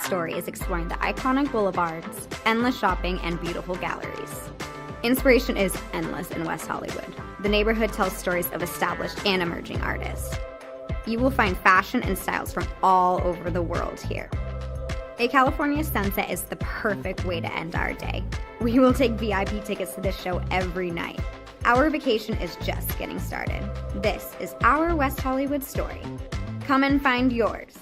story is exploring the iconic boulevards, endless shopping, and beautiful galleries. Inspiration is endless in West Hollywood. The neighborhood tells stories of established and emerging artists. You will find fashion and styles from all over the world here. A California sunset is the perfect way to end our day. We will take VIP tickets to this show every night. Our vacation is just getting started. This is our West Hollywood story. Come and find yours.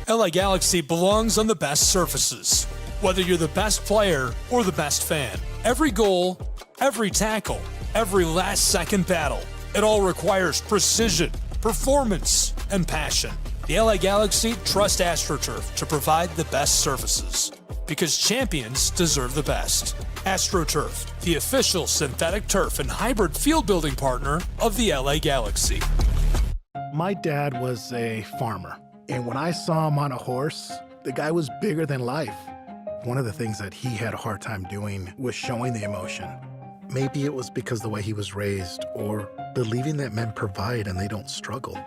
LA Galaxy belongs on the best surfaces. Whether you're the best player or the best fan, every goal, every tackle, every last-second battle, it all requires precision, performance, and passion. The LA Galaxy trust AstroTurf to provide the best surfaces, because champions deserve the best. AstroTurf, the official synthetic turf and hybrid field building partner of the LA Galaxy. My dad was a farmer. And when I saw him on a horse, the guy was bigger than life. One of the things that he had a hard time doing was showing the emotion. Maybe it was because the way he was raised, or believing that men provide and they don't struggle.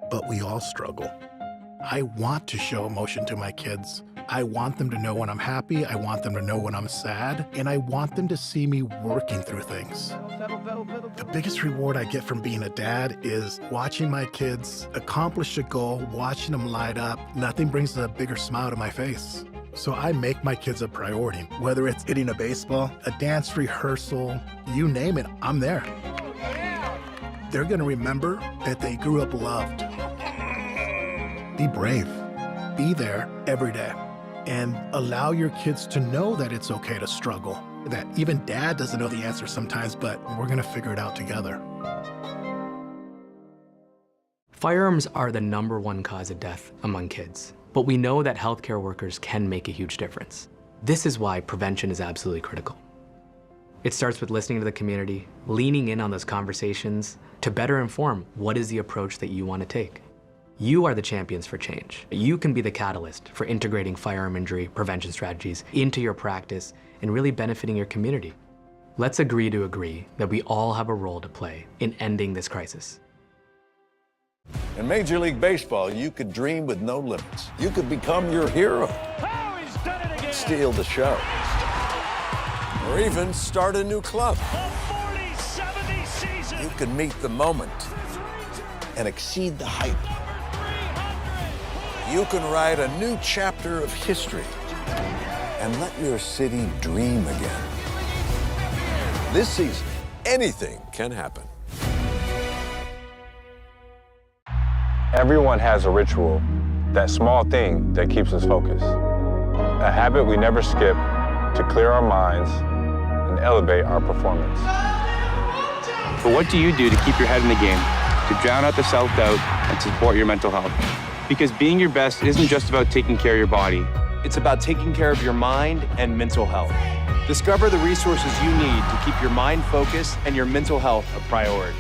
But we all struggle. I want to show emotion to my kids. I want them to know when I'm happy, I want them to know when I'm sad, and I want them to see me working through things. The biggest reward I get from being a dad is watching my kids accomplish a goal, watching them light up. Nothing brings a bigger smile to my face. So I make my kids a priority. Whether it's hitting a baseball, a dance rehearsal, you name it, I'm there. They're gonna remember that they grew up loved. Be brave. Be there every day. And allow your kids to know that it's okay to struggle. That even dad doesn't know the answer sometimes, but we're gonna figure it out together. Firearms are the #1 cause of death among kids, but we know that healthcare workers can make a huge difference. This is why prevention is absolutely critical. It starts with listening to the community, leaning in on those conversations to better inform what is the approach that you want to take. You are the champions for change. You can be the catalyst for integrating firearm injury prevention strategies into your practice and really benefiting your community. Let's agree to agree that we all have a role to play in ending this crisis. In Major League Baseball, you could dream with no limits. You could become your hero. Oh, he's done it again. Steal the show. Or even start a new club. The 40-70 season. You can meet the moment and exceed the hype. You can write a new chapter of history and let your city dream again. This season, anything can happen. Everyone has a ritual, that small thing that keeps us focused. A habit we never skip to clear our minds and elevate our performance. But what do you do to keep your head in the game, to drown out the self-doubt and support your mental health? Because being your best isn't just about taking care of your body. It's about taking care of your mind and mental health. Discover the resources you need to keep your mind focused and your mental health a priority.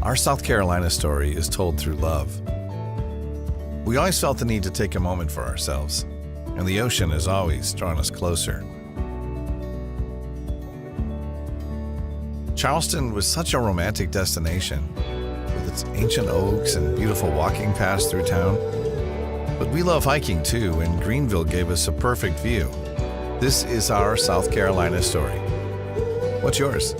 Our South Carolina story is told through love. We always felt the need to take a moment for ourselves, and the ocean has always drawn us closer. Charleston was such a romantic destination, with its ancient oaks and beautiful walking paths through town. But we love hiking too, and Greenville gave us a perfect view. This is our South Carolina story. What's yours?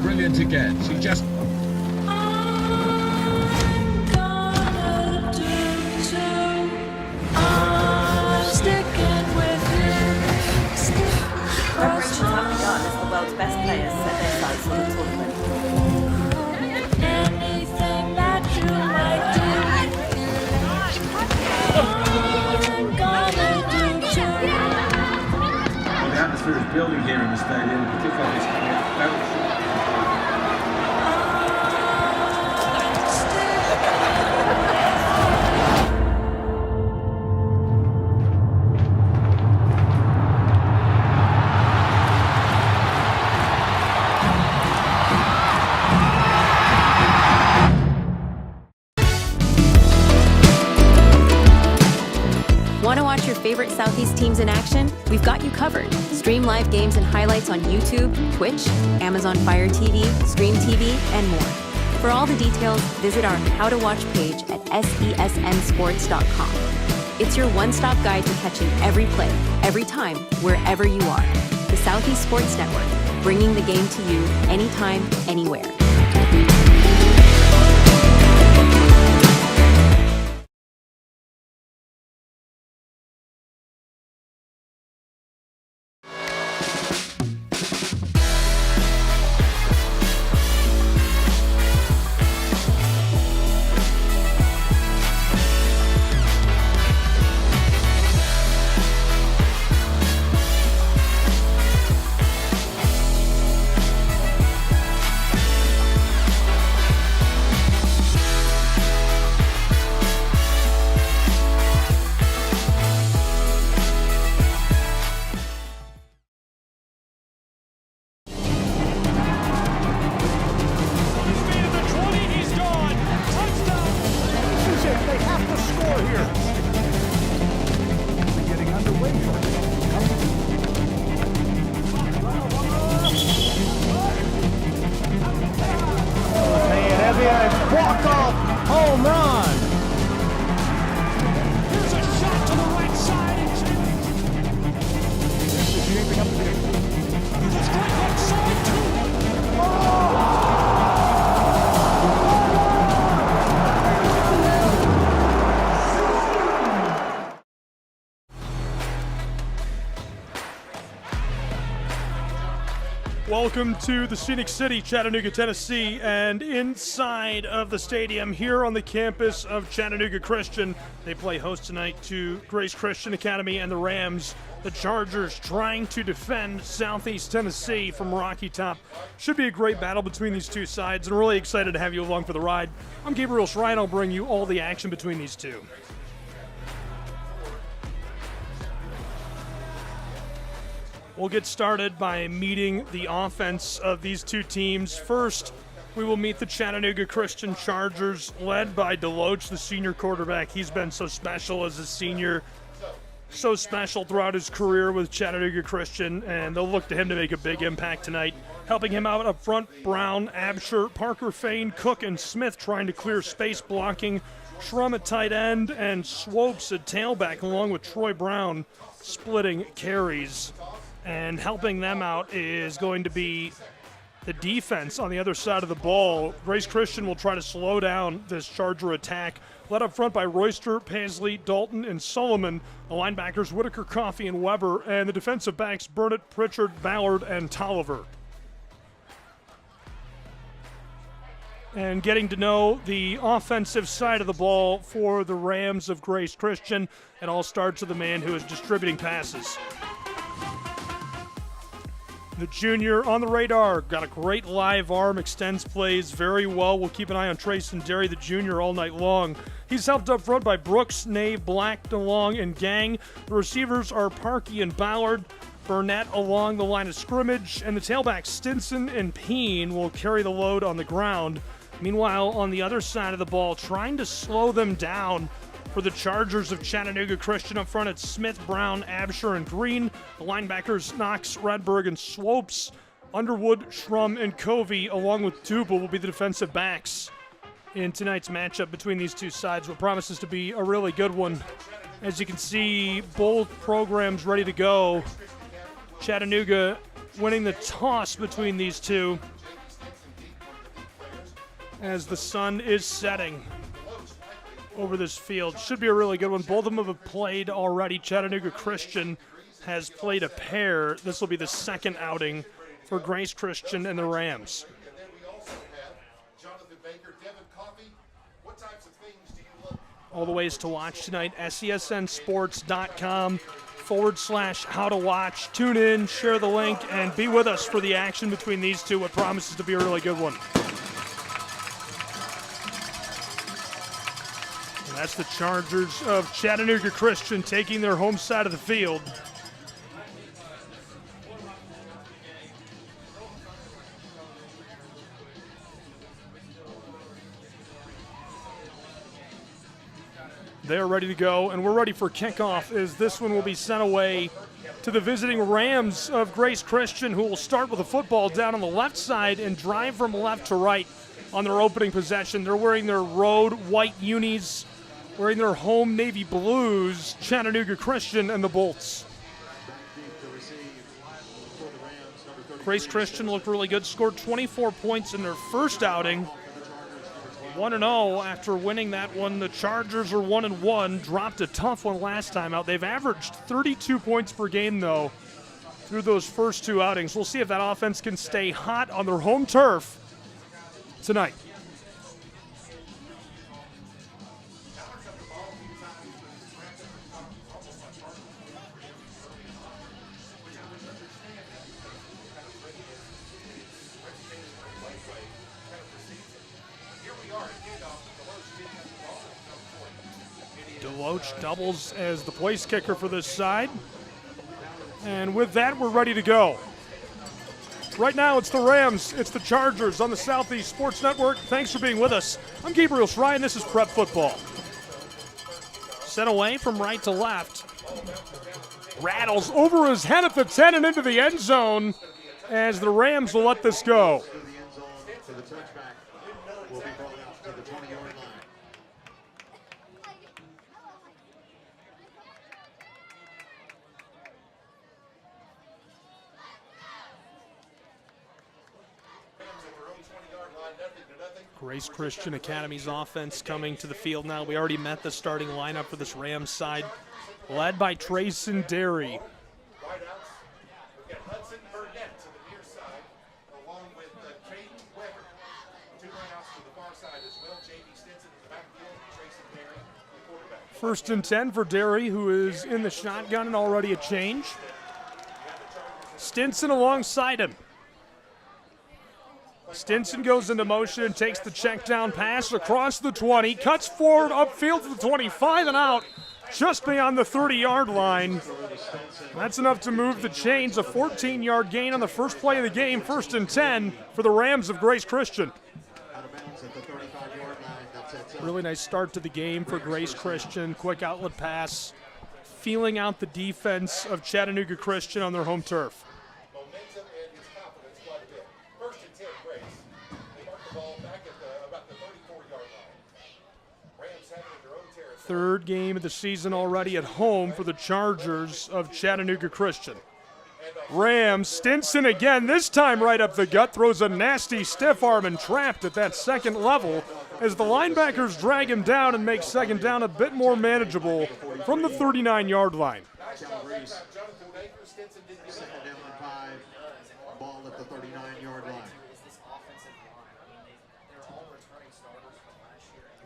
Brilliant again. She just... Preparations have begun as the world's best players set their sights on the tournament. Anything that you might do, I'm gonna do too. Well, the atmosphere is building here in the stadium, particularly this coming out very short. Want to watch your favorite Southeast teams in action? We've got you covered. Stream live games and highlights on YouTube, Twitch, Amazon Fire TV, Stream TV, and more. For all the details, visit our How to Watch page at sesnsports.com. It's your one-stop guide to catching every play, every time, wherever you are. The Southeast Sports Network, bringing the game to you anytime, anywhere. Welcome to the Scenic City, Chattanooga, Tennessee, and inside of the stadium here on the campus of Chattanooga Christian. They play host tonight to Grace Christian Academy and the Rams. The Chargers trying to defend Southeast Tennessee from Rocky Top. Should be a great battle between these two sides, and really excited to have you along for the ride. I'm Gabriel Schrein. I'll bring you all the action between these two. We'll get started by meeting the offense of these two teams. First, we will meet the Chattanooga Christian Chargers, led by Deloach, the senior quarterback. He's been so special as a senior, so special throughout his career with Chattanooga Christian, and they'll look to him to make a big impact tonight. Helping him out up front, Brown, Absher, Parker Fain, Cook, and Smith trying to clear space, blocking. Shrum at tight end, and Swopes at tailback, along with Troy Brown splitting carries. And helping them out is going to be the defense on the other side of the ball. Grace Christian will try to slow down this Charger attack. Led up front by Royster, Paisley, Dalton, and Solomon. The linebackers, Whitaker, Coffey, and Weber. And the defensive backs, Burnett, Pritchard, Ballard, and Tolliver. and getting to know the offensive side of the ball for the Rams of Grace Christian. It all starts with the man who is distributing passes. The junior on the radar, got a great live arm, extends plays very well. We'll keep an eye on Trayson Derry, the junior, all night long. He's helped up front by Brooks, Nave, Black, DeLong, and Gang. The receivers are Parkey and Ballard. Burnett along the line of scrimmage, and the tailbacks Stinson and Peen will carry the load on the ground. Meanwhile, on the other side of the ball, trying to slow them down for the Chargers of Chattanooga Christian up front, it's Smith, Brown, Absher, and Green. The linebackers Knox, Redberg, and Swopes. Underwood, Schrum, and Covey, along with Duba, will be the defensive backs in tonight's matchup between these two sides, what promises to be a really good one. As you can see, both programs ready to go. Chattanooga winning the toss between these two as the sun is setting over this field. Should be a really good one. Both of them have played already. Chattanooga Christian has played a pair. This will be the second outing for Grace Christian and the Rams. All the ways to watch tonight, SESNsports.com/how to watch. Tune in, share the link, and be with us for the action between these two, what promises to be a really good one. And that's the Chargers of Chattanooga Christian taking their home side of the field. They're ready to go, and we're ready for kickoff as this one will be sent away to the visiting Rams of Grace Christian, who will start with the football down on the left side and drive from left to right on their opening possession. They're wearing their road white unis, wearing their home navy blues, Chattanooga Christian and the Bolts. Grace Christian looked really good, scored 24 points in their first outing. 1-0 after winning that one. The Chargers are 1-1, dropped a tough one last time out. They've averaged 32 points per game, though, through those first two outings. We'll see if that offense can stay hot on their home turf tonight. Deloach doubles as the place kicker for this side. And with that, we're ready to go. Right now, it's the Rams, it's the Chargers on the Southeast Sports Network. Thanks for being with us. I'm Gabriel Schrei, and this is Prep Football. Sent away from right to left. Rattles over his head at the 10 and into the end zone as the Rams will let this go. Grace Christian Academy's offense coming to the field now. We already met the starting lineup for this Rams side, led by Trayson Derry. First and 10 for Derry, who is in the shotgun and already a change. Stinson alongside him. Stinson goes into motion and takes the check down pass across the 20, cuts forward upfield to the 25 and out, just beyond the 30-yard line. That's enough to move the chains. A 14-yard gain on the first play of the game, first and 10 for the Rams of Grace Christian. Really nice start to the game for Grace Christian. Quick outlet pass, feeling out the defense of Chattanooga Christian on their home turf. Third game of the season already at home for the Chargers of Chattanooga Christian. Rams, Stinson again, this time right up the gut, throws a nasty stiff arm and trapped at that second level as the linebackers drag him down and make second down a bit more manageable from the 39-yard line.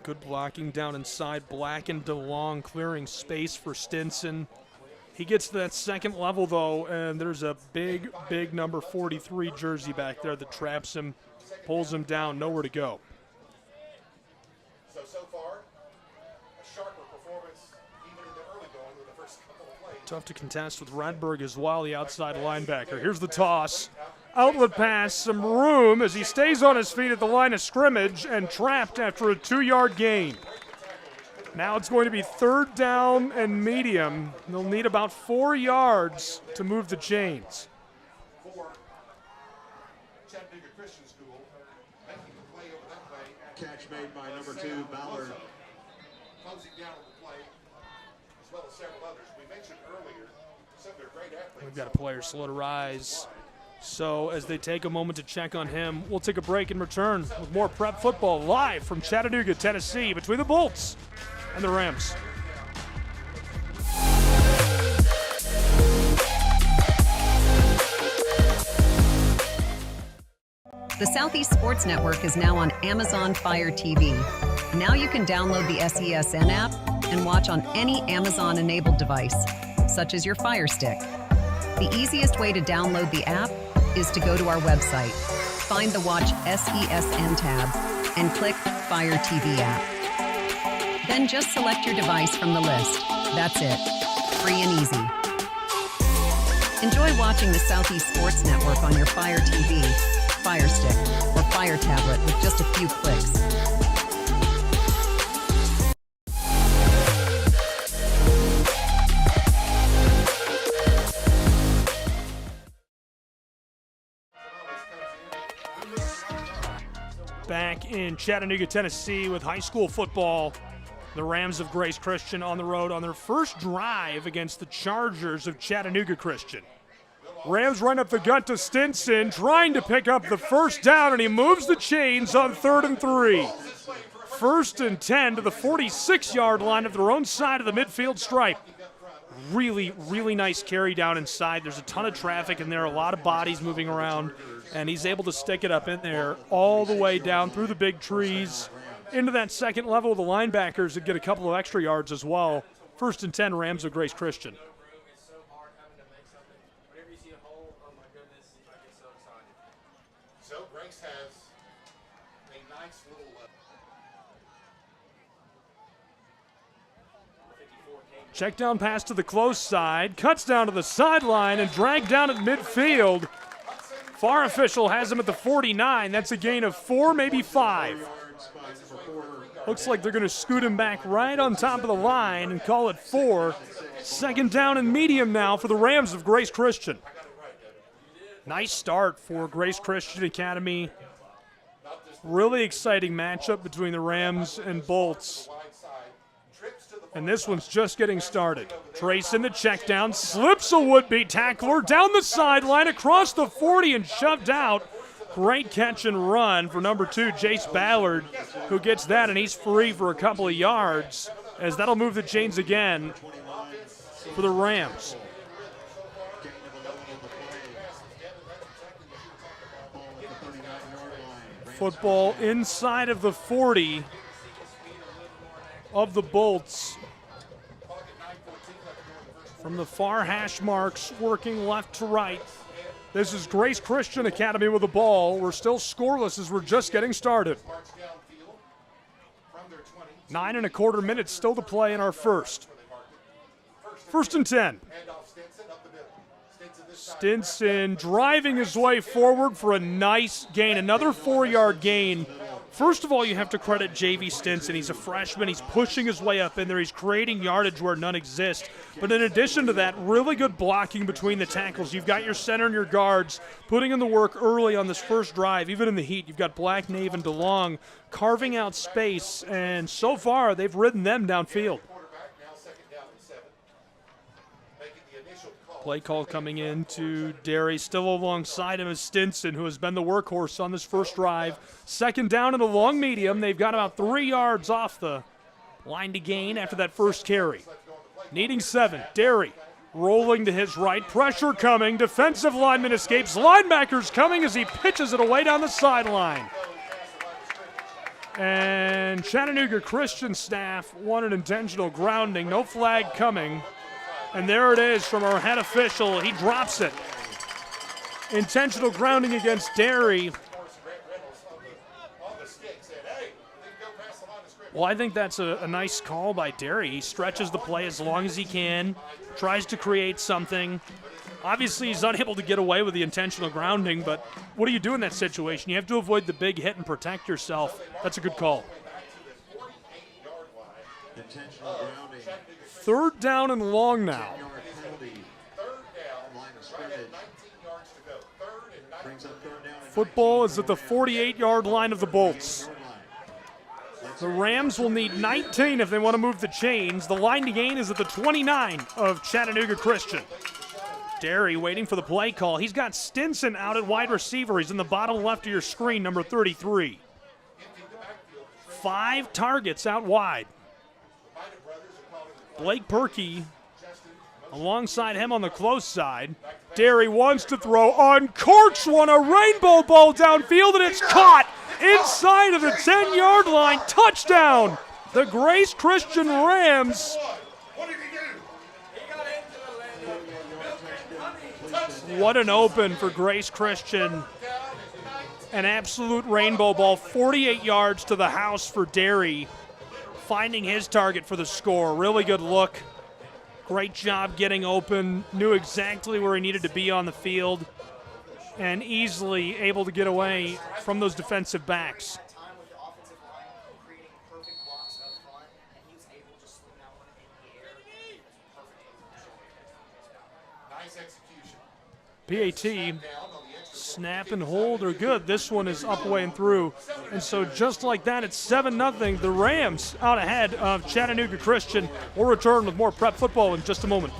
Good blocking down inside. Black and DeLong clearing space for Stinson. He gets to that second level, though, and there's a big, big number 43 jersey back there that traps him, pulls him down, nowhere to go. So far, a sharper performance even in the early going with the first couple of plays. Tough to contest with Redberg as well, the outside linebacker. Here's the toss. Outlet pass, some room as he stays on his feet at the line of scrimmage and trapped after a 2-yard gain. Now it's going to be 3rd down and medium. They'll need about 4 yards to move the chains. For Chattanooga Christian School, making the play over that way. Catch made by number 2, Ballard. Closing down on the play, as well as several others. We mentioned earlier some of their great athletes. We've got a player slow to rise. So as they take a moment to check on him, we'll take a break and return with more prep football live from Chattanooga, Tennessee, between the Bolts and the Rams. The Southeast Sports Network is now on Amazon Fire TV. Now you can download the SESN app and watch on any Amazon-enabled device, such as your Fire Stick. The easiest way to download the app is to go to our website, find the Watch SESN tab, and click Fire TV app. Then just select your device from the list. That's it. Free and easy. Enjoy watching the Southeast Sports Network on your Fire TV, Fire Stick, or Fire tablet with just a few clicks. Back in Chattanooga, Tennessee with high school football. The Rams of Grace Christian on the road on their first drive against the Chargers of Chattanooga Christian. Rams run up the gut to Stinson, trying to pick up the first down, and he moves the chains on 3rd and 3. 1st and 10 to the 46-yard line of their own side of the midfield stripe. Really, really nice carry down inside. There's a ton of traffic in there, a lot of bodies moving around, and he's able to stick it up in there all the way down through the big trees into that second level of the linebackers and get a couple of extra yards as well. 1st and 10, Rams of Grace Christian. So Grace has a nice little check down pass to the close side, cuts down to the sideline and dragged down at midfield. FAR official has him at the 49. That's a gain of 4, maybe 5. Looks like they're going to scoot him back right on top of the line and call it 4. 2nd down and medium now for the Rams of Grace Christian. Nice start for Grace Christian Academy. Really exciting matchup between the Rams and Bolts. And this one's just getting started. Trace in the check down, slips a would-be tackler down the sideline across the 40 and shoved out. Great catch and run for number 2, Jace Ballard, who gets that, and he's free for a couple of yards, as that'll move the chains again for the Rams. Football inside of the 40 of the Bolts. From the far hash marks, working left to right. This is Grace Christian Academy with the ball. We're still scoreless as we're just getting started. 9.25 minutes still to play in our first. 1st and 10. Stinson driving his way forward for a nice gain, another 4-yard gain. First of all, you have to credit J.V. Stinson. He's a freshman. He's pushing his way up in there. He's creating yardage where none exists. But in addition to that, really good blocking between the tackles. You've got your center and your guards putting in the work early on this first drive, even in the heat. You've got Black, Nave, and DeLong carving out space, and so far they've ridden them downfield. Play call coming in to Derry. Still alongside him is Stinson, who has been the workhorse on this first drive. 2nd down and a long medium. They've got about 3 yards off the line to gain after that first carry. Needing 7. Derry rolling to his right. Pressure coming. Defensive lineman escapes. Linebackers coming as he pitches it away down the sideline. And Chattanooga Christian staff want an intentional grounding. No flag coming. And there it is from our head official. He drops it. Intentional grounding against Derry. Well, I think that's a nice call by Derry. He stretches the play as long as he can, tries to create something. Obviously, he's unable to get away with the intentional grounding, but what do you do in that situation? You have to avoid the big hit and protect yourself. That's a good call. Third down and long now. Football is at the 48-yard line of the Bolts. The Rams will need 19 if they want to move the chains. The line to gain is at the 29 of Chattanooga Christian. Derry waiting for the play call. He's got Stinson out at wide receiver. He's in the bottom left of your screen, number 33. 5 targets out wide. Blake Perkey alongside him on the close side. Derry wants to throw, uncorks one, a rainbow ball downfield, and it's caught inside of the 10-yard line. Touchdown! The Grace Christian Rams. What an open for Grace Christian. An absolute rainbow ball, 48 yards to the house for Derry. Finding his target for the score. Really good look. Great job getting open. Knew exactly where he needed to be on the field. And easily able to get away from those defensive backs. PAT, snap and hold are good. This one is up, away, and through. And so just like that, it's 7-0. The Rams out ahead of Chattanooga Christian. We'll return with more prep football in just a moment.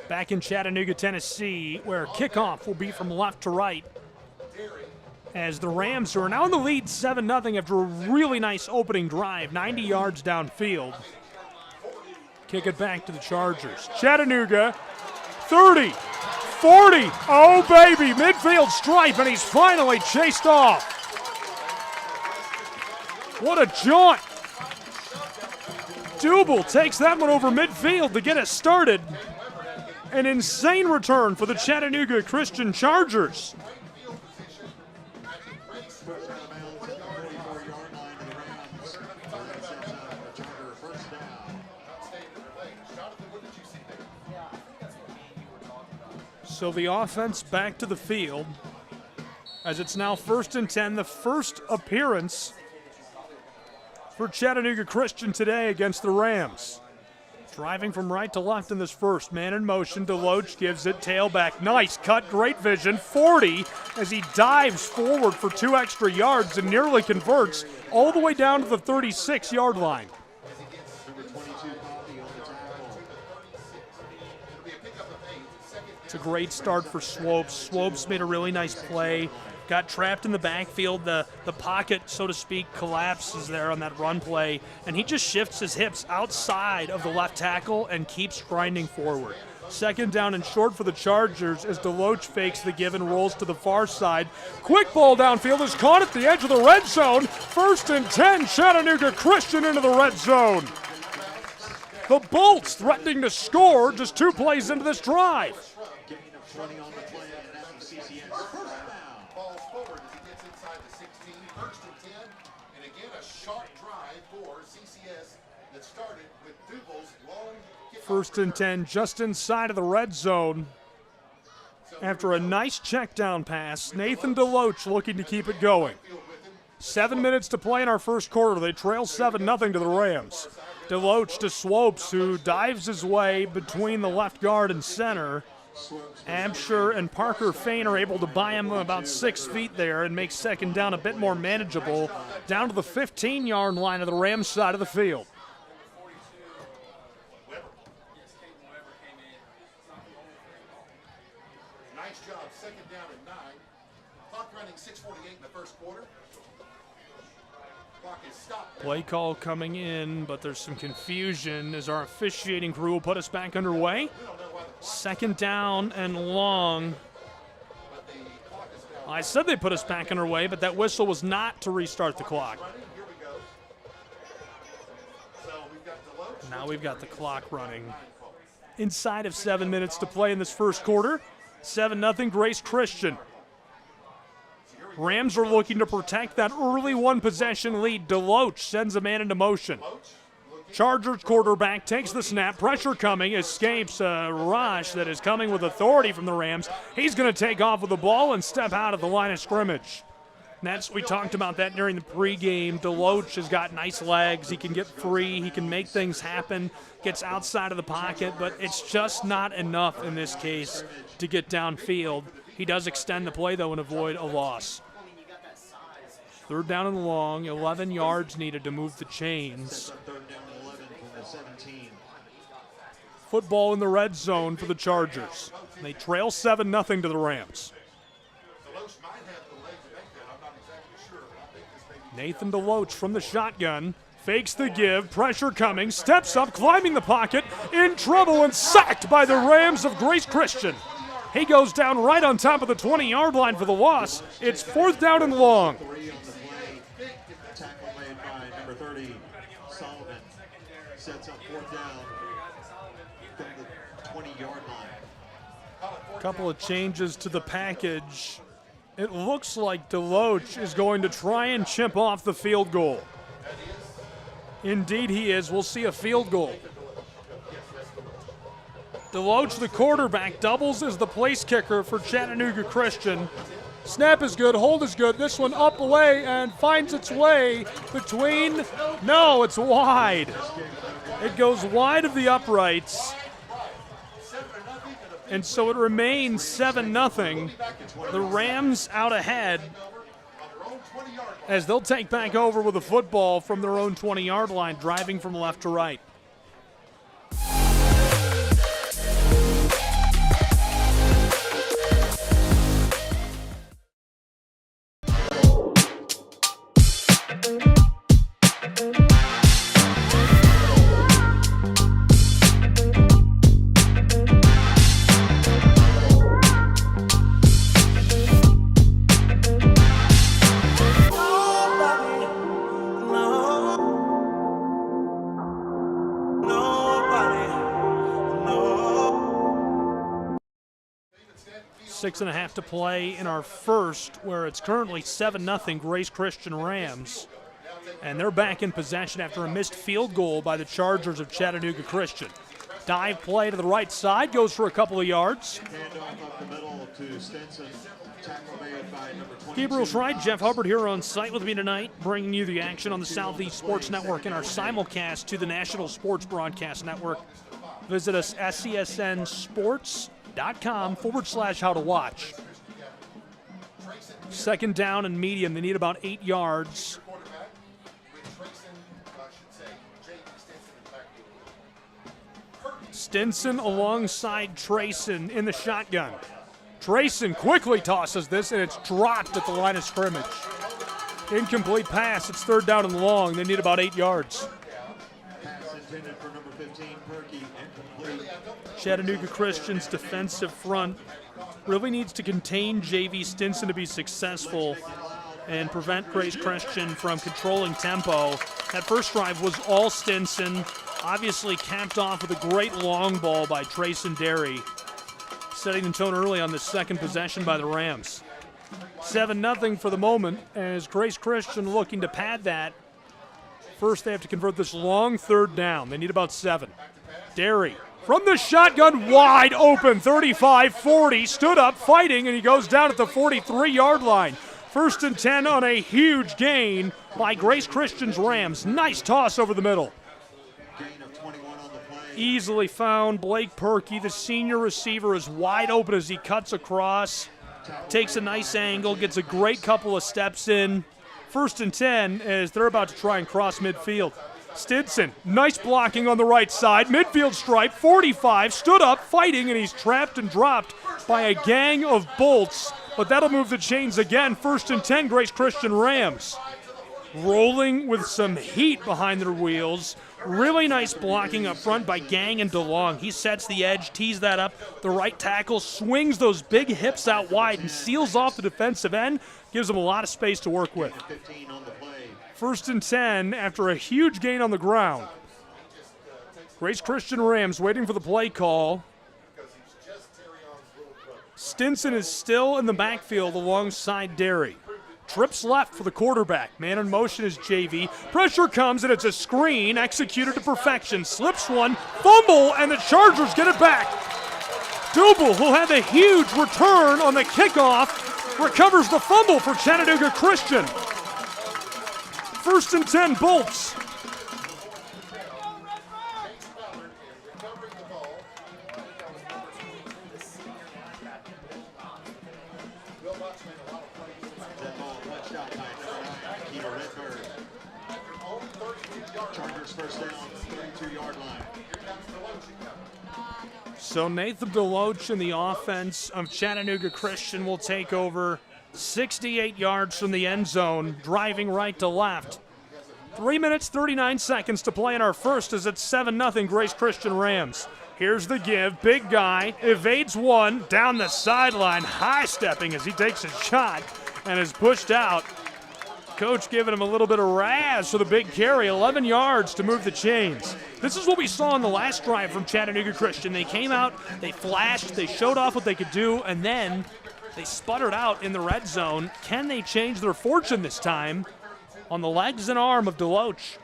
Back in Chattanooga, Tennessee, where kickoff will be from left to right, as the Rams are now in the lead 7-0 after a really nice opening drive, 90 yards downfield. Kick it back to the Chargers. Chattanooga, 30, 40, oh baby, midfield stripe, and he's finally chased off. What a jaunt. Dubel takes that one over midfield to get it started. An insane return for the Chattanooga Christian Chargers. So the offense back to the field as it's now 1st and 10, the first appearance for Chattanooga Christian today against the Rams. Driving from right to left in this first. Man in motion. Deloach gives it. Tailback. Nice cut. Great vision. 40 as he dives forward for 2 extra yards and nearly converts all the way down to the 36-yard line. It's a great start for Swopes. Swopes made a really nice play. Got trapped in the backfield. The pocket, so to speak, collapses there on that run play, and he just shifts his hips outside of the left tackle and keeps grinding forward. Second down and short for the Chargers as Deloach fakes the give and rolls to the far side. Quick ball downfield is caught at the edge of the red zone. 1st and 10, Chattanooga Christian into the red zone. The Bolts threatening to score just 2 plays into this drive. First and 10, just inside of the red zone. After a nice check down pass, Nathan Deloach looking to keep it going. 7 minutes to play in our first quarter. They trail 7-0 to the Rams. Deloach to Swopes, who dives his way between the left guard and center. Absher and Parker Fain are able to buy him about 6 feet there and make second down a bit more manageable, down to the 15-yard line of the Rams side of the field. Nice job, second down and 9. Clock running 6:48 in the first quarter. Clock is stopped. Play call coming in, but there's some confusion as our officiating crew will put us back underway. Second down and long. I said they put us back underway, but that whistle was not to restart the clock. Now we've got the clock running. Inside of 7 minutes to play in this first quarter. 7-0 Grace Christian. Rams are looking to protect that early 1-possession lead. Deloach sends a man into motion. Chargers quarterback takes the snap. Pressure coming. Escapes a rush that is coming with authority from the Rams. He's going to take off with the ball and step out of the line of scrimmage. We talked about that during the pregame. Deloach has got nice legs. He can get free. He can make things happen. Gets outside of the pocket, but it's just not enough in this case to get downfield. He does extend the play, though, and avoid a loss. Third down and long. 11 yards needed to move the chains. Football in the red zone for the Chargers. They trail 7-0 to the Rams. Nathan Deloach from the shotgun, fakes the give, pressure coming, steps up, climbing the pocket, in trouble and sacked by the Rams of Grace Christian. He goes down right on top of the 20-yard line for the loss. It's 4th down and long. Tackle made by number 30, Solomon, sets up 4th down from the 20-yard line. Couple of changes to the package. It looks like Deloach is going to try and chip off the field goal. Indeed he is. We'll see a field goal. Deloach, the quarterback, doubles as the place kicker for Chattanooga Christian. Snap is good, hold is good. This one up away and finds its way between, no, it's wide. It goes wide of the uprights. And so it remains 7-0. The Rams out ahead as they'll take back over with a football from their own 20-yard line, driving from left to right. Six and a half to play in our first, where it's currently 7-0 Grace Christian Rams. And they're back in possession after a missed field goal by the Chargers of Chattanooga Christian. Dive play to the right side, goes for a couple of yards. Gabriel Schreit, Jeff Hubbard here on site with me tonight, bringing you the action on the Southeast Sports Network and our simulcast to the National Sports Broadcast Network. Visit us, SESNsports.com/how to watch. Second down and medium. They need about 8 yards. Stinson alongside Trayson in the shotgun. Trayson quickly tosses this, and it's dropped at the line of scrimmage. Incomplete pass. It's third down and long. They need about 8 yards. Chattanooga Christian's defensive front really needs to contain J.V. Stinson to be successful and prevent Grace Christian from controlling tempo. That first drive was all Stinson, obviously capped off with a great long ball by Trayson Derry, setting the tone early on the second possession by the Rams. 7-0 for the moment as Grace Christian looking to pad that. First, they have to convert this long third down. They need about 7. Derry from the shotgun, wide open, 35-40, stood up fighting, and he goes down at the 43-yard line. 1st and 10 on a huge gain by Grace Christian's Rams. Nice toss over the middle. Easily found. Blake Perkey, the senior receiver, is wide open as he cuts across. Takes a nice angle, gets a great couple of steps in. 1st and 10 as they're about to try and cross midfield. Stinson, nice blocking on the right side. Midfield stripe, 45, stood up, fighting, and he's trapped and dropped by a gang of Bolts. But that'll move the chains again. 1st and 10, Grace Christian Rams. Rolling with some heat behind their wheels. Really nice blocking up front by Gang and DeLong. He sets the edge, tees that up. The right tackle swings those big hips out wide and seals off the defensive end. Gives them a lot of space to work with. 1st and 10 after a huge gain on the ground. Grace Christian Rams waiting for the play call. Stinson is still in the backfield alongside Derry. Trips left for the quarterback. Man in motion is JV. Pressure comes and it's a screen executed to perfection. Slips one, fumble, and the Chargers get it back. Doble, who had the huge return on the kickoff, recovers the fumble for Chattanooga Christian. 1st and 10, Bolts. Chargers first down, 32-yard line. So Nathan DeLoach in the offense of Chattanooga Christian will take over 68 yards from the end zone, driving right to left. 3 minutes, 39 seconds to play in our first as it's 7-0 Grace Christian Rams. Here's the give. Big guy evades one down the sideline, high-stepping as he takes a shot and is pushed out. Coach giving him a little bit of razz for the big carry, 11 yards to move the chains. This is what we saw in the last drive from Chattanooga Christian. They came out, they flashed, they showed off what they could do, and then they sputtered out in the red zone. Can they change their fortune this time on the legs and arm of DeLoach?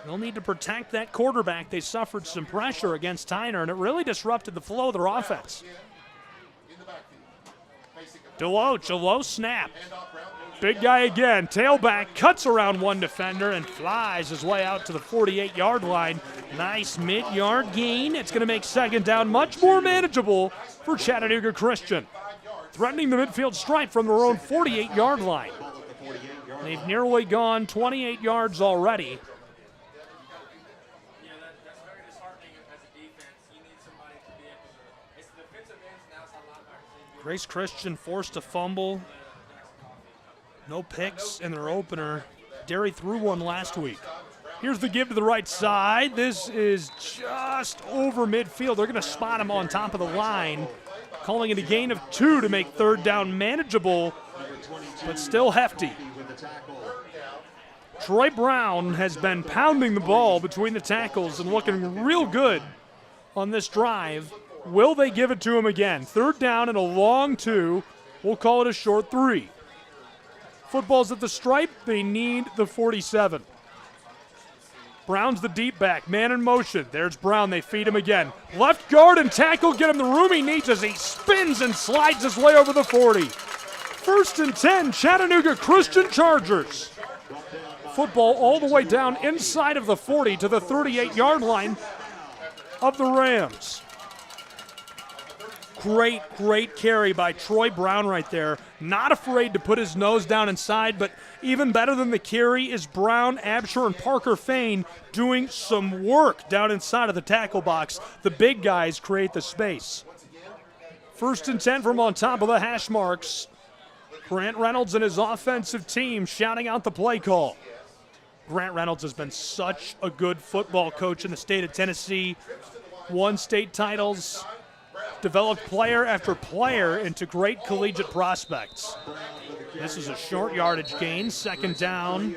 They'll need to protect that quarterback. They suffered some pressure against Tyner, and it really disrupted the flow of their offense. DeLoach, a low snap. Big guy again, tailback, cuts around one defender and flies his way out to the 48-yard line. Nice mid-yard gain. It's going to make 2nd down much more manageable for Chattanooga Christian. Threatening the midfield stripe from their own 48-yard line. They've nearly gone 28 yards already. Grace Christian forced a fumble. No picks in their opener. Derry threw one last week. Here's the give to the right side. This is just over midfield. They're going to spot him on top of the line, calling it a gain of 2 to make 3rd down manageable, but still hefty. Troy Brown has been pounding the ball between the tackles and looking real good on this drive. Will they give it to him again? 3rd down and a long 2. We'll call it a short 3. Football's at the stripe. They need the 47. Brown's the deep back. Man in motion. There's Brown. They feed him again. Left guard and tackle. Get him the room he needs as he spins and slides his way over the 40. 1st and 10, Chattanooga Christian Chargers. Football all the way down inside of the 40 to the 38-yard line of the Rams. Great carry by Troy Brown right there. Not afraid to put his nose down inside, but even better than the carry is Brown, Absher, and Parker Fain doing some work down inside of the tackle box. The big guys create the space. 1st and 10 from on top of the hash marks. Grant Reynolds and his offensive team shouting out the play call. Grant Reynolds has been such a good football coach in the state of Tennessee. won state titles, developed player after player into great collegiate prospects. This is a short yardage gain, second down.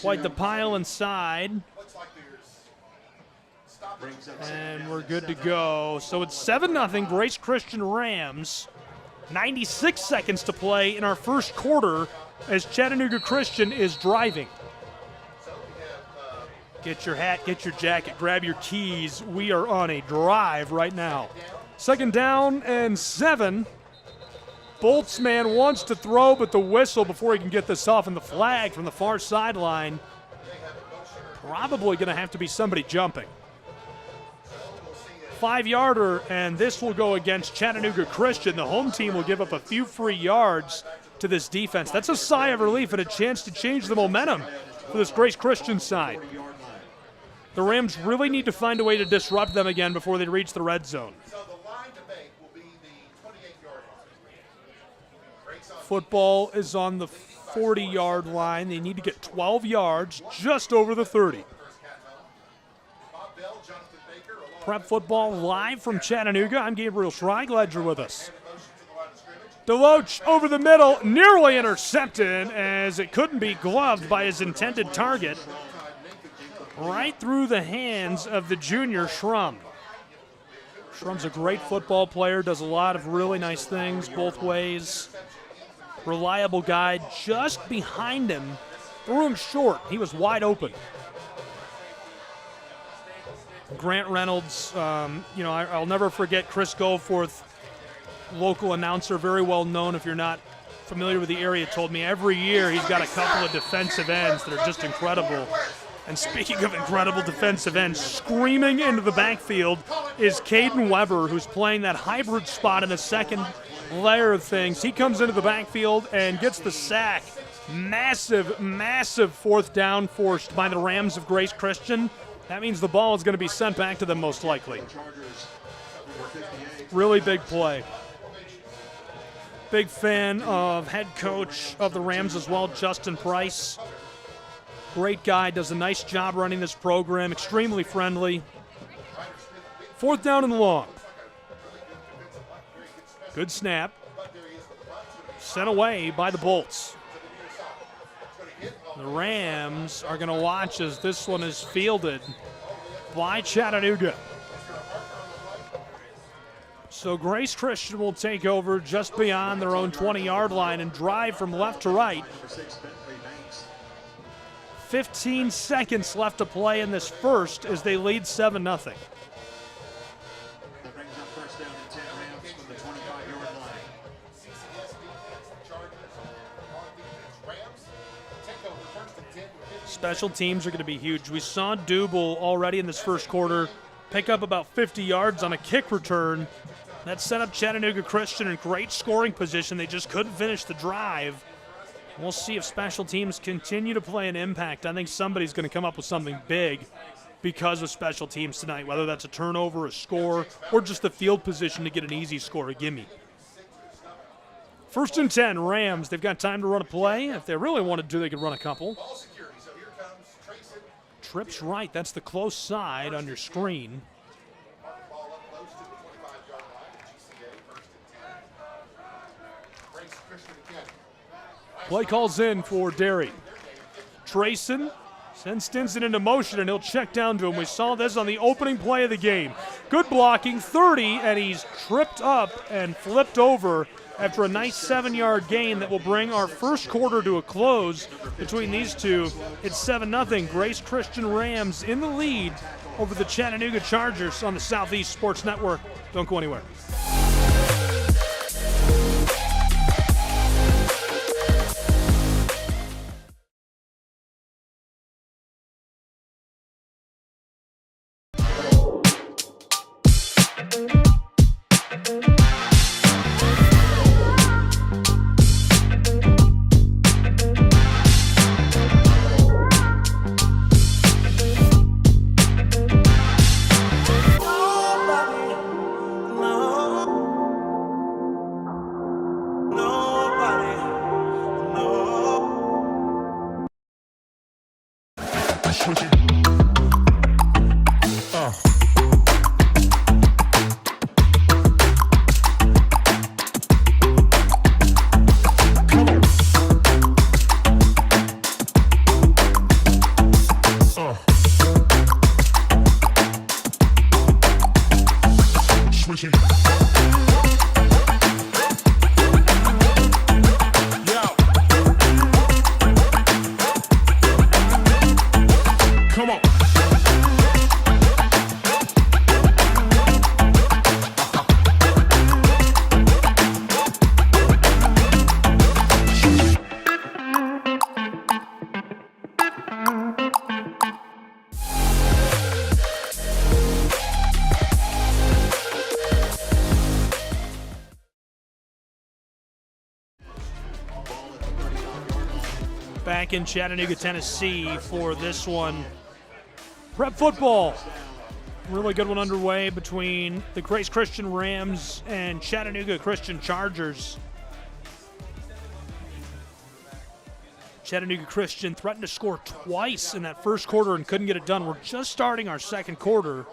Quite the pile inside. And we're good to go. So it's 7-0 Grace Christian Rams. 96 seconds to play in our first quarter as Chattanooga Christian is driving. Get your hat, get your jacket, grab your keys. We are on a drive right now. Second down and 7. Boltzmann wants to throw, but the whistle before he can get this off, and the flag from the far sideline. Probably going to have to be somebody jumping. 5-yarder, and this will go against Chattanooga Christian. The home team will give up a few free yards to this defense. That's a sigh of relief and a chance to change the momentum for this Grace Christian side. The Rams really need to find a way to disrupt them again before they reach the red zone. Football is on the 40-yard line. They need to get 12 yards, just over the 30. Prep Football live from Chattanooga. I'm Gabriel Schrei. Glad you're with us. Deloach over the middle, nearly intercepted as it couldn't be gloved by his intended target. Right through the hands of the junior Schrum. Schrum's a great football player, does a lot of really nice things both ways. Reliable guy just behind him. Threw him short. He was wide open. Grant Reynolds, I'll never forget Chris Goforth, local announcer, very well known if you're not familiar with the area, told me every year he's got a couple of defensive ends that are just incredible. And speaking of incredible defensive ends, screaming into the backfield is Caden Weber, who's playing that hybrid spot in the second layer of things. He comes into the backfield and gets the sack. Massive, massive fourth down forced by the Rams of Grace Christian. That means the ball is going to be sent back to them most likely. Really big play. Big fan of head coach of the Rams as well, Justin Price. Great guy, does a nice job running this program, extremely friendly. Fourth down and long. Good snap. Sent away by the Bolts. The Rams are going to watch as this one is fielded by Chattanooga. So Grace Christian will take over just beyond their own 20-yard line and drive from left to right. 15 seconds left to play in this first as they lead 7-0. Special teams are going to be huge. We saw Double already in this first quarter pick up about 50 yards on a kick return. That set up Chattanooga Christian in great scoring position. They just couldn't finish the drive. We'll see if special teams continue to play an impact. I think somebody's going to come up with something big because of special teams tonight, whether that's a turnover, a score, or just the field position to get an easy score, a gimme. First and 10, Rams. They've got time to run a play. If they really wanted to, they could run a couple. Trips right. That's the close side on your screen. Play calls in for Derry. Trayson sends Stinson into motion, and he'll check down to him. We saw this on the opening play of the game. Good blocking, 30, and he's tripped up and flipped over after a nice 7-yard gain that will bring our first quarter to a close between these two. It's 7-0. Grace Christian Rams in the lead over the Chattanooga Chargers on the Southeast Sports Network. Don't go anywhere. position. Come on. Back in Chattanooga, Tennessee for this one. Prep football. Really good one underway between the Grace Christian Rams and Chattanooga Christian Chargers. Chattanooga Christian threatened to score twice in that first quarter and couldn't get it done. We're just starting our second quarter.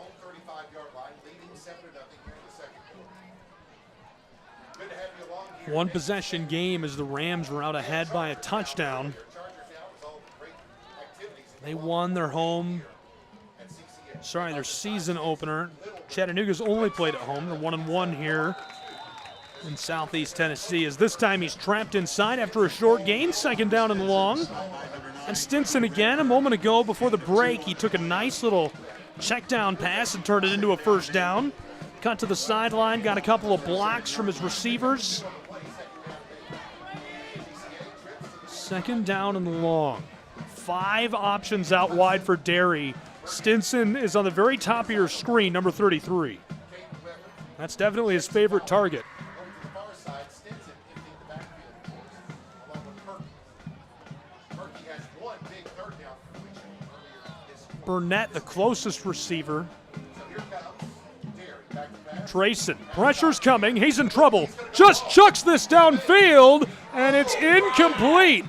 One possession game as the Rams were out ahead by a touchdown. They won their season opener. Chattanooga's only played at home. They're 1-1 here in Southeast Tennessee, as this time he's trapped inside after a short gain, second down and long. And Stinson again, a moment ago before the break, he took a nice little check down pass and turned it into a first down. Cut to the sideline, got a couple of blocks from his receivers. Second down and long. 5 options out wide for Derry. Stinson is on the very top of your screen, number 33. That's definitely his favorite target. Burnett, the closest receiver. Trayson, pressure's coming, he's in trouble. Just chucks this downfield, and it's incomplete.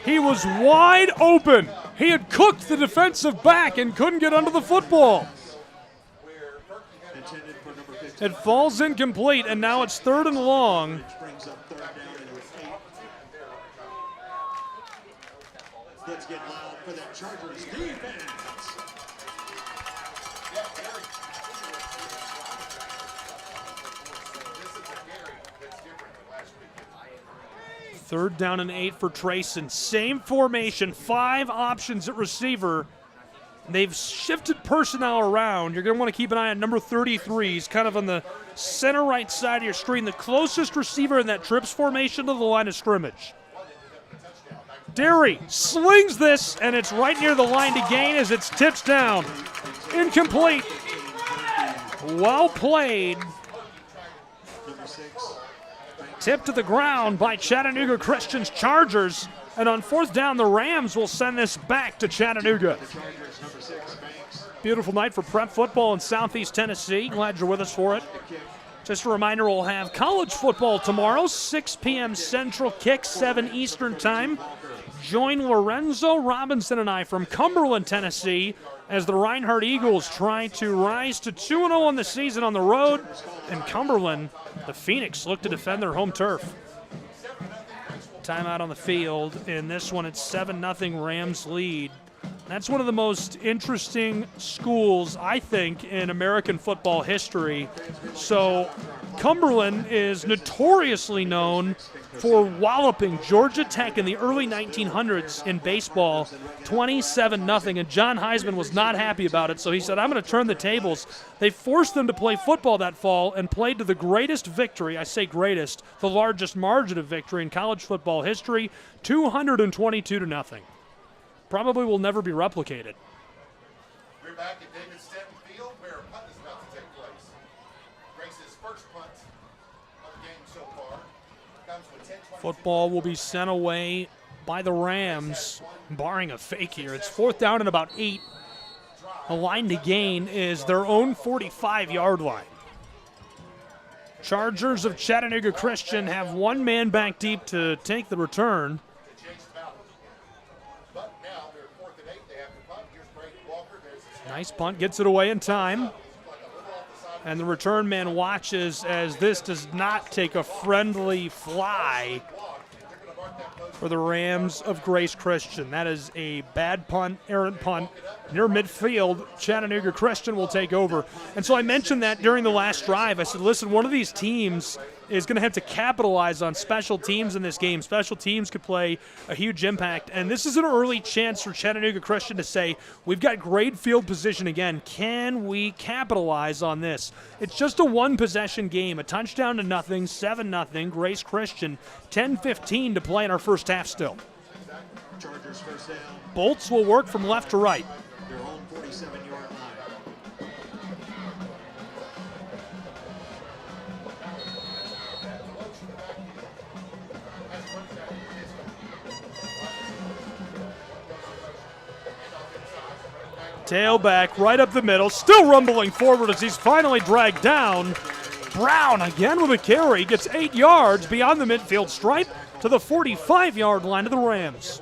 He was wide open. He had cooked the defensive back and couldn't get under the football. It falls incomplete, and now it's third and long. Let's get loud for that Chargers defense. Third down and 8 for Trayson. Same formation, 5 options at receiver. They've shifted personnel around. You're going to want to keep an eye on number 33. He's kind of on the center right side of your screen, the closest receiver in that trips formation to the line of scrimmage. Derry slings this, and it's right near the line to gain as it's tipped down. Incomplete. Well played. Tipped to the ground by Chattanooga Christian's Chargers. And on fourth down, the Rams will send this back to Chattanooga. Beautiful night for prep football in Southeast Tennessee. Glad you're with us for it. Just a reminder, we'll have college football tomorrow, 6 p.m. Central kick, 7 Eastern time. Join Lorenzo Robinson and I from Cumberland, Tennessee, as the Reinhardt Eagles try to rise to 2-0 on the season on the road. And Cumberland, the Phoenix, look to defend their home turf. Timeout on the field. In this one, it's 7-0 Rams lead. That's one of the most interesting schools, I think, in American football history. So Cumberland is notoriously known for walloping Georgia Tech in the early 1900s in baseball, 27-0, and John Heisman was not happy about it, so he said, I'm going to turn the tables. They forced them to play football that fall and played to the greatest victory, I say greatest, the largest margin of victory in college football history, 222-0. Probably will never be replicated. We're back at David Stanton Field where a punt is about to take place. Grace's first punt of the game so far comes with 10-22. Football will be sent away by the Rams, barring a fake here. It's fourth down and about 8. The line to gain is their own 45-yard line. Chargers of Chattanooga Christian have one man back deep to take the return. Nice punt, gets it away in time. And the return man watches as this does not take a friendly fly for the Rams of Grace Christian. That is a bad punt, errant punt. Near midfield, Chattanooga Christian will take over. And so I mentioned that during the last drive. I said, listen, one of these teams is going to have to capitalize on special teams in this game. Special teams could play a huge impact. And this is an early chance for Chattanooga Christian to say, we've got great field position again. Can we capitalize on this? It's just a one-possession game, a touchdown to nothing, 7-0, Grace Christian, 10:15 to play in our first half still. Chargers first down. Bolts will work from left to right. Their own 47-yard line. Tailback right up the middle, still rumbling forward as he's finally dragged down. Brown again with a carry, gets 8 yards beyond the midfield stripe to the 45-yard line of the Rams.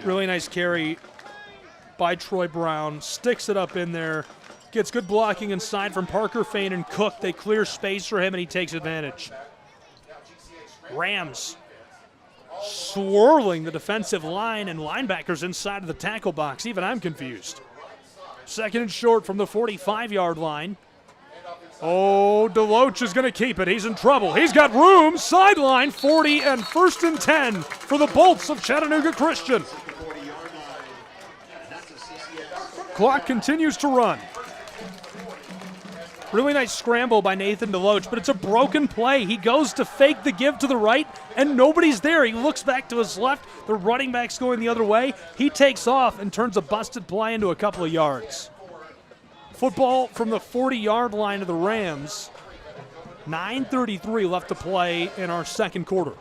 Really nice carry by Troy Brown, sticks it up in there, gets good blocking inside from Parker Fain and Cook. They clear space for him and he takes advantage. Rams swirling the defensive line and linebackers inside of the tackle box. Even I'm confused. Second and short from the 45-yard line. Oh, Deloach is going to keep it. He's in trouble. He's got room. Sideline 40 and 1st and 10 for the Bolts of Chattanooga Christian. Clock continues to run. Really nice scramble by Nathan Deloach, but it's a broken play. He goes to fake the give to the right, and nobody's there. He looks back to his left. The running back's going the other way. He takes off and turns a busted play into a couple of yards. Football from the 40-yard line of the Rams. 9:33 left to play in our second quarter.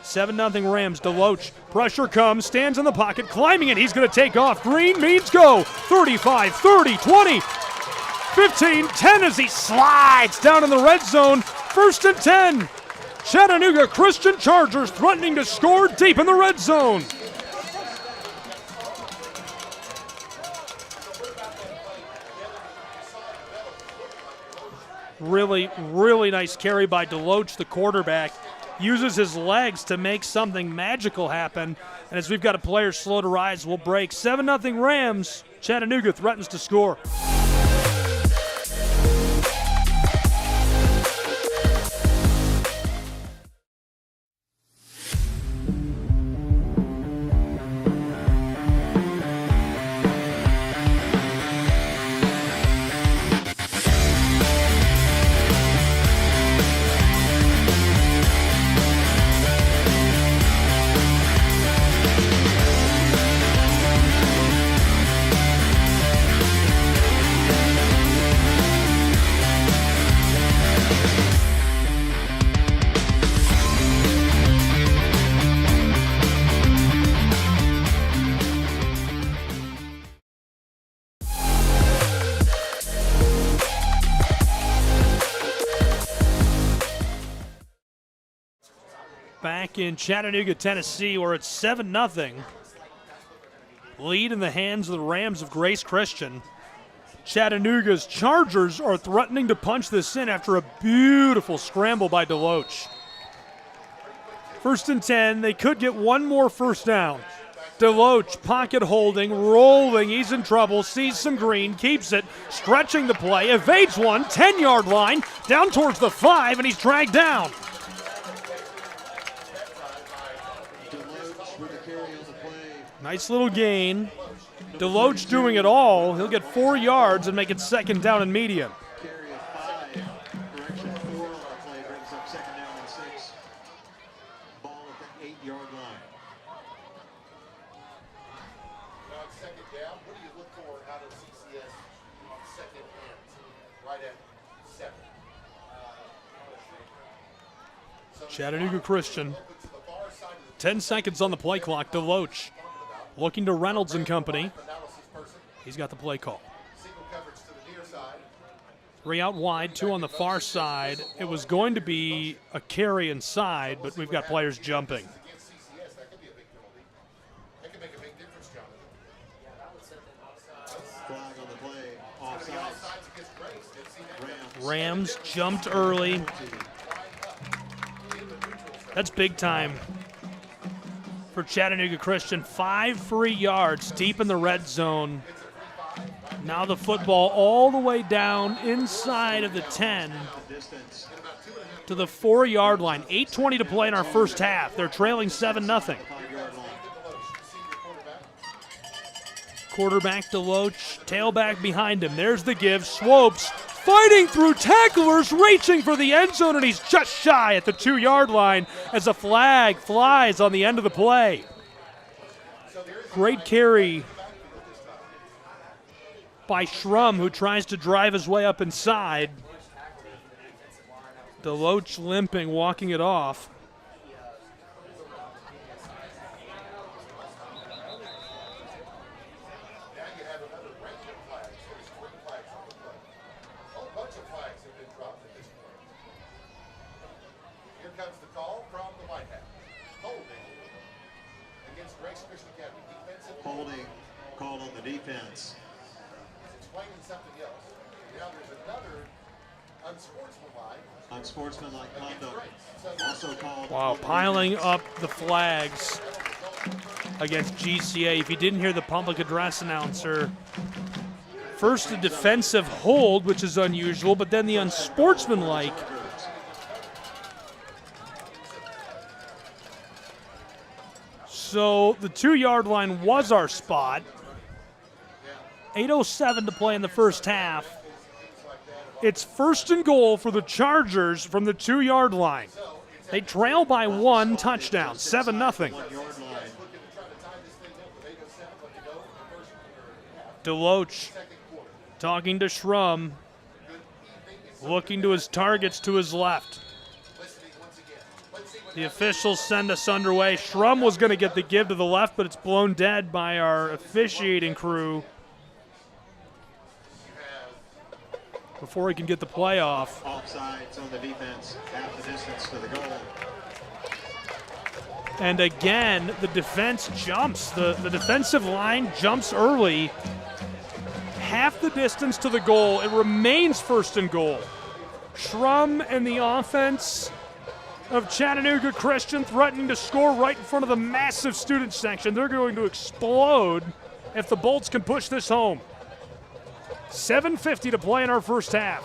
7-0 Rams. Deloach, pressure comes, stands in the pocket, climbing it. He's going to take off. Green means go. 35, 30, 20. 15, 10 as he slides down in the red zone. 1st and 10. Chattanooga Christian Chargers threatening to score deep in the red zone. Really, really nice carry by Deloach, the quarterback. Uses his legs to make something magical happen. And as we've got a player slow to rise, we'll break. 7-0 Rams. Chattanooga threatens to score. Back in Chattanooga, Tennessee, where it's 7-0. Lead in the hands of the Rams of Grace Christian. Chattanooga's Chargers are threatening to punch this in after a beautiful scramble by Deloach. 1st and 10. They could get one more first down. Deloach, pocket holding, rolling. He's in trouble, sees some green, keeps it, stretching the play, evades one, 10-yard line, down towards the 5, and he's dragged down. Nice little gain. Deloach doing it all. He'll get 4 yards and make it 2nd down and medium. Carry of 5. Correction 4 on the play brings up 2nd down and 6. Ball at the 8-yard line. Now on 2nd down, what do you look for out of CCS on 2nd and right at 7? Chattanooga Christian. 10 seconds on the play clock. Deloach looking to Reynolds and company. He's got the play call. 3 out wide, 2 on the far side. It was going to be a carry inside, but we've got players jumping. Flag on the play, offside. Rams jumped early. That's big time for Chattanooga Christian. 5 free yards deep in the red zone. Now the football all the way down inside of the 10 to the 4-yard line. 8:20 to play in our first half. They're trailing 7-0. Quarterback Deloach, tailback behind him. There's the give. Swopes fighting through tacklers, reaching for the end zone, and he's just shy at the 2-yard line as a flag flies on the end of the play. Great carry by Schrum, who tries to drive his way up inside. Deloach limping, walking it off. Holding called on the defense. Explaining something else. Now there's another unsportsmanlike conduct. Also called. Wow, piling up the flags against GCA. If you didn't hear the public address announcer, first a defensive hold, which is unusual, but then the unsportsmanlike. So the 2-yard line was our spot. 8:07 to play in the first half. It's 1st and goal for the Chargers from the 2-yard line. They trail by 1 touchdown, 7-0. Deloach talking to Schrum, looking to his targets to his left. The officials send us underway. Schrum was going to get the give to the left, but it's blown dead by our officiating crew before he can get the play off. Offsides on the defense, half the distance to the goal. And again, the defense jumps. The defensive line jumps early. Half the distance to the goal. It remains 1st and goal. Schrum and the offense of Chattanooga Christian threatening to score right in front of the massive student section. They're going to explode if the Bolts can push this home. 7:50 to play in our first half.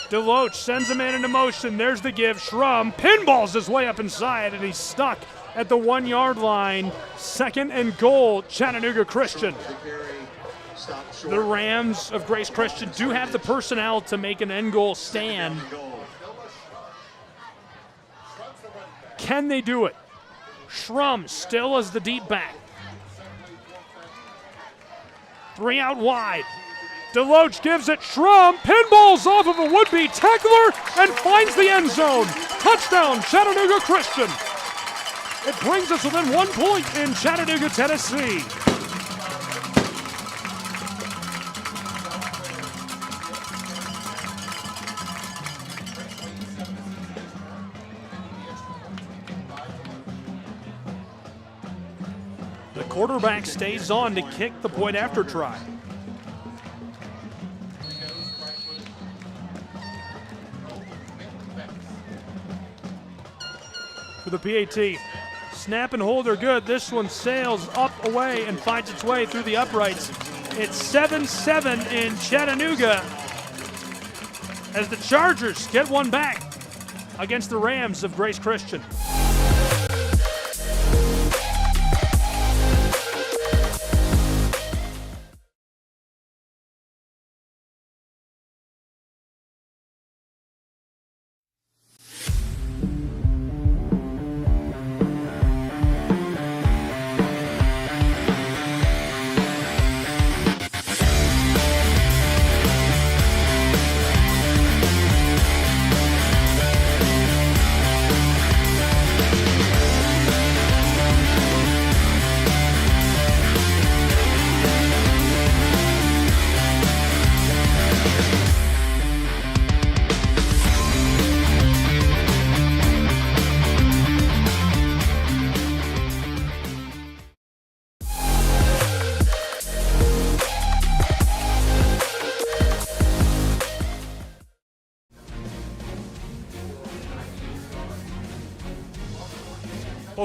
Deloach sends a man into motion. There's the give. Schrum pinballs his way up inside, and he's stuck at the 1-yard line. 2nd and goal, Chattanooga Christian. The Rams of Grace Christian do have the personnel to make an end goal stand. Can they do it? Schrum still as the deep back. 3 out wide. Deloach gives it. Schrum pinballs off of a would-be tackler and finds the end zone. Touchdown, Chattanooga Christian. It brings us within 1 point in Chattanooga, Tennessee. The quarterback stays on to kick the point after try. For the PAT. Snap and hold are good. This one sails up away and finds its way through the uprights. It's 7-7 in Chattanooga as the Chargers get one back against the Rams of Grace Christian.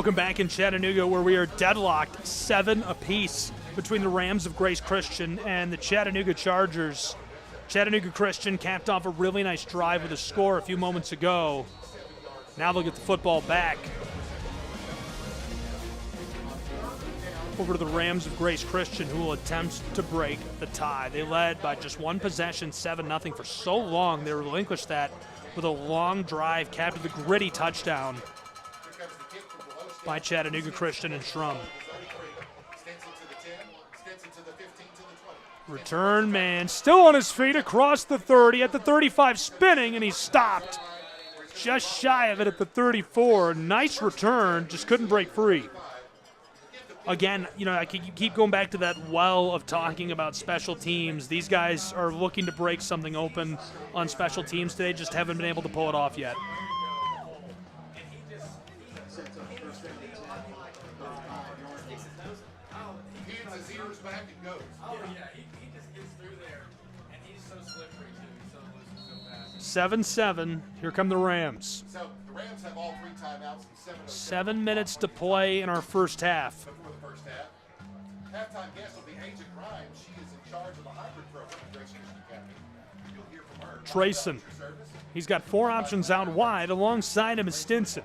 Welcome back in Chattanooga, where we are deadlocked 7 apiece between the Rams of Grace Christian and the Chattanooga Chargers. Chattanooga Christian capped off a really nice drive with a score a few moments ago. Now they'll get the football back. Over to the Rams of Grace Christian, who will attempt to break the tie. They led by just one possession, 7-0 for so long. They relinquished that with a long drive, capped with a gritty touchdown by Chattanooga Christian and Shrum. Return man, still on his feet across the 30, at the 35 spinning, and he's stopped just shy of it at the 34. Nice return, just couldn't break free. Again, you know, I keep going back to that well of talking about special teams. These guys are looking to break something open on special teams today, just haven't been able to pull it off yet. He hits his ears back and goes. Oh, yeah, he just gets through there, and he's so slippery, too. He's so fast. 7-7. Here come the Rams. So the Rams have all 3 timeouts and 7 minutes to play in our first half. before the first half. Halftime guest will be Agent Grimes. She is in charge of the hybrid program at Grace Christian Academy. You'll hear from her. Trayson. He's got 4 options out wide. Alongside him is Stinson.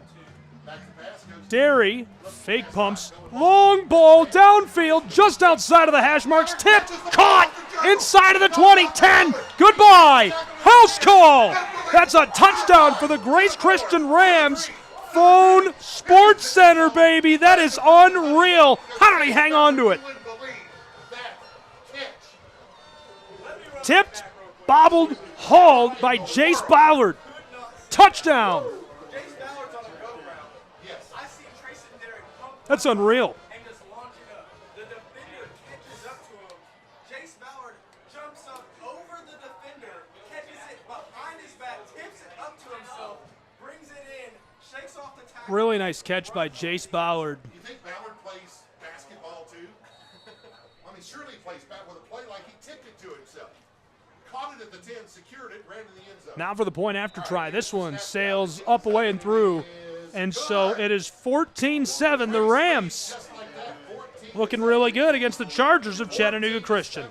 Derry, fake pumps, long ball downfield, just outside of the hash marks, tipped, caught, inside of the 20, 10, goodbye, house call. That's a touchdown for the Grace Christian Rams. Phone Sports Center, baby, that is unreal. How did he hang on to it? Tipped, bobbled, hauled by Jace Ballard. Touchdown. That's unreal. And just launch it up. The defender catches up to him. Jace Ballard jumps up over the defender, catches it behind his back, tips it up to himself, brings it in, shakes off the tackle. Really nice catch by Jace Ballard. You think Ballard plays basketball too? I mean, surely he plays back with a play like he tipped it to himself. Caught it at the 10, secured it, ran to the end zone. Now for the point after try. This one sails up, away, and through. And so it is 14-7, the Rams looking really good against the Chargers of Chattanooga Christian.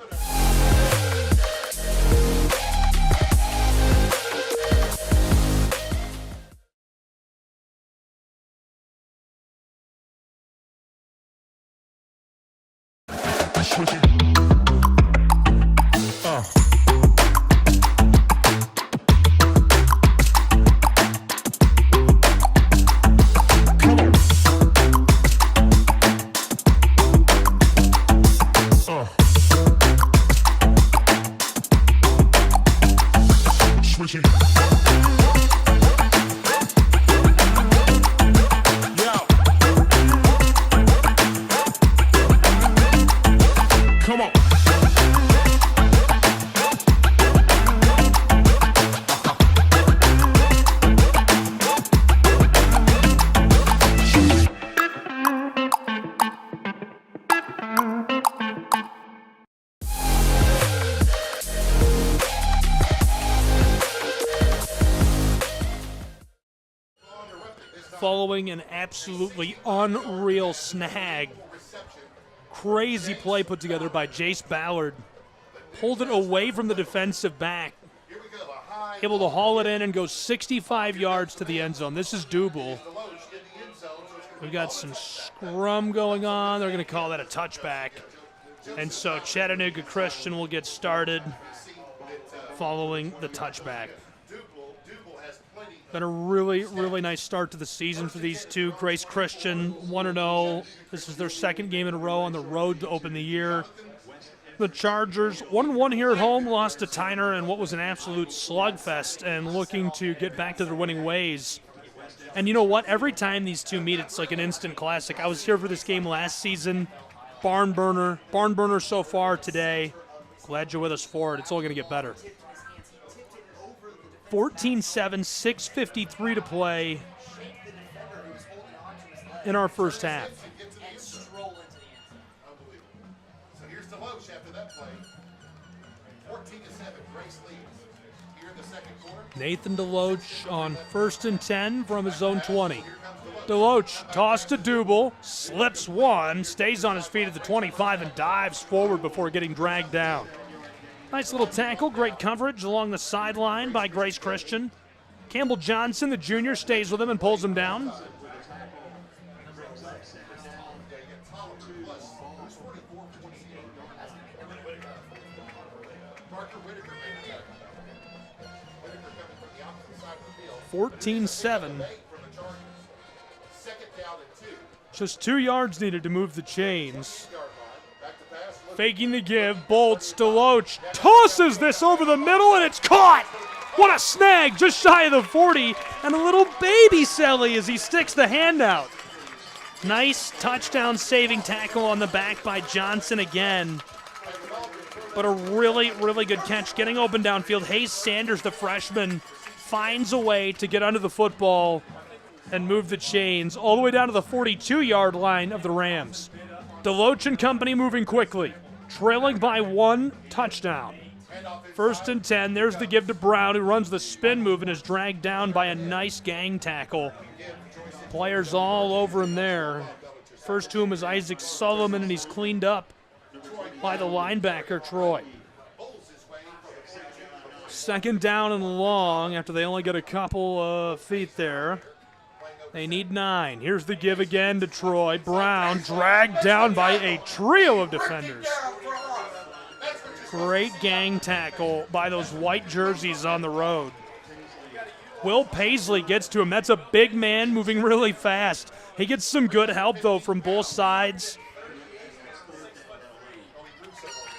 Following an absolutely unreal snag. Crazy play put together by Jace Ballard. Pulled it away from the defensive back. Able to haul it in and go 65 yards to the end zone. This is Double. We've got some scrum going on. They're going to call that a touchback. And so Chattanooga Christian will get started following the touchback. Been a really, really nice start to the season for these two. Grace Christian 1-0. This is their second game in a row on the road to open the year. The Chargers 1-1 here at home, lost to Tyner in what was an absolute slugfest, and looking to get back to their winning ways. And you know what? Every time these two meet, it's like an instant classic. I was here for this game last season. Barn burner so far today. Glad you're with us for it. It's all going to get better. 14-7, 6:53 to play in our first half. So here's Deloach after that play. 14-7, Grace leads. Nathan Deloach on 1st and 10 from his own 20. Deloach tossed to Double, slips one, stays on his feet at the 25 and dives forward before getting dragged down. Nice little tackle, great coverage along the sideline by Grace Christian. Campbell Johnson, the junior, stays with him and pulls him down. $14-7. Just 2 yards needed to move the chains. Faking the give, bolts, Deloach tosses this over the middle, and it's caught! What a snag, just shy of the 40, and a little baby Selly as he sticks the hand out. Nice touchdown saving tackle on the back by Johnson again. But a really, really good catch. Getting open downfield, Hayes Sanders, the freshman, finds a way to get under the football and move the chains all the way down to the 42-yard line of the Rams. Deloach and company moving quickly, trailing by 1 touchdown. 1st and 10, there's the give to Brown, who runs the spin move and is dragged down by a nice gang tackle. Players all over him there. First to him is Isaac Sullivan, and he's cleaned up by the linebacker, Troy. 2nd down and long after they only get a couple of feet there. They need 9. Here's the give again to Troy. Brown dragged down by a trio of defenders. Great gang tackle by those white jerseys on the road. Will Paisley gets to him. That's a big man moving really fast. He gets some good help, though, from both sides.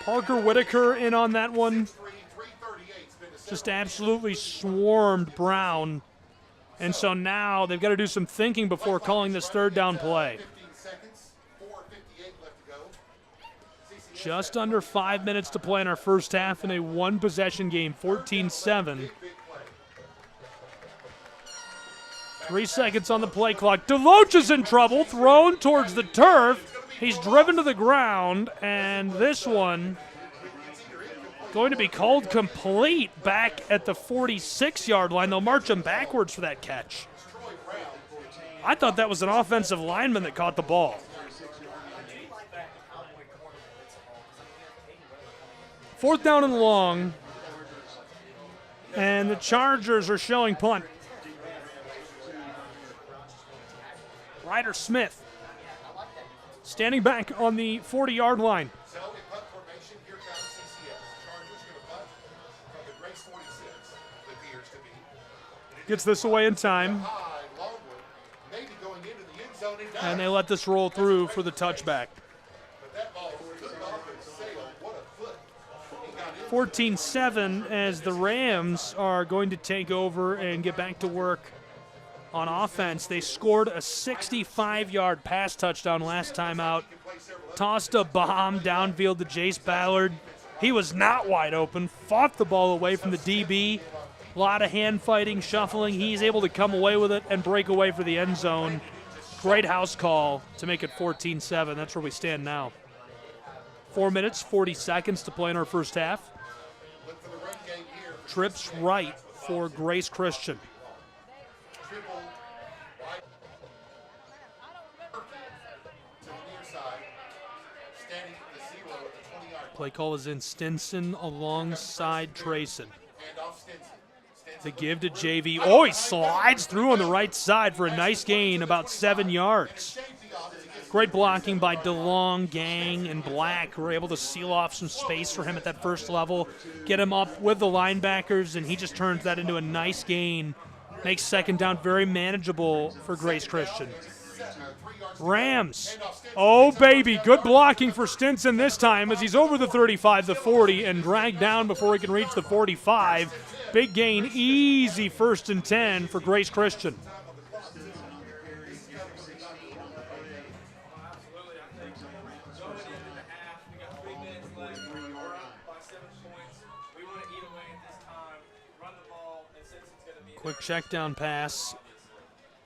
Parker Whitaker in on that one. Just absolutely swarmed Brown. And so now they've got to do some thinking before calling this 3rd down play. Just under 5 minutes to play in our first half in a 1-possession game, 14-7. 3 seconds on the play clock. Deloach is in trouble, thrown towards the turf. He's driven to the ground, and this one going to be called complete back at the 46-yard line. They'll march him backwards for that catch. I thought that was an offensive lineman that caught the ball. 4th down and long, and the Chargers are showing punt. Ryder Smith standing back on the 40-yard line. Gets this away in time. And they let this roll through for the touchback. 14-7 as the Rams are going to take over and get back to work on offense. They scored a 65-yard pass touchdown last time out. Tossed a bomb downfield to Jace Ballard. He was not wide open. Fought the ball away from the DB. A lot of hand fighting, shuffling. He's able to come away with it and break away for the end zone. Great house call to make it 14-7. That's where we stand now. 4 minutes, 40 seconds to play in our first half. Trips right for Grace Christian. Play call is in Stinson alongside Trayson. The give to JV. Oh, he slides through on the right side for a nice gain, about 7 yards. Great blocking by DeLong, Gang, and Black, who were able to seal off some space for him at that first level, get him up with the linebackers, and he just turns that into a nice gain. Makes 2nd down very manageable for Grace Christian. Rams. Oh, baby. Good blocking for Stinson this time as he's over the 35, the 40, and dragged down before he can reach the 45. Big gain, easy 1st and 10 for Grace Christian. Quick check down pass.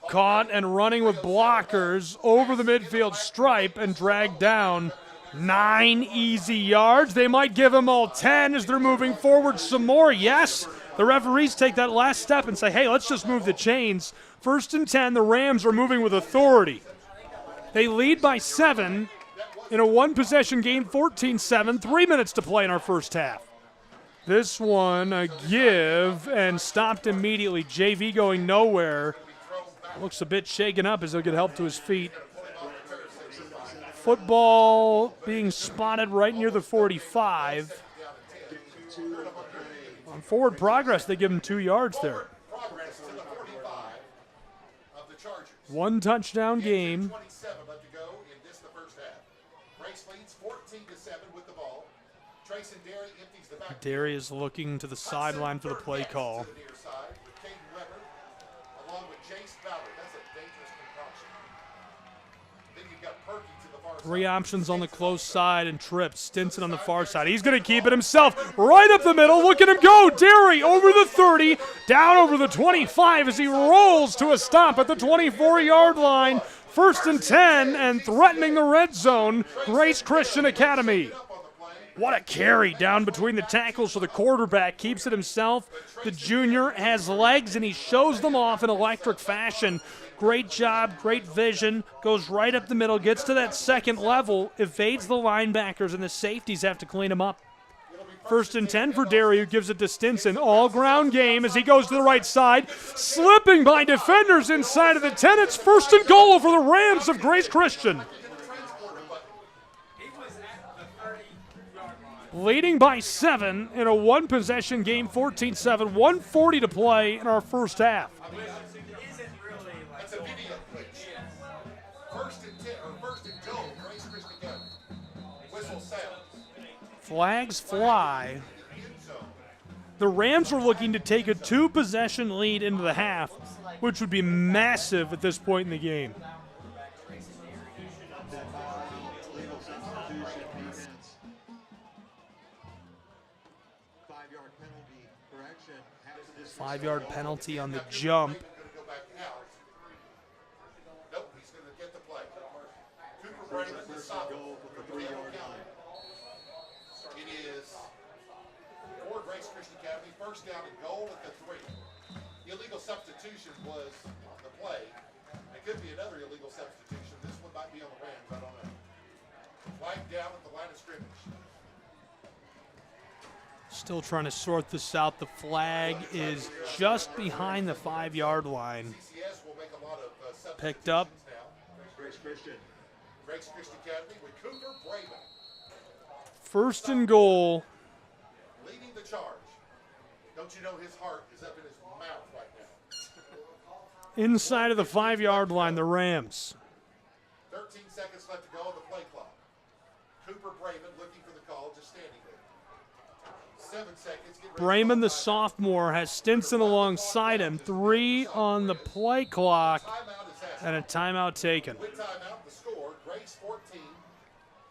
Caught and running with blockers over the midfield stripe and dragged down. 9 easy yards. They might give him all 10 as they're moving forward some more. Yes, The referees take that last step and say, hey, let's just move the chains. 1st and 10, the Rams are moving with authority. They lead by 7 in a one-possession game, 14-7, 3 minutes to play in our first half. This one, a give, and stopped immediately. JV going nowhere. Looks a bit shaken up as he'll get help to his feet. Football being spotted right near the 45. On forward progress, they give him 2 yards there. 1 touchdown game. Derry is looking to the sideline for the play call. Three options on the close side and tripped. Stinson on the far side. He's going to keep it himself. Right up the middle. Look at him go. Derry over the 30, down over the 25 as he rolls to a stop at the 24-yard line. 1st and 10 and threatening the red zone. Grace Christian Academy. What a carry down between the tackles for the quarterback. Keeps it himself. The junior has legs, and he shows them off in electric fashion. Great job, great vision. Goes right up the middle, gets to that second level, evades the linebackers, and the safeties have to clean him up. 1st and 10 for Derry, who gives it to Stinson. All-ground game as he goes to the right side. Slipping by defenders inside of the 10. It's 1st and goal for the Rams of Grace Christian. Leading by 7 in a one-possession game, 14-7, 1:40 to play in our first half. Flags fly. The Rams are looking to take a 2-possession lead into the half, which would be massive at this point in the game. Five-yard penalty on the jump. It is for Grace Christian Academy, 1st down and goal at the 3. Illegal substitution was the play. It could be another illegal substitution. This one might be on the Rams, I don't know. Flag down at the line of scrimmage. Still trying to sort this out. The flag is just behind the 5-yard line. Picked up. Grace Christian Academy with Cooper Brayman. 1st and goal. Leading the charge. Don't you know his heart is up in his mouth right now? Inside of the 5-yard line, the Rams. 13 seconds left to go on the play clock. Cooper Brayman looking for the call, just standing there. 7 seconds. Brayman, the sophomore, has Stinson alongside him. 3 on the play clock, and a timeout taken. With timeout, the score, Grace 14.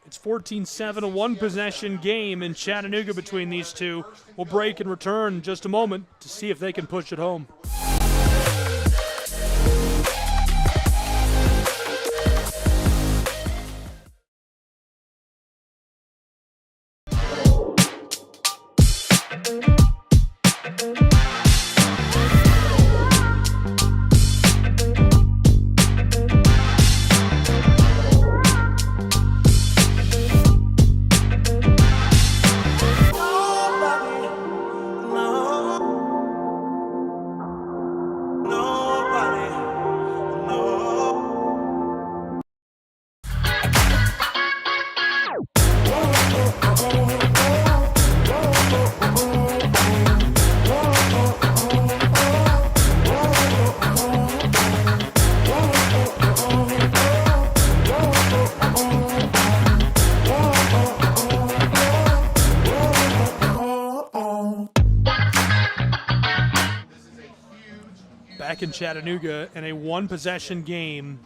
It's 14-7, a one-possession game in Chattanooga between these two. We'll break and return in just a moment to see if they can push it home. Back in Chattanooga in a one-possession game,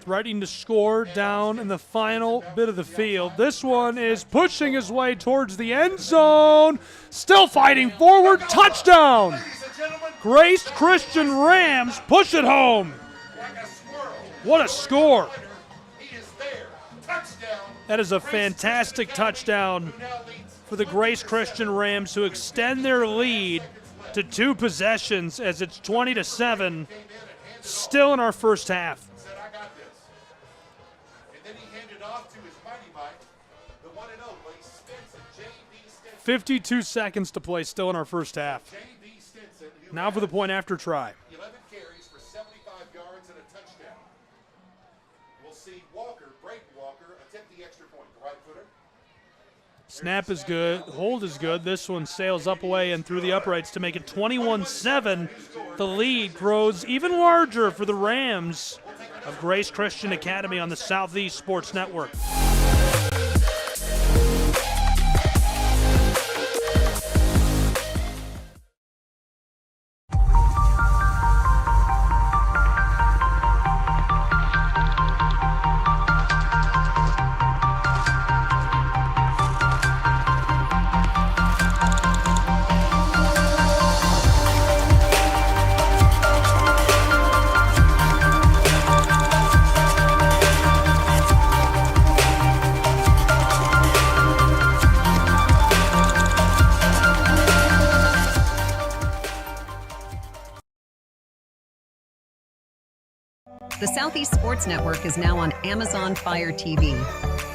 threatening to score down in the final bit of the field. This one is pushing his way towards the end zone, still fighting forward, touchdown! Grace Christian Rams push it home. What a score. That is a fantastic touchdown for the Grace Christian Rams, who extend their lead to 2 possessions as it's 20-7, still in our first half. 52 seconds to play, still in our first half. Now for the point after try. 11 carries for 75 yards and a touchdown. We'll see Braden Walker, attempt the extra point. The right footer. Snap is good. Hold is good. This one sails up away and through the uprights to make it 21-7. The lead grows even larger for the Rams of Grace Christian Academy on the Southeast Sports Network. The Southeast Sports Network is now on Amazon Fire TV.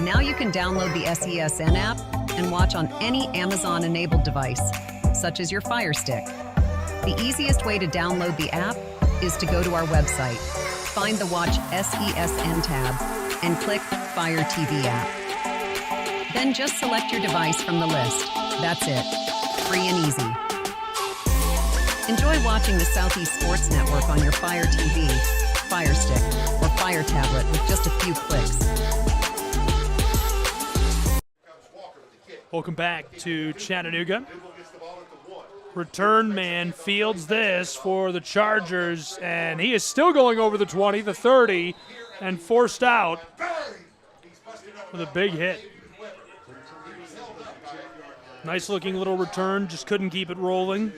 Now you can download the SESN app and watch on any Amazon-enabled device, such as your Fire Stick. The easiest way to download the app is to go to our website, find the Watch SESN tab, and click Fire TV app. Then just select your device from the list. That's it. Free and easy. Enjoy watching the Southeast Sports Network on your Fire TV, Fire Stick, or Fire tablet with just a few clicks. Welcome back to Chattanooga. Return man fields this for the Chargers, and he is still going over the 20, the 30, and forced out with a big hit. Nice looking little return, just couldn't keep it rolling.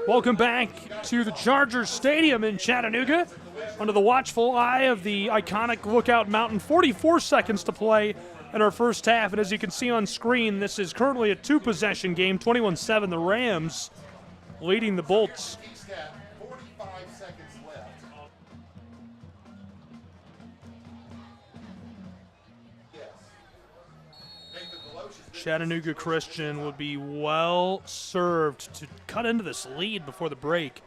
Welcome back to the Chargers Stadium in Chattanooga. Under the watchful eye of the iconic Lookout Mountain, 44 seconds to play in our first half. And as you can see on screen, this is currently a 2-possession game, 21-7, the Rams leading the Bolts. Chattanooga Christian would be well served to cut into this lead before the break.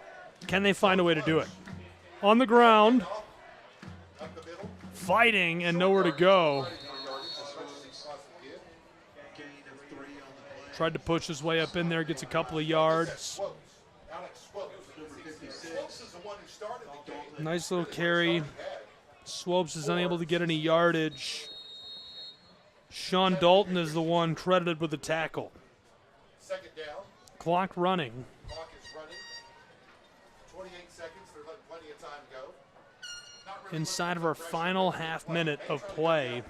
Can they find a way to do it? On the ground, fighting and nowhere to go. Tried to push his way up in there, gets a couple of yards. Nice little carry. Swopes is unable to get any yardage. Sean Dalton is the one credited with the tackle. Second down. Clock running. Clock is running. 28 seconds. There's plenty of time to go. Inside of our final half minute of play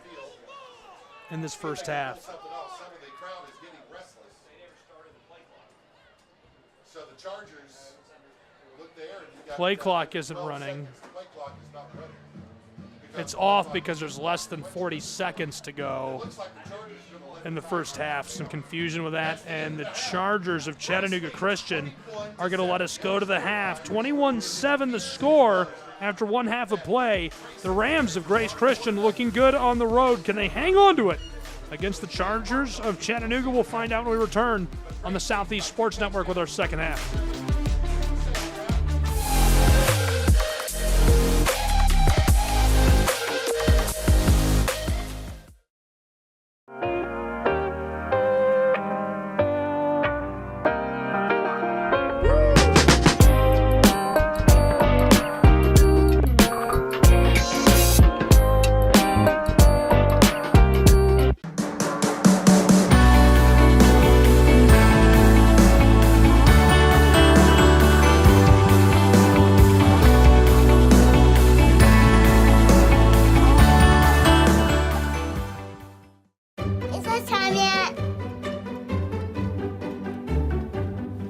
in this first half. Some of the crowd is getting restless. So the Chargers look there and you got Play clock isn't running. Play clock is not running. It's off because there's less than 40 seconds to go in the first half. Some confusion with that, and the Chargers of Chattanooga Christian are going to let us go to the half. 21-7 the score after one half of play. The Rams of Grace Christian looking good on the road. Can they hang on to it against the Chargers of Chattanooga? We'll find out when we return on the Southeast Sports Network with our second half.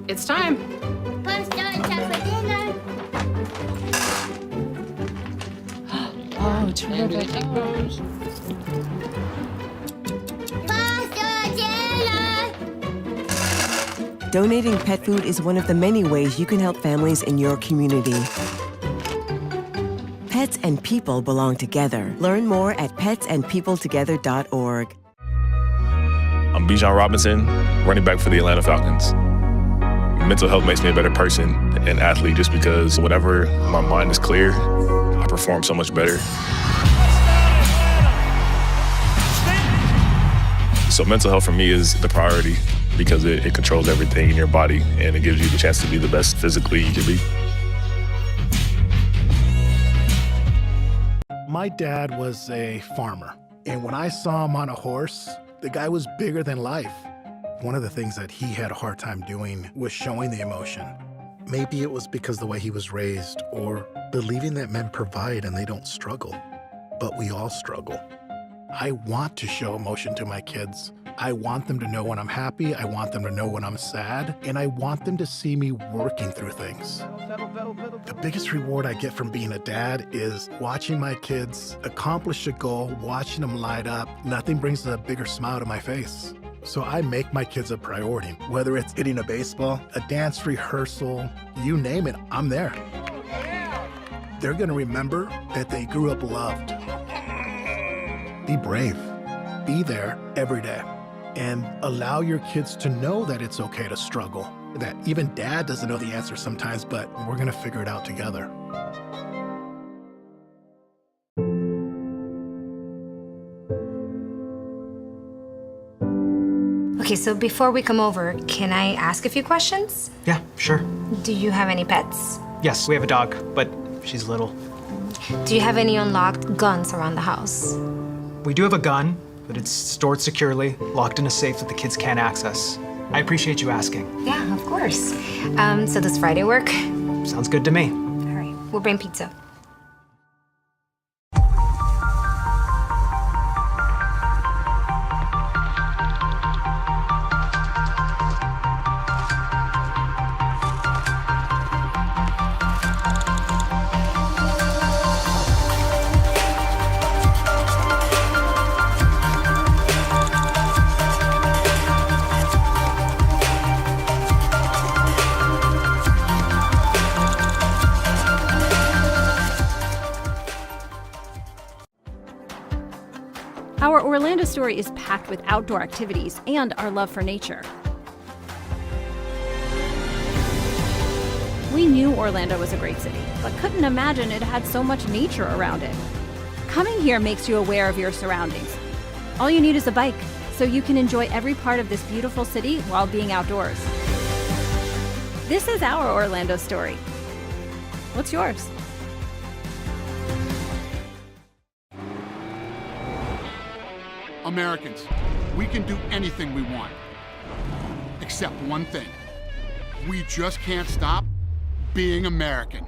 It's time. Let's start time for dinner. Oh, it's really good. Pasta dinner. Donating pet food is one of the many ways you can help families in your community. Pets and people belong together. Learn more at petsandpeopletogether.org. I'm Bijan Robinson, running back for the Atlanta Falcons. Mental health makes me a better person and athlete just because whenever my mind is clear, I perform so much better. So mental health for me is the priority because it controls everything in your body and it gives you the chance to be the best physically you can be. My dad was a farmer, and when I saw him on a horse, the guy was bigger than life. One of the things that he had a hard time doing was showing the emotion. Maybe it was because the way he was raised or believing that men provide and they don't struggle, but we all struggle. I want to show emotion to my kids. I want them to know when I'm happy, I want them to know when I'm sad, and I want them to see me working through things. The biggest reward I get from being a dad is watching my kids accomplish a goal, watching them light up. Nothing brings a bigger smile to my face. So I make my kids a priority. Whether it's hitting a baseball, a dance rehearsal, you name it, I'm there. They're gonna remember that they grew up loved. Be brave. Be there every day. And allow your kids to know that it's okay to struggle. That even dad doesn't know the answer sometimes, but we're gonna figure it out together. Okay, so before we come over, can I ask a few questions? Yeah, sure. Do you have any pets? Yes, we have a dog, but she's little. Do you have any unlocked guns around the house? We do have a gun, but it's stored securely, locked in a safe that the kids can't access. I appreciate you asking. Yeah, of course. So does Friday work? Sounds good to me. All right, we'll bring pizza. Our Orlando story is packed with outdoor activities and our love for nature. We knew Orlando was a great city, but couldn't imagine it had so much nature around it. Coming here makes you aware of your surroundings. All you need is a bike, so you can enjoy every part of this beautiful city while being outdoors. This is our Orlando story. What's yours? Americans, we can do anything we want. Except one thing. We just can't stop being American.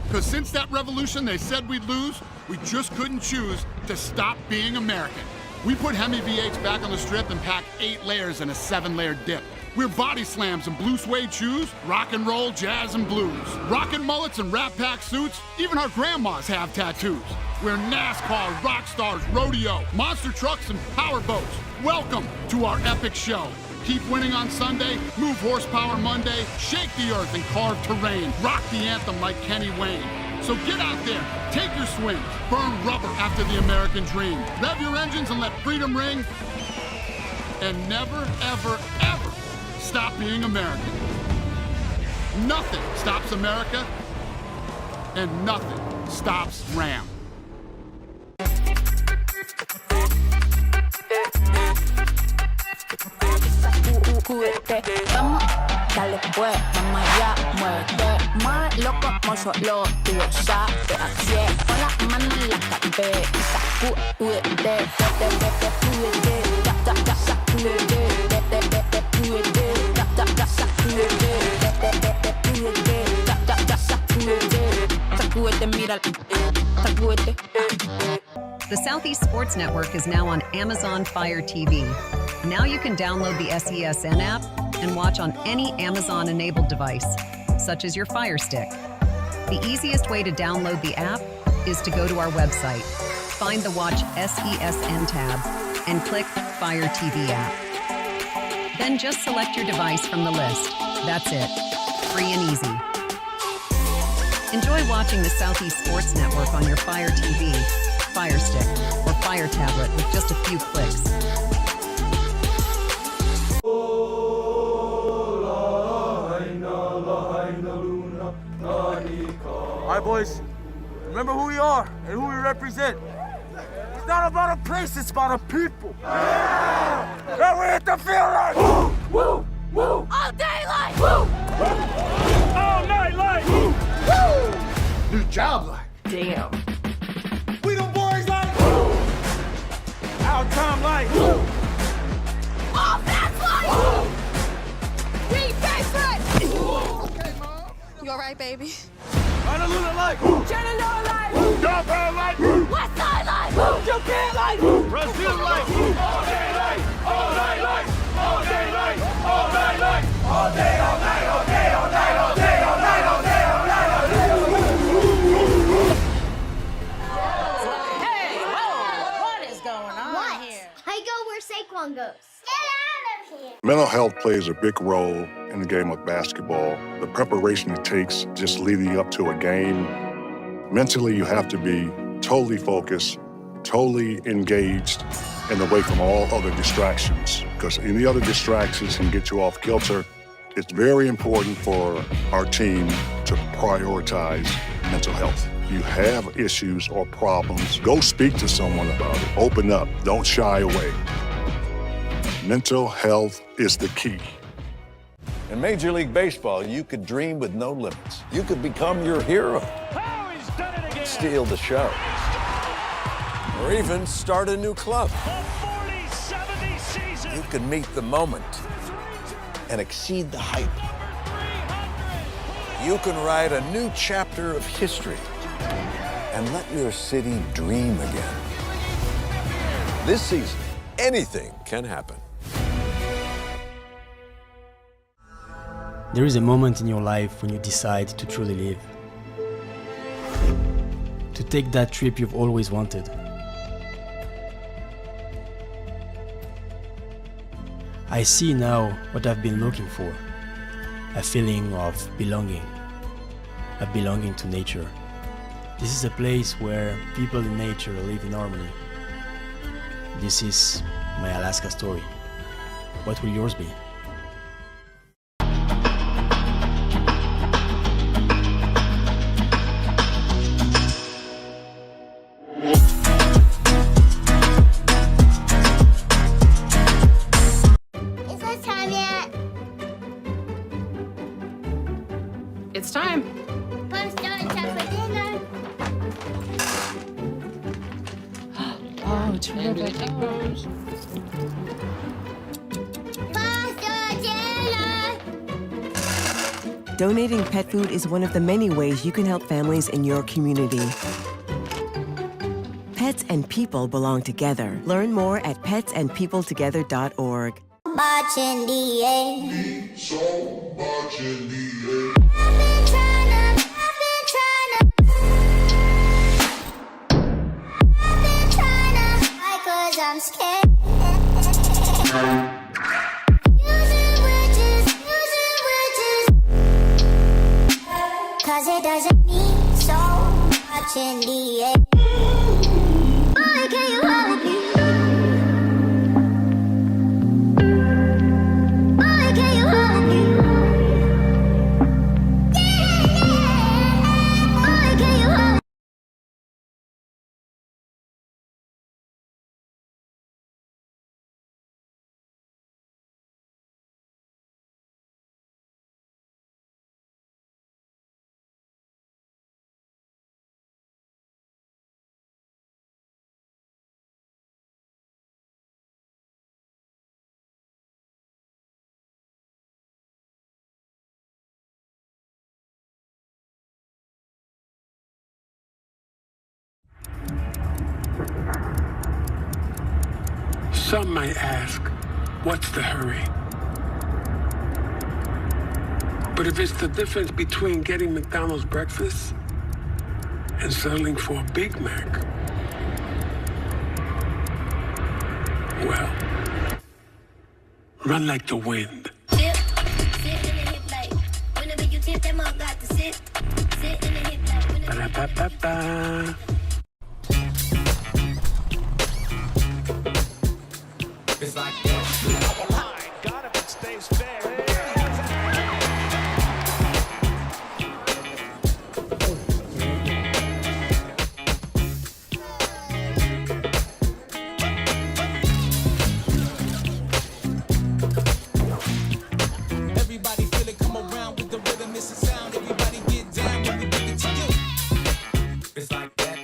Because since that revolution they said we'd lose, we just couldn't choose to stop being American. We put Hemi V8s back on the strip and packed 8 layers in a 7-layer dip. We're body slams and blue suede shoes, rock and roll, jazz and blues. Rockin' mullets and Rat Pack suits, even our grandmas have tattoos. We're NASCAR, rock stars, rodeo, monster trucks and power boats. Welcome to our epic show. Keep winning on Sunday, move horsepower Monday, shake the earth and carve terrain, rock the anthem like Kenny Wayne. So get out there, take your swing, burn rubber after the American dream. Rev your engines and let freedom ring. And never, ever, ever stop being American. Nothing stops America, and nothing stops Ram. Vamos, dale pues, mamá ya, muévete más loco como solo tú lo sabes. Así es, pon la mano en la cabeza, sacúdete, sacúdete, mira, sacúdete. The Southeast Sports Network is now on Amazon Fire TV. Now you can download the SESN app and watch on any Amazon-enabled device, such as your Fire Stick. The easiest way to download the app is to go to our website, find the Watch SESN tab, and click Fire TV app. Then just select your device from the list. That's it. Free and easy. Enjoy watching the Southeast Sports Network on your Fire TV, Fire Stick, or Fire tablet with just a few clicks. All right, boys. Remember who we are and who we represent. It's not about a place, it's about a people. Yeah! Now we hit the field like woo, woo, woo. All day like woo, All night like woo, woo. New job like Damn. we the boys like woo. Our time like woo. All that's like woo. We favorite. Okay, Mom. You all right, baby? Honolulu like woo. Chattanooga like woo. Japan like woo. West Side like woo. Japan like woo. Brazil like woo. All day like, all night like, all day like, all night like, all day, all night, all day, all night, all day, all night, all day, all night, all day. Hey, whoa, what is going on here? I go where Saquon goes. Get out of here. Mental health plays a big role in the game of basketball. The preparation it takes just leading up to a game. Mentally, you have to be totally focused, totally engaged, and away from all other distractions, because any other distractions can get you off kilter. It's very important for our team to prioritize mental health. You have issues or problems, go speak to someone about it. Open up, don't shy away. Mental health is the key. In Major League Baseball, you could dream with no limits. You could become your hero, steal the show, or even start a new club. You could meet the moment and exceed the hype. You can write a new chapter of history and let your city dream again. This season, anything can happen. There is a moment in your life when you decide to truly live. To take that trip you've always wanted. I see now what I've been looking for. A feeling of belonging. A belonging to nature. This is a place where people in nature live in harmony. This is my Alaska story. What will yours be? Is it time yet? It's time. Punch starting time for dinner. Oh, terrific. Pasta dinner. Donating pet food is one of the many ways you can help families in your community. Pets and people belong together. Learn more at petsandpeopletogether.org. Much in the air. So much in the air. I've been trying to, why? 'Cause I'm scared. Using witches. 'Cause it doesn't mean so much in the air. Boy, can you hold me? Boy, can you hold me? Boy, can you hold me? Some might ask, what's the hurry? But if it's the difference between getting McDonald's breakfast and settling for a Big Mac, well, Run like the wind. Sit in the hip like, whenever you tip them up, got to sit in the hip like, Ba-da-ba-ba-ba. It's like that. Got it, it stays fair. Everybody feel it, come around with the rhythm, it's a sound. Everybody get down when we bring it to you. It's like that.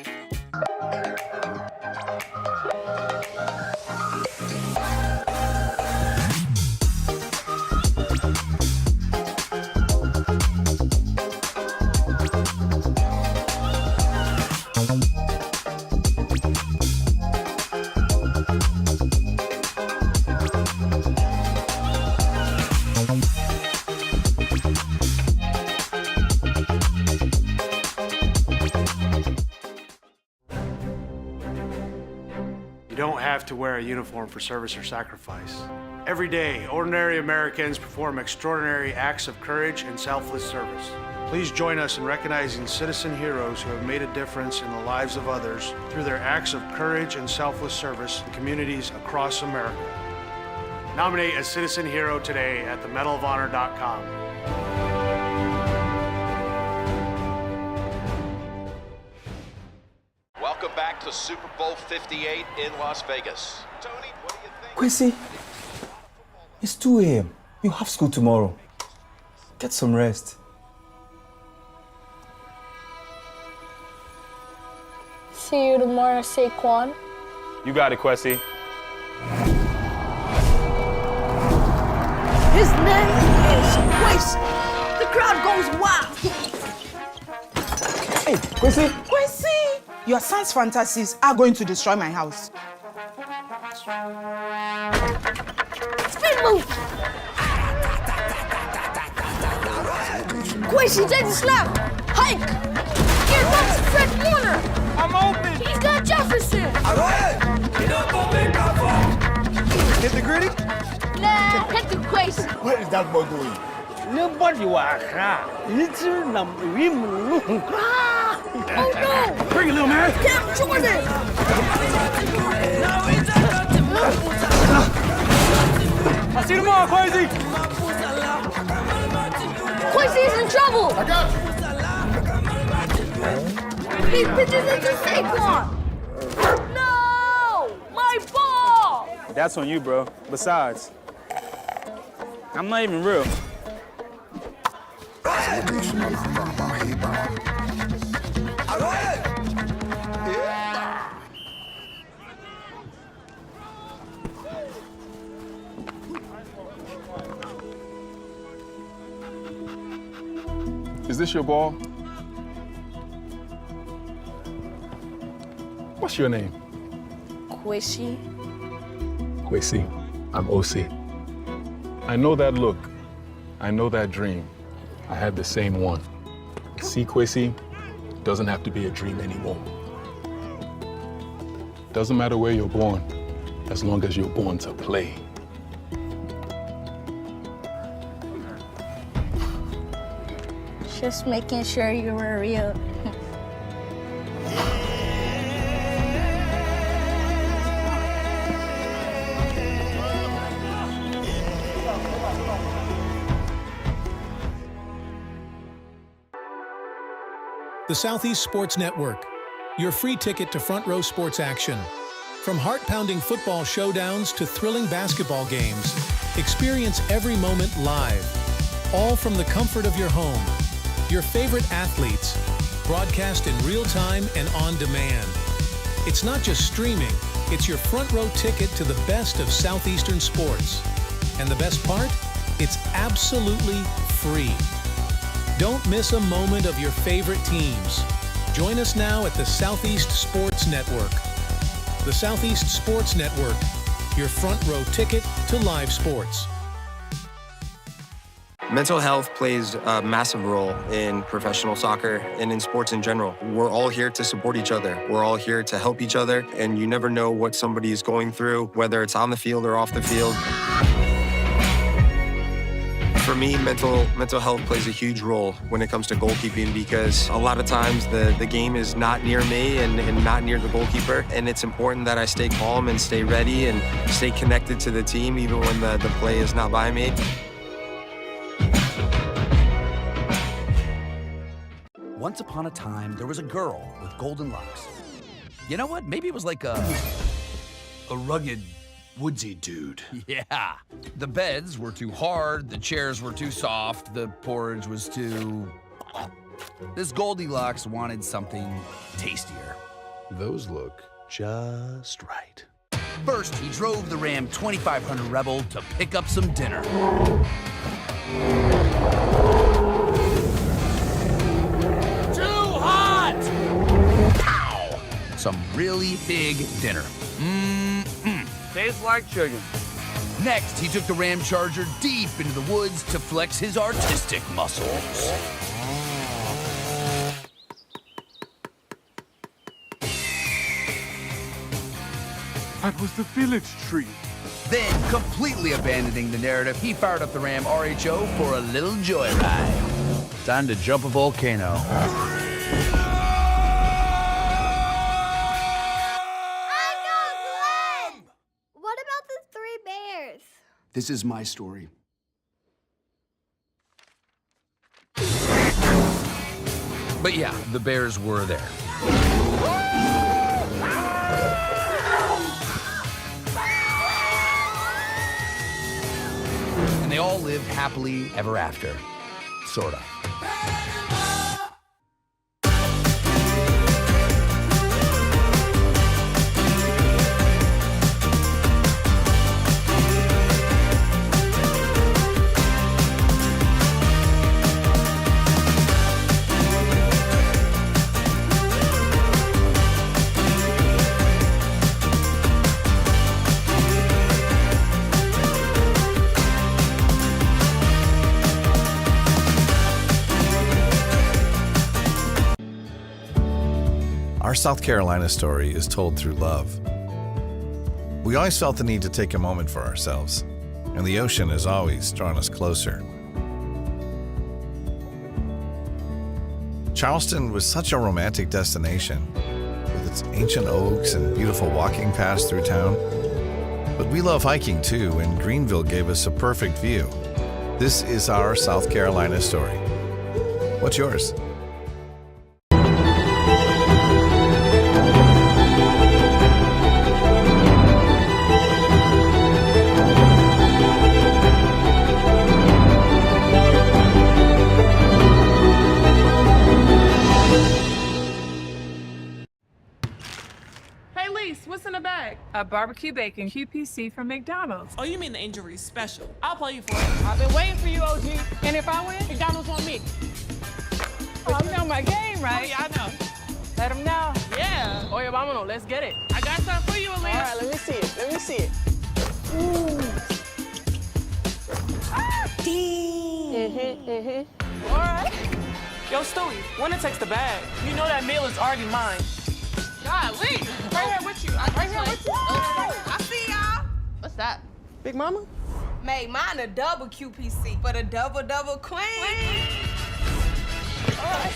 You don't have to wear a uniform for service or sacrifice. Every day, ordinary Americans perform extraordinary acts of courage and selfless service. Please join us in recognizing citizen heroes who have made a difference in the lives of others through their acts of courage and selfless service in communities across America. Nominate a citizen hero today at themedalofhonor.com. Welcome back to Super Bowl 58 in Las Vegas. Tony, what do you think? Quincy, it's 2 a.m. You have school tomorrow. Get some rest. See you tomorrow, Saquon. You got it, Kwesi. His name is Quincy. The crowd goes wild. Hey, Quincy. Quincy! Your son's fantasies are going to destroy my house. Spin move. Quincy, take the snap. Hike. Here comes Fred Warner. I'm open. He's got Jefferson. Hit the gritty? Nah, hit the Quincy. What is that boy doing? Nobody was Oh no! Bring it, little man. Cam Jordan! I see you tomorrow, Quincy. Quincy's in trouble! I got you. He pitches it to Saquon! No! My ball! That's on you, bro. Besides, I'm not even real. Is this your ball? What's your name? Quincy. Kwesi. I'm OC. I know that look. I know that dream. I had the same one. See, Kwesi, doesn't have to be a dream anymore. Doesn't matter where you're born, as long as you're born to play. Just making sure you were real. The Southeast Sports Network, your free ticket to front row sports action. From heart-pounding football showdowns to thrilling basketball games, experience every moment live, all from the comfort of your home. Your favorite athletes, broadcast in real time and on demand. It's not just streaming, it's your front row ticket to the best of Southeastern sports. And the best part? It's absolutely free. Don't miss a moment of your favorite teams. Join us now at the Southeast Sports Network. The Southeast Sports Network, your front row ticket to live sports. Mental health plays a massive role in professional soccer and in sports in general. We're all here to support each other. We're all here to help each other, and you never know what somebody is going through, whether it's on the field or off the field. For me, mental health plays a huge role when it comes to goalkeeping because a lot of times the game is not near me and not near the goalkeeper. And it's important that I stay calm and stay ready and stay connected to the team even when the play is not by me. Once upon a time, there was a girl with golden locks. You know what? Maybe it was like a rugged, woodsy dude. Yeah. The beds were too hard, the chairs were too soft, the porridge was too... This Goldilocks wanted something tastier. Those look just right. First, he drove the Ram 2500 Rebel to pick up some dinner. Some really big dinner. Tastes like chicken. Next, he took the Ram Charger deep into the woods to flex his artistic muscles. That was the village tree. Then, completely abandoning the narrative, he fired up the Ram RHO for a little joyride. Time to jump a volcano. This is my story. But yeah, the bears were there. And they all lived happily ever after. Sorta. Our South Carolina story is told through love. We always felt the need to take a moment for ourselves, and the ocean has always drawn us closer. Charleston was such a romantic destination, with its ancient oaks and beautiful walking paths through town. But we love hiking too, and Greenville gave us a perfect view. This is our South Carolina story. What's yours? What's in the bag? A barbecue bacon QPC from McDonald's. Oh, you mean the injury special? I'll play you for it. I've been waiting for you, OG. And if I win, McDonald's on me. But you know my game, right? Oh, yeah, I know. Let them know. Yeah. Oye, vámonos. Let's get it. I got something for you, Aaliyah. All right, let me see it. Let me see it. Ooh. Ah! All right. Yo, Stewie, when it takes the bag, you know that meal is already mine. Golly. Right here with you. Right here with you. I see y'all. What's that? Big Mama? Made mine a double QPC, but a double clean. All right.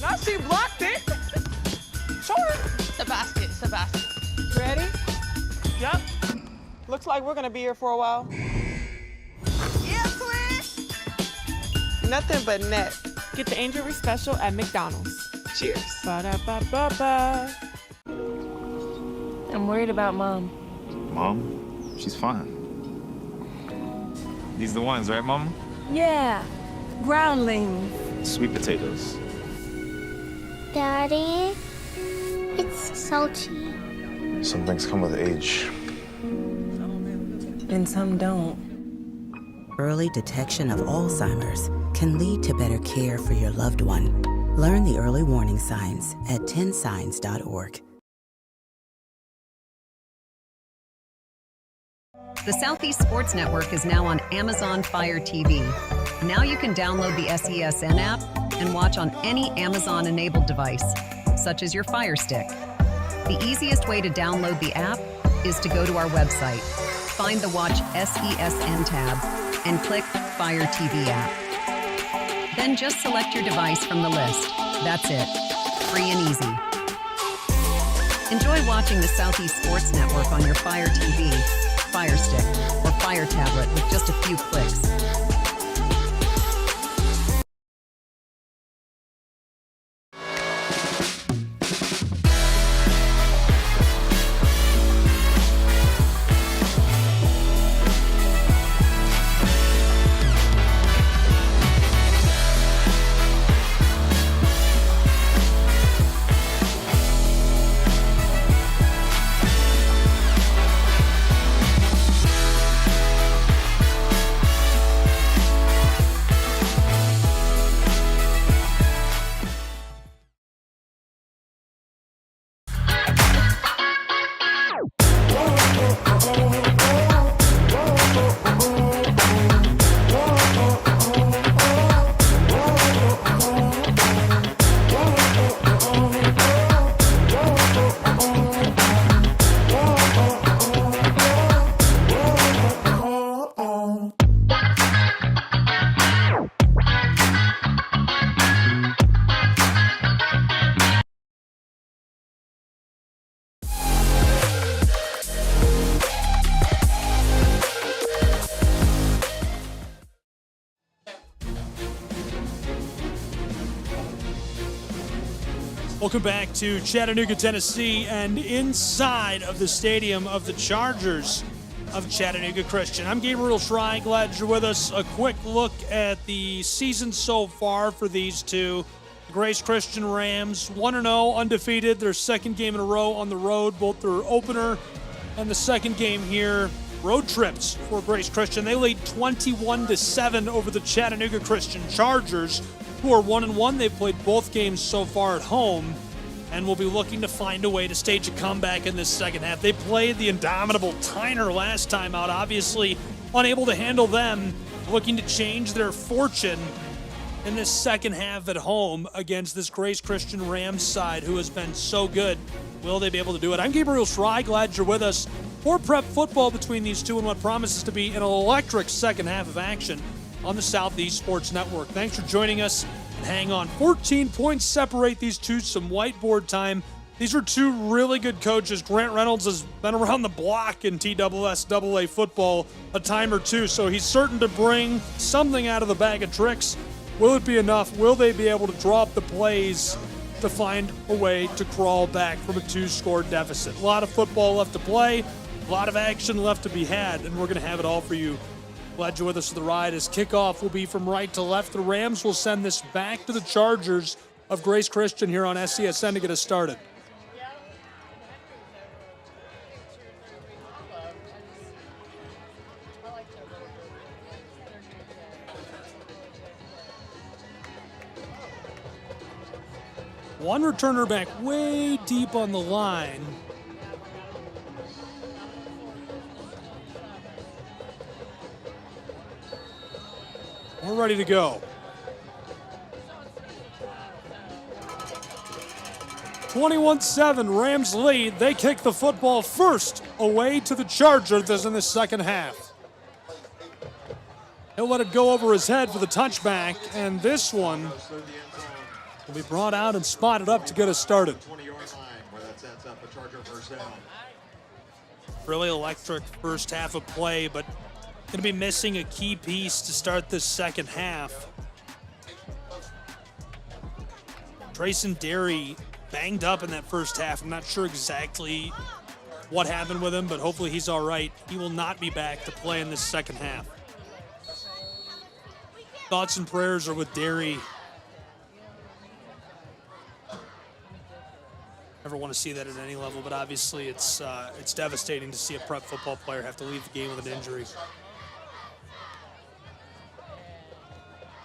Now she blocked it. Sure. It's a basket. It's a basket. Ready? Yep. Looks like we're gonna be here for a while. Yeah, twin. Nothing but net. Get the injury special at McDonald's. Cheers. Ba-da-ba-ba-ba. I'm worried about Mom. Mom? She's fine. These the ones, right, Mom? Yeah. Groundlings. Sweet potatoes. Daddy, it's salty. Some things come with age. And some don't. Early detection of Alzheimer's can lead to better care for your loved one. Learn the early warning signs at 10signs.org. The Southeast Sports Network is now on Amazon Fire TV. Now you can download the SESN app and watch on any Amazon-enabled device, such as your Fire Stick. The easiest way to download the app is to go to our website, Find the Watch SESN tab and click Fire TV app. Then just select your device from the list. That's it. Free and easy. Enjoy watching the Southeast Sports Network on your Fire TV, Fire Stick, or Fire tablet with just a few clicks. Welcome back to Chattanooga, Tennessee, and inside of the stadium of the Chargers of Chattanooga Christian. I'm Gabriel Schrei. Glad you're with us. A quick look at the season so far for these two. The Grace Christian Rams, 1-0, undefeated. Their second game in a row on the road, both their opener and the second game here. Road trips for Grace Christian. They lead 21-7 over the Chattanooga Christian Chargers, who are 1-1. They've played both games so far at home and will be looking to find a way to stage a comeback in this second half. They played the indomitable Tyner last time out, obviously unable to handle them, looking to change their fortune in this second half at home against this Grace Christian Rams side who has been so good. Will they be able to do it? I'm Gabriel Schrei. Glad you're with us for prep football between these two and what promises to be an electric second half of action on the Southeast Sports Network. Thanks for joining us, and hang on. 14 points separate these two, some whiteboard time. These are two really good coaches. Grant Reynolds has been around the block in TSSAA football a time or two, so he's certain to bring something out of the bag of tricks. Will it be enough? Will they be able to draw up the plays to find a way to crawl back from a 2-score deficit? A lot of football left to play, a lot of action left to be had, and we're going to have it all for you. Glad you're with us for the ride, as kickoff will be from right to left. The Rams will send this back to the Chargers of Grace Christian here on SCSN to get us started. One returner back way deep on the line. We're ready to go. 21-7, Rams lead. They kick the football first away to the Chargers in the second half. He'll let it go over his head for the touchback, and this one will be brought out and spotted up to get us started. Really electric first half of play, but going to be missing a key piece to start this second half. Trayson Derry banged up in that first half. I'm not sure exactly what happened with him, but hopefully he's all right. He will not be back to play in this second half. Thoughts and prayers are with Derry. Never want to see that at any level, but obviously it's devastating to see a prep football player have to leave the game with an injury.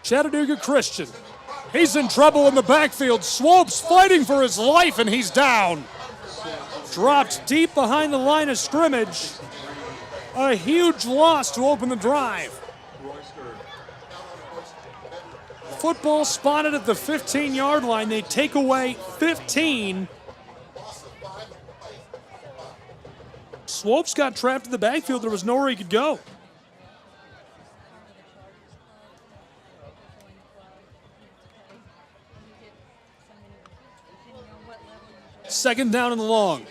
Chattanooga Christian. He's in trouble in the backfield. Swope's fighting for his life, and he's down. Dropped deep behind the line of scrimmage. A huge loss to open the drive. Football spotted at the 15-yard line. They take away 15. Swopes got trapped in the backfield. There was nowhere he could go. Second down and long.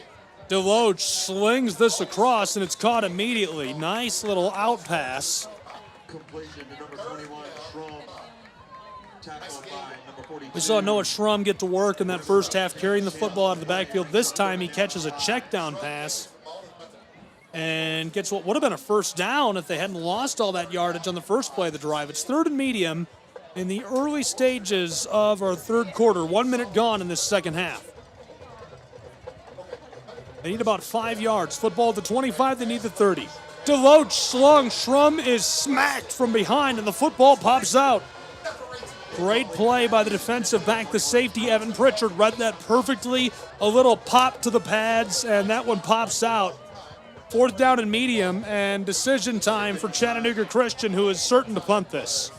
Deloach slings this across, and it's caught immediately. Nice little out pass. Completion to number 21, Schrum. Tackled by number 42. We saw Noah Schrum get to work in that first half, carrying the football out of the backfield. This time he catches a check down pass and gets what would have been a first down if they hadn't lost all that yardage on the first play of the drive. It's 3rd and medium in the early stages of our third quarter. 1 minute gone in this second half. They need about 5 yards. Football at the 25, they need the 30. Deloach slung. Schrum is smacked from behind, and the football pops out. Great play by the defensive back. The safety, Evan Pritchard, read that perfectly. A little pop to the pads, and that one pops out. 4th down and medium, and decision time for Chattanooga Christian, who is certain to punt this.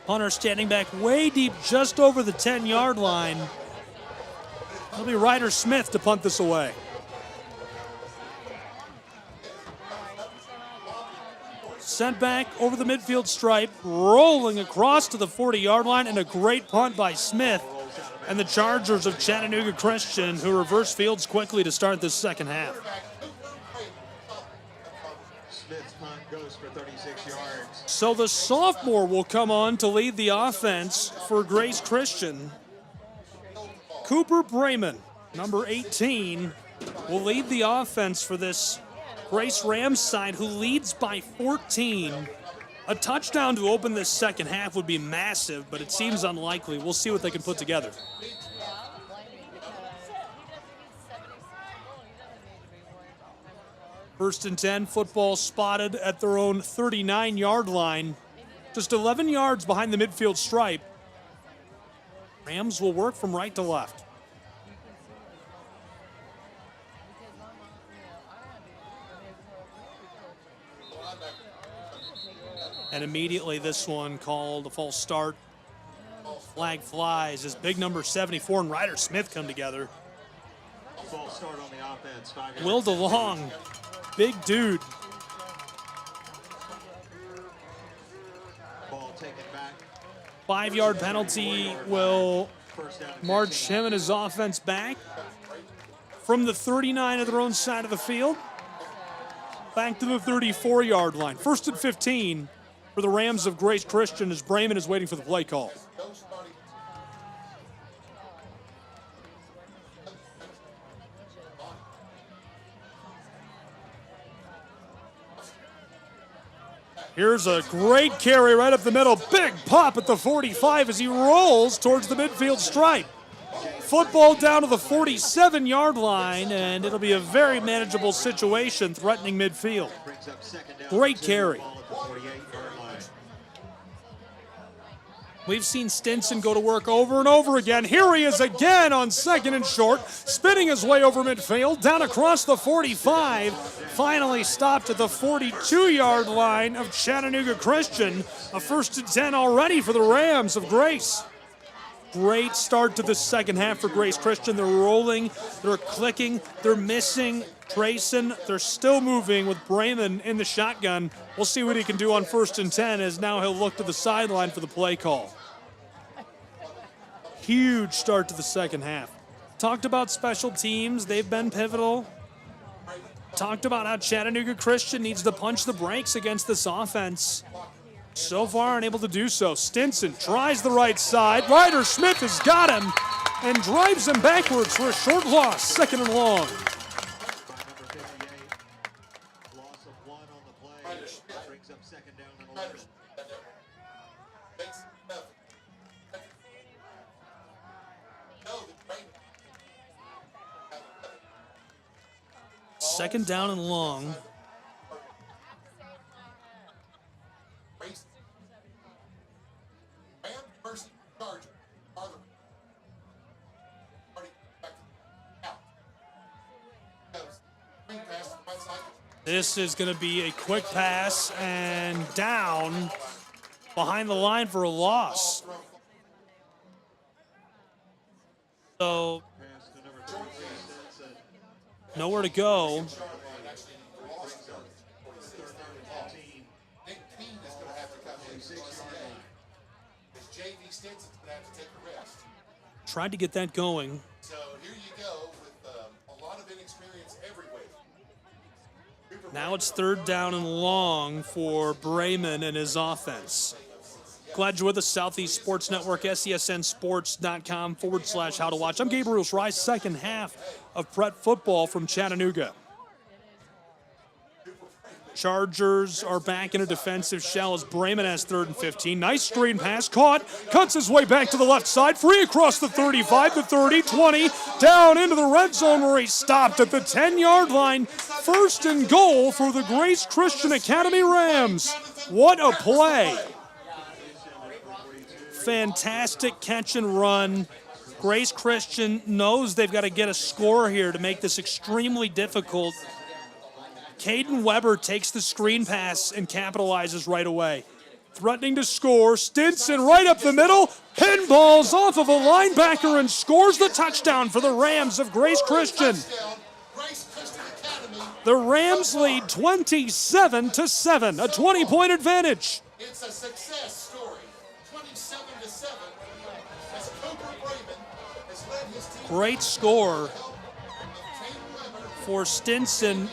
Hunter standing back way deep, just over the 10-yard line. It'll be Ryder Smith to punt this away. Sent back over the midfield stripe, rolling across to the 40-yard line, and a great punt by Smith. And the Chargers of Chattanooga Christian, who reverse fields quickly to start this second half. Smith's punt goes for 36 yards. So the sophomore will come on to lead the offense for Grace Christian. Cooper Brayman, number 18, will lead the offense for this Grace Rams side, who leads by 14. A touchdown to open this second half would be massive, but it seems unlikely. We'll see what they can put together. First and 10, football spotted at their own 39-yard line. Just 11 yards behind the midfield stripe. Rams will work from right to left. And immediately this one called a false start. Flag flies as big number 74 and Ryder Smith come together. False start on the offense. Will DeLong, big dude. Ball taken back. 5-yard penalty will march him and his offense back from the 39 of their own side of the field back to the 34-yard line. 1st and 15 for the Rams of Grace Christian as Brayman is waiting for the play call. Here's a great carry right up the middle. Big pop at the 45 as he rolls towards the midfield stripe. Football down to the 47-yard line, and it'll be a very manageable situation threatening midfield. Great carry. We've seen Stinson go to work over and over again. Here he is again on 2nd and short, spinning his way over midfield, down across the 45, finally stopped at the 42-yard line of Chattanooga Christian. A 1st and 10 already for the Rams of Grace. Great start to the second half for Grace Christian. They're rolling, they're clicking, they're missing Trayson. They're still moving with Brayman in the shotgun. We'll see what he can do on 1st and 10 as now he'll look to the sideline for the play call. Huge start to the second half. Talked about special teams. They've been pivotal. Talked about how Chattanooga Christian needs to punch the brakes against this offense. So far unable to do so. Stinson tries the right side. Ryder Smith has got him and drives him backwards for a short loss. 2nd and long. Loss of 1 on the play. Brings up 2nd down and 11. Second down and long. This is going to be a quick pass and down behind the line for a loss. So, nowhere to go. Tried to get that going. So here you go with a lot of inexperience everywhere. Now it's 3rd down and long for Brayman and his offense. Glad you're with us. Southeast Sports Network, SESNsports.com/how to watch. I'm Gabriel Schrei's second half of Prep football from Chattanooga. Chargers are back in a defensive shell as Brayman has 3rd and 15. Nice screen pass, caught, cuts his way back to the left side, free across the 35, the 30, 20, down into the red zone where he stopped at the 10-yard line. 1st and goal for the Grace Christian Academy Rams. What a play. Fantastic catch and run. Grace Christian knows they've got to get a score here to make this extremely difficult. Caden Weber takes the screen pass and capitalizes right away. Threatening to score, Stinson right up the middle, pinballs off of a linebacker and scores the touchdown for the Rams of Grace Christian. The Rams lead 27-7, a 20-point advantage. It's a success story, 27-7, as Cooper Brayman has led his team. Great score for Stinson.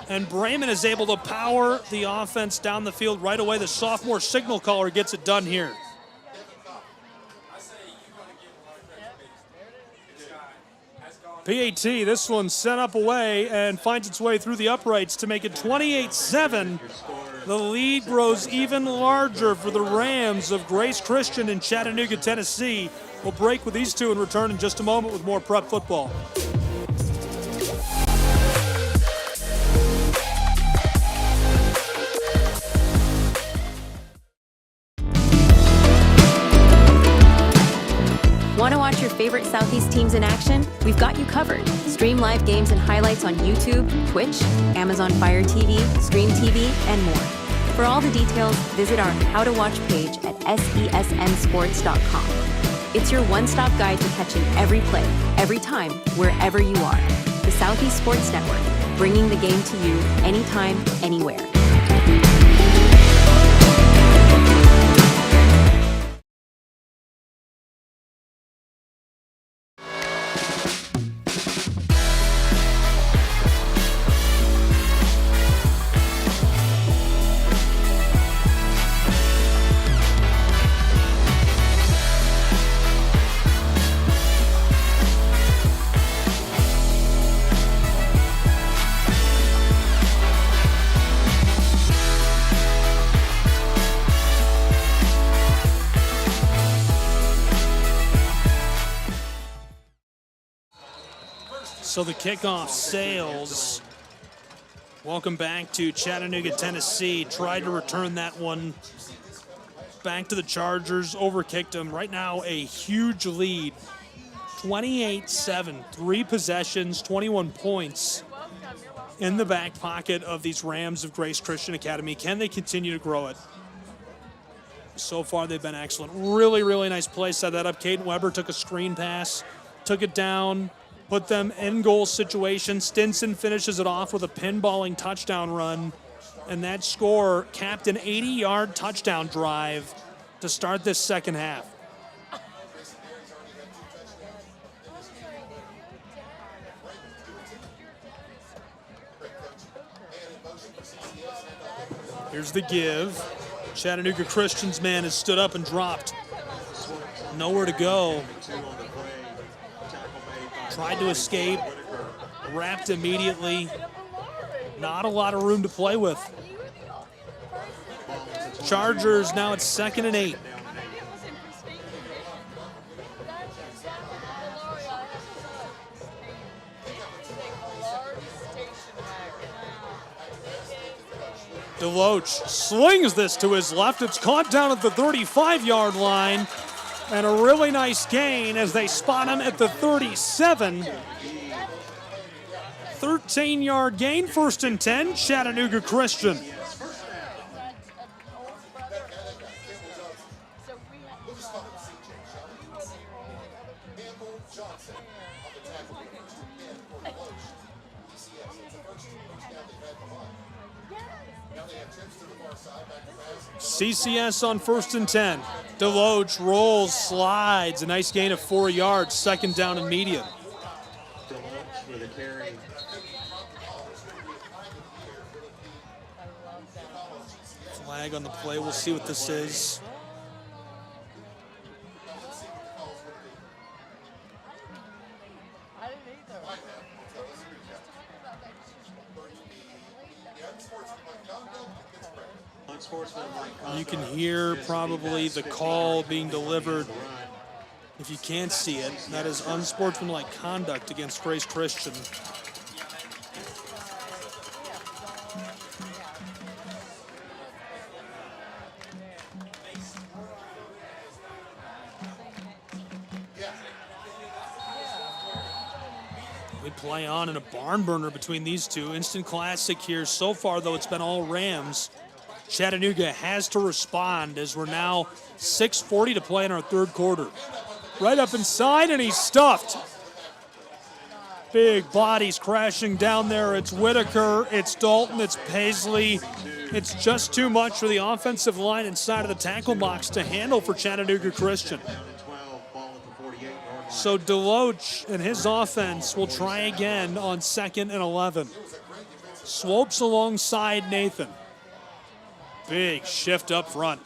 And Brayman is able to power the offense down the field right away. The sophomore signal caller gets it done here. PAT, this one sent up away and finds its way through the uprights to make it 28-7. The lead grows even larger for the Rams of Grace Christian in Chattanooga, Tennessee. We'll break with these two and return in just a moment with more Prep football. Want to watch your favorite Southeast teams in action? We've got you covered. Stream live games and highlights on YouTube, Twitch, Amazon Fire TV, Stream TV, and more. For all the details, visit our How to Watch page at SESNsports.com. It's your one-stop guide to catching every play, every time, wherever you are. The Southeast Sports Network, bringing the game to you anytime, anywhere. So the kickoff sails. Welcome back to Chattanooga, Tennessee. Tried to return that one back to the Chargers, overkicked them. Right now, a huge lead, 28-7, 3 possessions, 21 points in the back pocket of these Rams of Grace Christian Academy. Can they continue to grow it? So far, they've been excellent. Really, really nice play. Set that up. Caden Weber took a screen pass, took it down, put them in goal situation. Stinson finishes it off with a pinballing touchdown run. And that score capped an 80-yard touchdown drive to start this second half. Here's the give. Chattanooga Christian's man has stood up and dropped. Nowhere to go. Tried to escape, wrapped immediately. Not a lot of room to play with. Chargers, now it's 2nd and 8. DeLoach slings this to his left. It's caught down at the 35-yard line. And a really nice gain as they spot him at the 37. 13-yard gain, 1st and 10, Chattanooga Christian. Johnson on the tackle for Christian Ben for Deloach. DCS, it's the first 2 first down they've had in the line. Now they have tips to the far side, back to pass. CCS on 1st and 10. Deloach rolls, slides. A nice gain of 4 yards. 2nd down and medium. Deloach with a carry. Flag on the play. We'll see what this is. You can hear probably the call being delivered. If you can't see it, that is unsportsmanlike conduct against Grace Christian. We play on in a barn burner between these two. Instant classic here so far, though it's been all Rams. Chattanooga has to respond as we're now 6:40 to play in our 3rd quarter. Right up inside, and he's stuffed. Big bodies crashing down there. It's Whitaker, it's Dalton, it's Paisley. It's just too much for the offensive line inside of the tackle box to handle for Chattanooga Christian. So Deloach and his offense will try again on 2nd and 11. Swopes alongside Nathan. Big shift up front.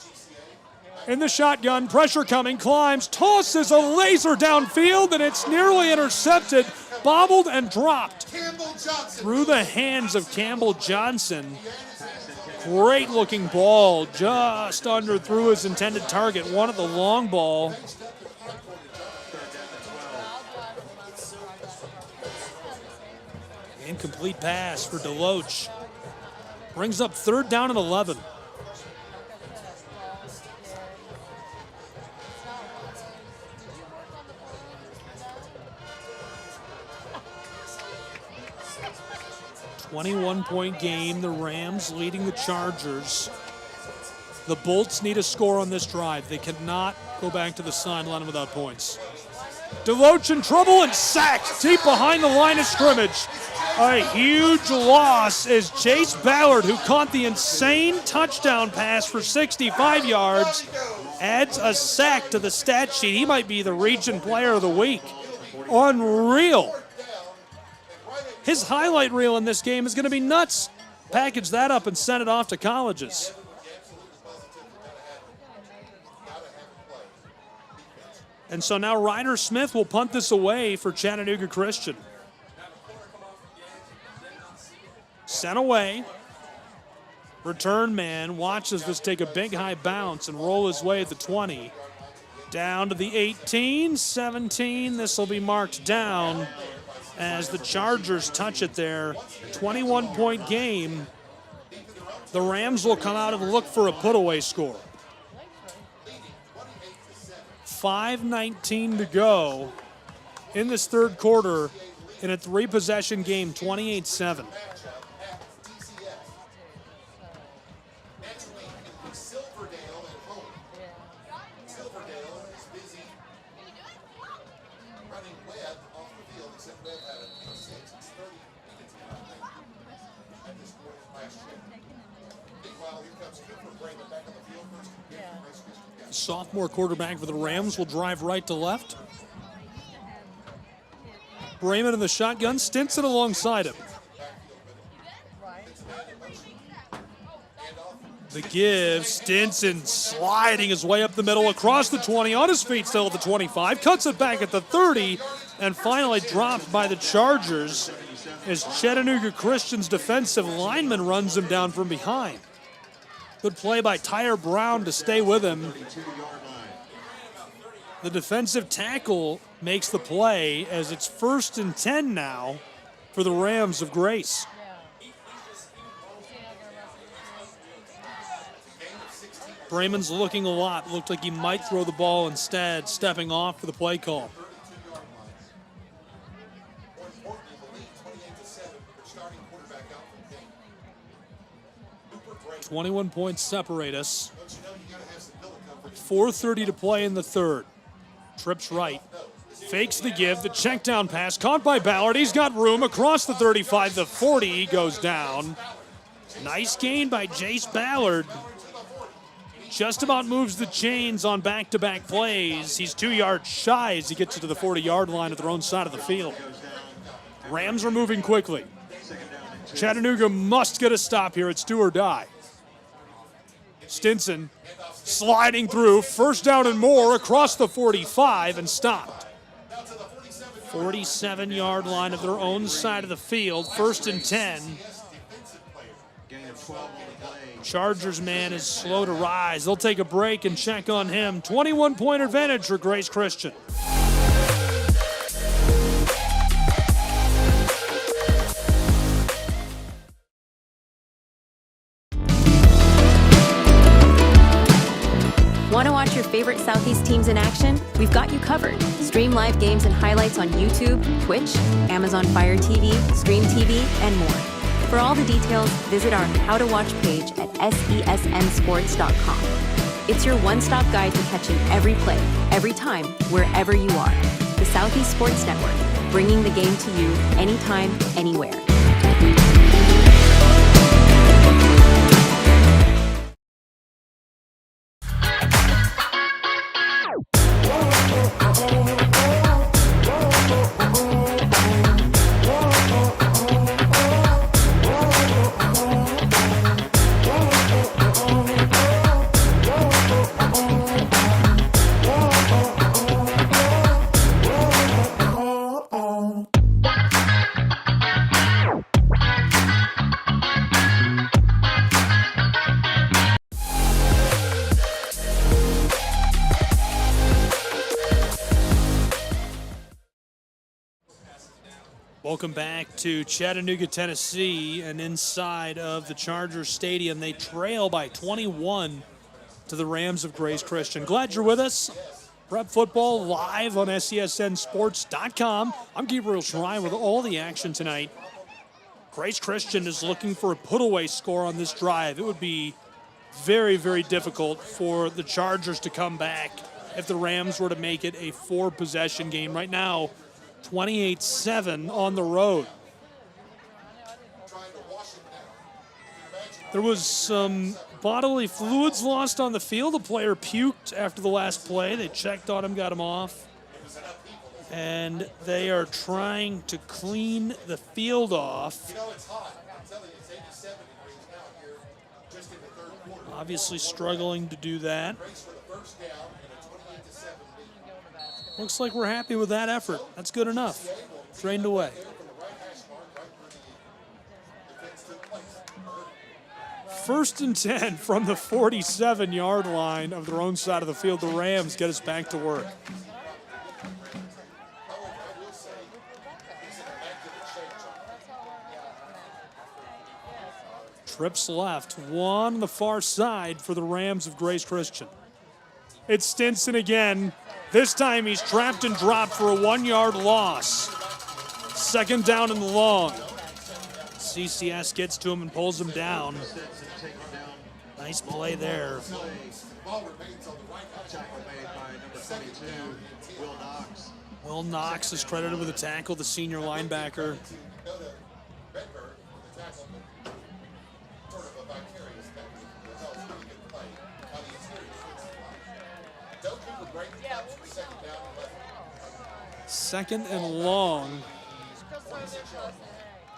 In the shotgun, pressure coming, climbs, tosses a laser downfield, and it's nearly intercepted, bobbled and dropped through the hands of Campbell Johnson. Great looking ball, just under through his intended target. Wanted the long ball. Incomplete pass for Deloach. Brings up 3rd down and 11. .21 game, the Rams leading the Chargers. The Bolts need a score on this drive. They cannot go back to the sideline without points. Deloach in trouble and sacked deep behind the line of scrimmage. A huge loss is Chase Ballard, who caught the insane touchdown pass for 65 yards, adds a sack to the stat sheet. He might be the region player of the week. Unreal. His highlight reel in this game is going to be nuts. Package that up and send it off to colleges. And so now Ryder Smith will punt this away for Chattanooga Christian. Sent away. Return man watches this take a big high bounce and roll his way at the 20. Down to the 18, 17. This will be marked down as the Chargers touch it there. 21-point game. The Rams will come out and look for a put-away score. 5:19 to go in this 3rd quarter in a 3-possession game, 28-7. Sophomore quarterback for the Rams will drive right to left. Brayman in the shotgun, Stinson alongside him. The give, Stinson sliding his way up the middle across the 20, on his feet still at the 25, cuts it back at the 30, and finally dropped by the Chargers as Chattanooga Christian's defensive lineman runs him down from behind. Good play by Tyre Brown to stay with him. The defensive tackle makes the play as it's 1st and 10 now for the Rams of Grace. Brayman's looking a lot. Looked like he might throw the ball instead, stepping off for the play call. 21 points separate us. 4:30 to play in the 3rd. Trips right. Fakes the give, the check down pass, caught by Ballard. He's got room across the 35, the 40, he goes down. Nice gain by Jace Ballard. Just about moves the chains on back-to-back plays. He's 2 yards shy as he gets to the 40-yard line at their own side of the field. Rams are moving quickly. Chattanooga must get a stop here. It's do or die. Stinson sliding through, first down and more across the 45 and stopped. 47-yard line of their own side of the field, 1st and 10. Chargers man is slow to rise. They'll take a break and check on him. 21-point advantage for Grace Christian. Want to watch your favorite Southeast teams in action? We've got you covered. Stream live games and highlights on YouTube, Twitch, Amazon Fire TV, Stream TV, and more. For all the details, visit our How to Watch page at sesnsports.com. It's your one-stop guide to catching every play, every time, wherever you are. The Southeast Sports Network, bringing the game to you anytime, anywhere. Welcome back to Chattanooga, Tennessee, and inside of the Chargers Stadium. They trail by 21 to the Rams of Grace Christian. Glad you're with us. Prep Football live on SESNsports.com. I'm Gabriel Schrein with all the action tonight. Grace Christian is looking for a put-away score on this drive. It would be very, very difficult for the Chargers to come back if the Rams were to make it a 4-possession game. Right now, 28-7 on the road. There was some bodily fluids lost on the field. A player puked after the last play. They checked on him, got him off. And they are trying to clean the field off. Obviously struggling to do that. Looks like we're happy with that effort. That's good enough. Drained away. First and 10 from the 47-yard line of their own side of the field. The Rams get us back to work. Trips left, one on the far side for the Rams of Grace Christian. It's Stinson again. This time he's trapped and dropped for a 1-yard loss. 2nd down and long. CCS gets to him and pulls him down. Nice play there. Will Knox is credited with a tackle, the senior linebacker. Second and long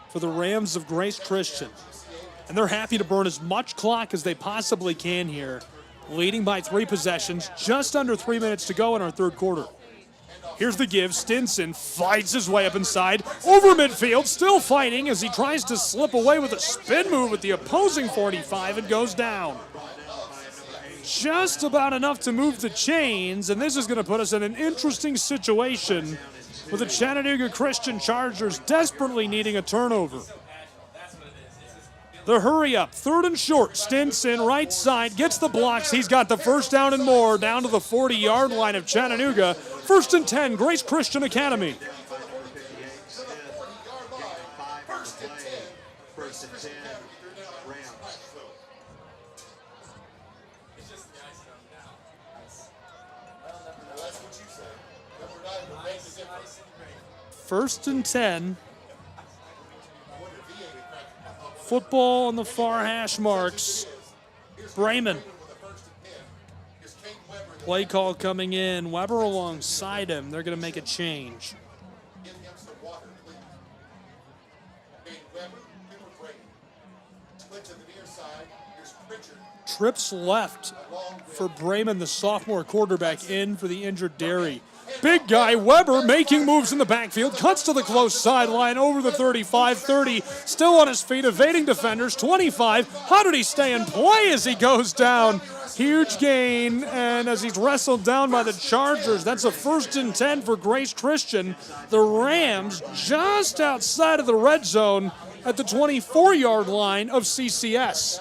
for the Rams of Grace Christian. And they're happy to burn as much clock as they possibly can here, leading by 3 possessions, just under 3 minutes to go in our 3rd quarter. Here's the give. Stinson fights his way up inside, over midfield, still fighting as he tries to slip away with a spin move at the opposing 45 and goes down. Just about enough to move the chains, and this is going to put us in an interesting situation with the Chattanooga Christian Chargers desperately needing a turnover. The hurry up, 3rd and short. Stinson, right side, gets the blocks. He's got the 1st down and more down to the 40-yard line of Chattanooga. 1st and 10, Grace Christian Academy. First and 10. Football on the far hash marks. Bremen. Play call coming in. Weber alongside him. They're going to make a change. Trips left for Bremen, the sophomore quarterback, in for the injured Derry. Big guy Weber making moves in the backfield, cuts to the close sideline over the 35-30, still on his feet, evading defenders, 25. How did he stay in play as he goes down? Huge gain, and as he's wrestled down by the Chargers, that's a 1st and 10 for Grace Christian. The Rams just outside of the red zone at the 24-yard line of CCS.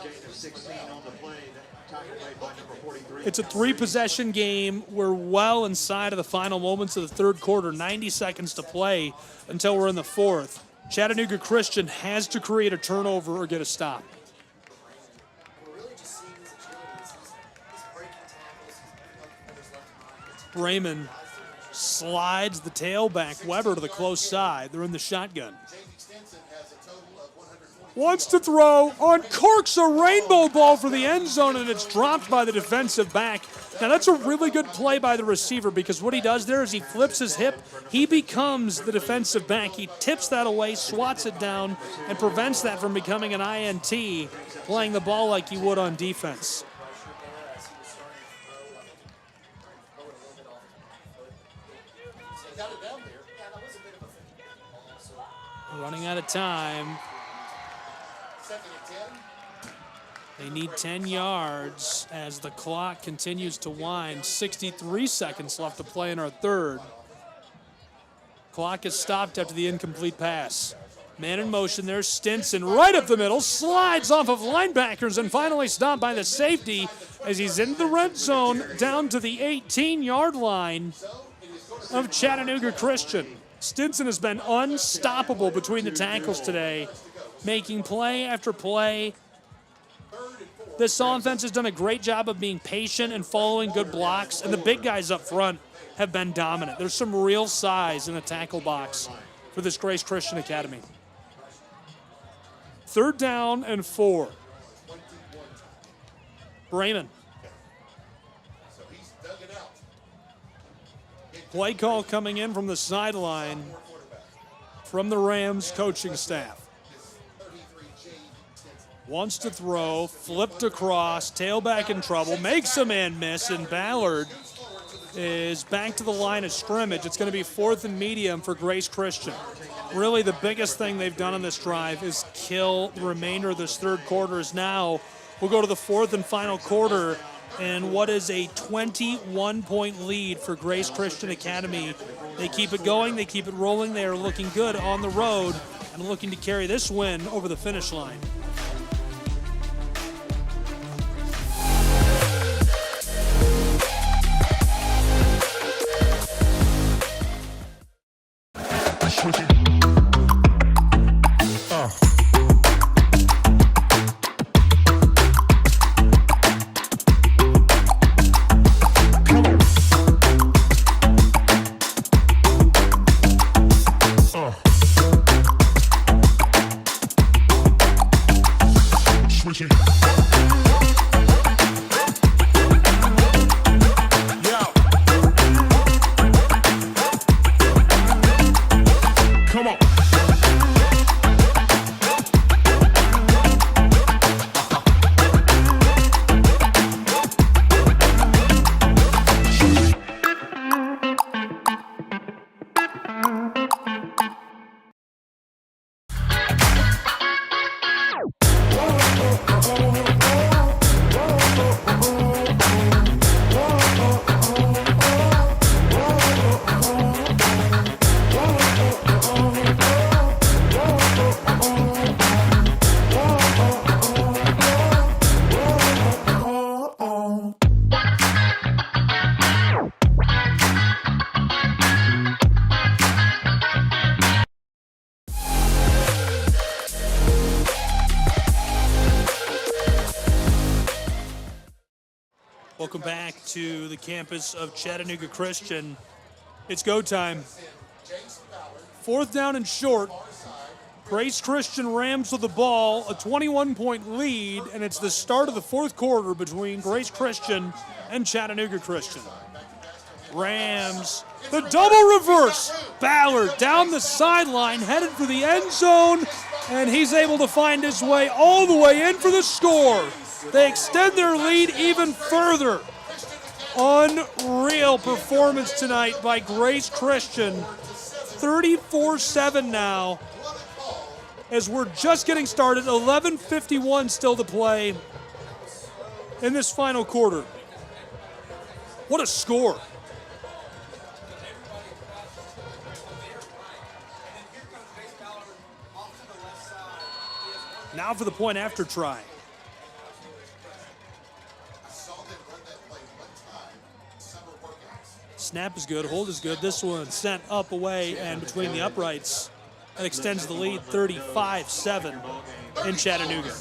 It's a 3-possession game. We're well inside of the final moments of the third quarter, 90 seconds to play until we're in the fourth. Chattanooga Christian has to create a turnover or get a stop. Bremen slides the tailback, Weber, to the close side. They're in the shotgun. Wants to throw, uncorks a rainbow ball for the end zone, and it's dropped by the defensive back. Now, that's a really good play by the receiver, because what he does there is he flips his hip. He becomes the defensive back. He tips that away, swats it down, and prevents that from becoming an INT, playing the ball like you would on defense. Running out of time. They need 10 yards as the clock continues to wind. 63 seconds left to play in our third. Clock is stopped after the incomplete pass. Man in motion, there's Stinson right up the middle, slides off of linebackers and finally stopped by the safety as he's in the red zone down to the 18-yard line of Chattanooga Christian. Stinson has been unstoppable between the tackles today, making play after play. This offense has done a great job of being patient and following good blocks, and the big guys up front have been dominant. There's some real size in the tackle box for this Grace Christian Academy. 3rd down and 4. Bremen. Play call coming in from the sideline from the Rams coaching staff. Wants to throw, flipped across, tailback in trouble, makes a man miss, and Ballard is back to the line of scrimmage. It's going to be 4th and medium for Grace Christian. Really the biggest thing they've done on this drive is kill the remainder of this third quarter. Is now we'll go to the 4th and final quarter, and what is a 21-point lead for Grace Christian Academy. They keep it going, they keep it rolling, they are looking good on the road and looking to carry this win over the finish line. Welcome back to the campus of Chattanooga Christian. It's go time. 4th down and short. Grace Christian Rams with the ball, a 21-point lead, and it's the start of the 4th quarter between Grace Christian and Chattanooga Christian. Rams, the double reverse. Ballard down the sideline, headed for the end zone, and he's able to find his way all the way in for the score. They extend their lead even further. Unreal performance tonight by Grace Christian. 34-7 now, as we're just getting started. 11:51 still to play in this final quarter. What a score. Now for the point after try. Snap is good, hold is good. This one sent up, away, and between the uprights. That extends the lead 35-7 in Chattanooga.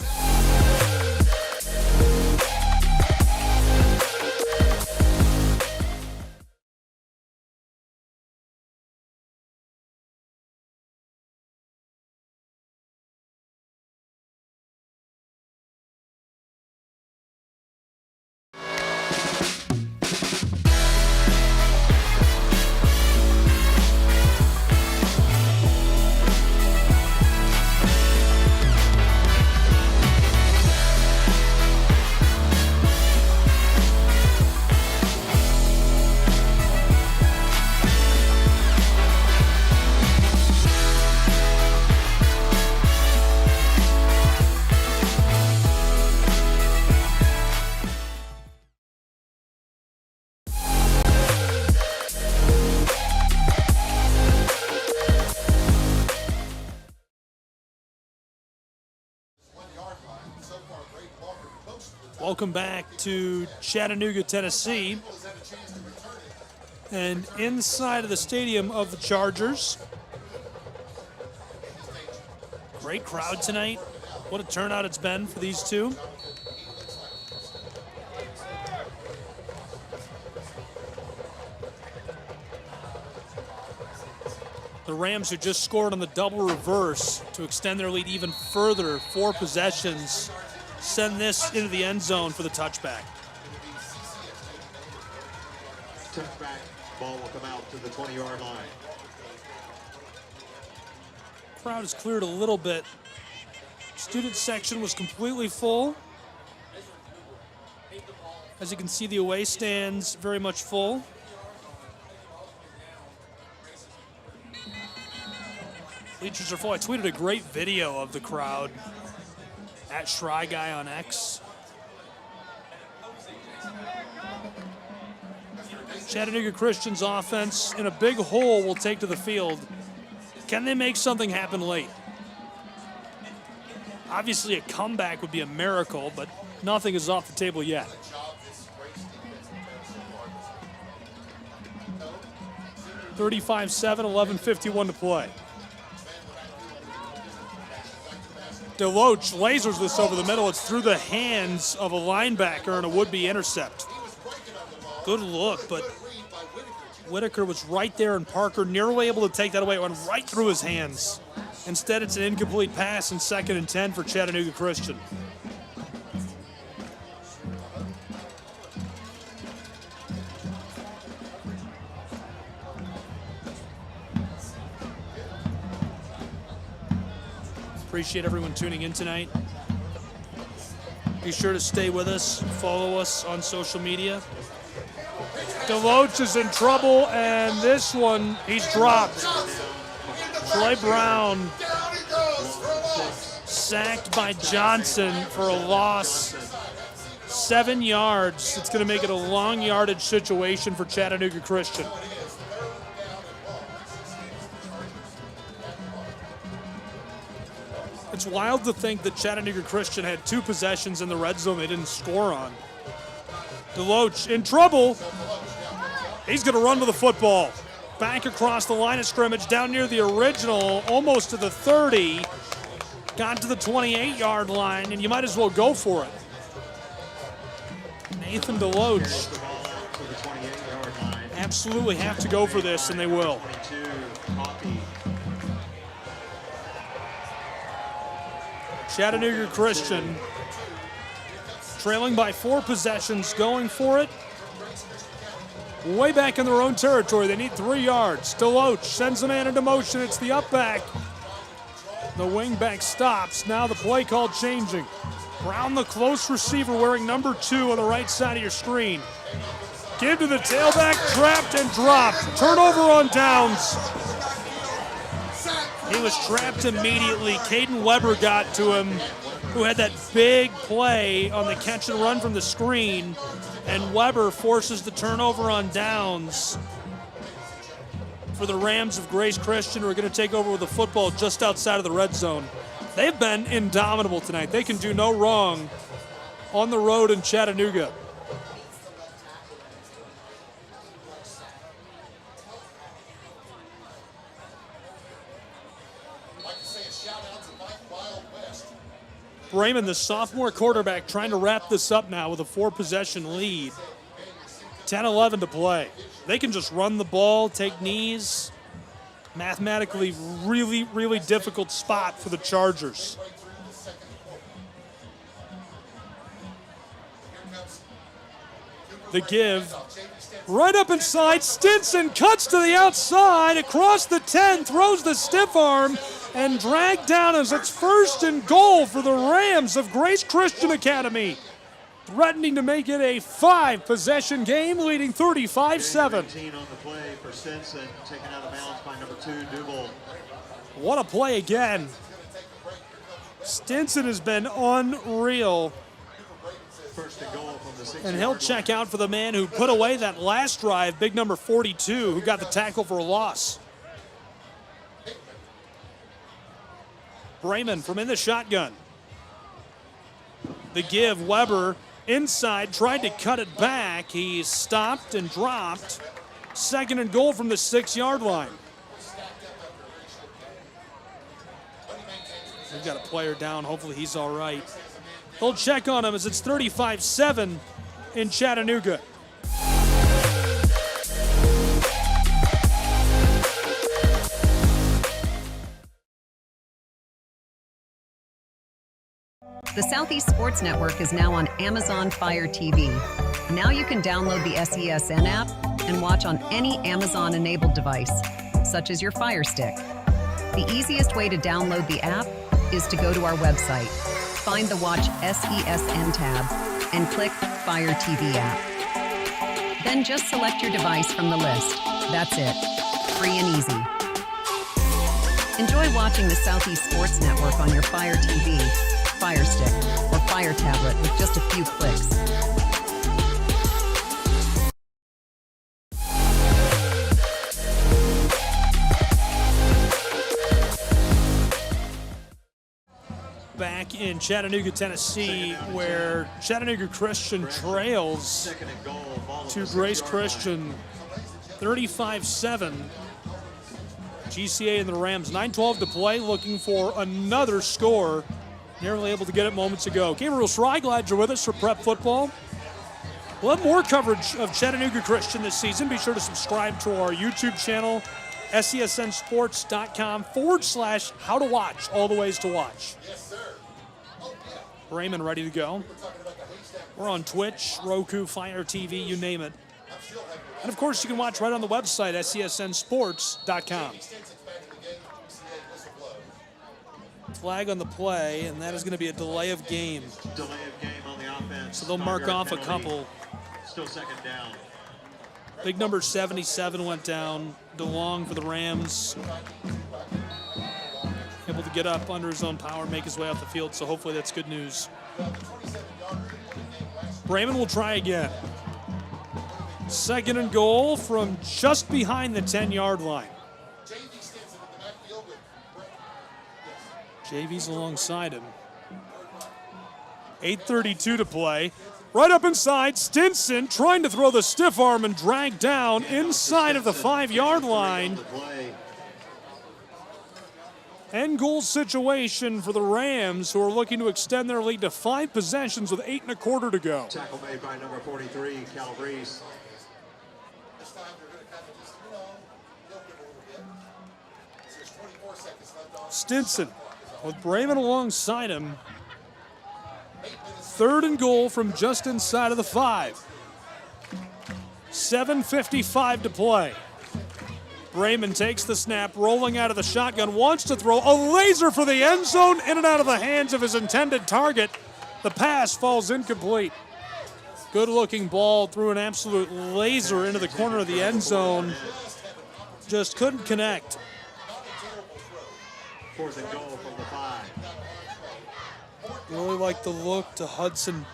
Welcome back to Chattanooga, Tennessee. And inside of the stadium of the Chargers. Great crowd tonight. What a turnout it's been for these two. The Rams, who just scored on the double reverse to extend their lead even further, 4 possessions, send this into the end zone for the touchback. Touchback, ball will come out to the 20-yard line. Crowd is cleared a little bit. Student section was completely full. As you can see, the away stands very much full. Bleachers are full. I tweeted a great video of the crowd at Shry Guy on X. Chattanooga Christian's offense in a big hole will take to the field. Can they make something happen late? Obviously a comeback would be a miracle, but nothing is off the table yet. (35-7), 11:51 to play. Deloach lasers this over the middle. It's through the hands of a linebacker and a would-be intercept. Good look, but Whitaker was right there, and Parker nearly able to take that away. It went right through his hands. Instead, it's an incomplete pass and 2nd and 10 for Chattanooga Christian. Appreciate everyone tuning in tonight. Be sure to stay with us. Follow us on social media. Deloach is in trouble, and this one, he's dropped. Troy Brown sacked by Johnson for a loss. 7 yards. It's going to make it a long yardage situation for Chattanooga Christian. It's wild to think that Chattanooga Christian had 2 possessions in the red zone they didn't score on. Deloach in trouble. He's going to run with the football. Back across the line of scrimmage, down near the original, almost to the 30. Got to the 28-yard line, and you might as well go for it. Nathan Deloach absolutely have to go for this, and they will. Chattanooga Christian trailing by 4 possessions, going for it. Way back in their own territory. They need 3 yards. Deloach sends a man into motion. It's the up back. The wing back stops. Now the play call changing. Brown, the close receiver, wearing number 2 on the right side of your screen. Give to the tailback, trapped and dropped. Turnover on downs. He was trapped immediately. Caden Weber got to him, who had that big play on the catch and run from the screen, and Weber forces the turnover on downs for the Rams of Grace Christian, who are going to take over with the football just outside of the red zone. They've been indomitable tonight. They can do no wrong on the road in Chattanooga. Brayman, the sophomore quarterback, trying to wrap this up now with a 4-possession lead. 10-11 to play. They can just run the ball, take knees. Mathematically, really, really difficult spot for the Chargers. The give. Right up inside, Stinson cuts to the outside, across the 10, throws the stiff arm, and dragged down as it's 1st and goal for the Rams of Grace Christian Academy. Threatening to make it a 5-possession game, leading 35-7. On the play for Stinson, taken out of bounds by number 2, Duval. What a play again. Stinson has been unreal. First and goal from the 6-yard And he'll check out for the man who put away that last drive, big number 42, who got the tackle for a loss. Brayman from in the shotgun. The give, Weber inside, tried to cut it back. He stopped and dropped. 2nd and goal from the 6-yard line. They've got a player down. Hopefully he's all right. They'll check on him as it's 35-7 in Chattanooga. The Southeast Sports Network is now on Amazon Fire TV. Now you can download the SESN app and watch on any Amazon-enabled device, such as your Fire Stick. The easiest way to download the app is to go to our website, find the Watch SESN tab, and click Fire TV app. Then just select your device from the list. That's it. Free and easy. Enjoy watching the Southeast Sports Network on your Fire TV, Fire Stick, or Fire Tablet with just a few clicks. Back in Chattanooga, Tennessee, where Chattanooga Christian trails to Grace Christian 35-7. GCA and the Rams, 9:12 to play, looking for another score. Nearly able to get it moments ago. Gabriel Schry, glad you're with us for Prep Football. We'll have more coverage of Chattanooga Christian this season. Be sure to subscribe to our YouTube channel, SESNsports.com/how to watch, all the ways to watch. Brayman ready to go. We're on Twitch, Roku, Fire TV, you name it. And of course, you can watch right on the website, SESNsports.com. Flag on the play, and that is going to be a delay of game. Delay of game on the offense. So they'll mark off a couple. Still 2nd down. Big number 77 went down. DeLong for the Rams. Able to get up under his own power, make his way off the field, so hopefully that's good news. Brayman will try again. 2nd and goal from just behind the 10-yard line. JV's alongside him. 8:32 to play. Right up inside, Stinson trying to throw the stiff arm and drag down inside of the 5-yard line. End goal situation for the Rams, who are looking to extend their lead to 5 possessions with 8 1/4 to go. Tackle made by number 43, Calabrese. Stinson with Brayman alongside him. 3rd and goal from just inside of the 5. 7:55 to play. Brayman takes the snap, rolling out of the shotgun, wants to throw a laser for the end zone, in and out of the hands of his intended target. The pass falls incomplete. Good-looking ball, threw an absolute laser into the corner of the end zone. Just couldn't connect. 4th and goal from the 5. Really like the look to Hudson.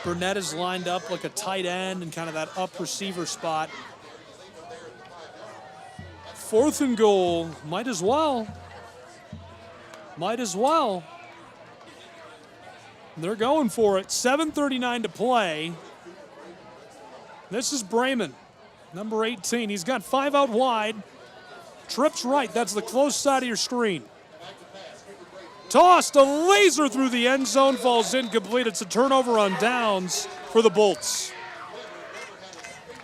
Burnett is lined up like a tight end in kind of that up receiver spot. 4th and goal, might as well. They're going for it. 7:39 to play. This is Brayman, number 18. He's got 5 out wide. Trips right, that's the close side of your screen. Tossed, a laser through the end zone, falls incomplete. It's a turnover on downs for the Bolts.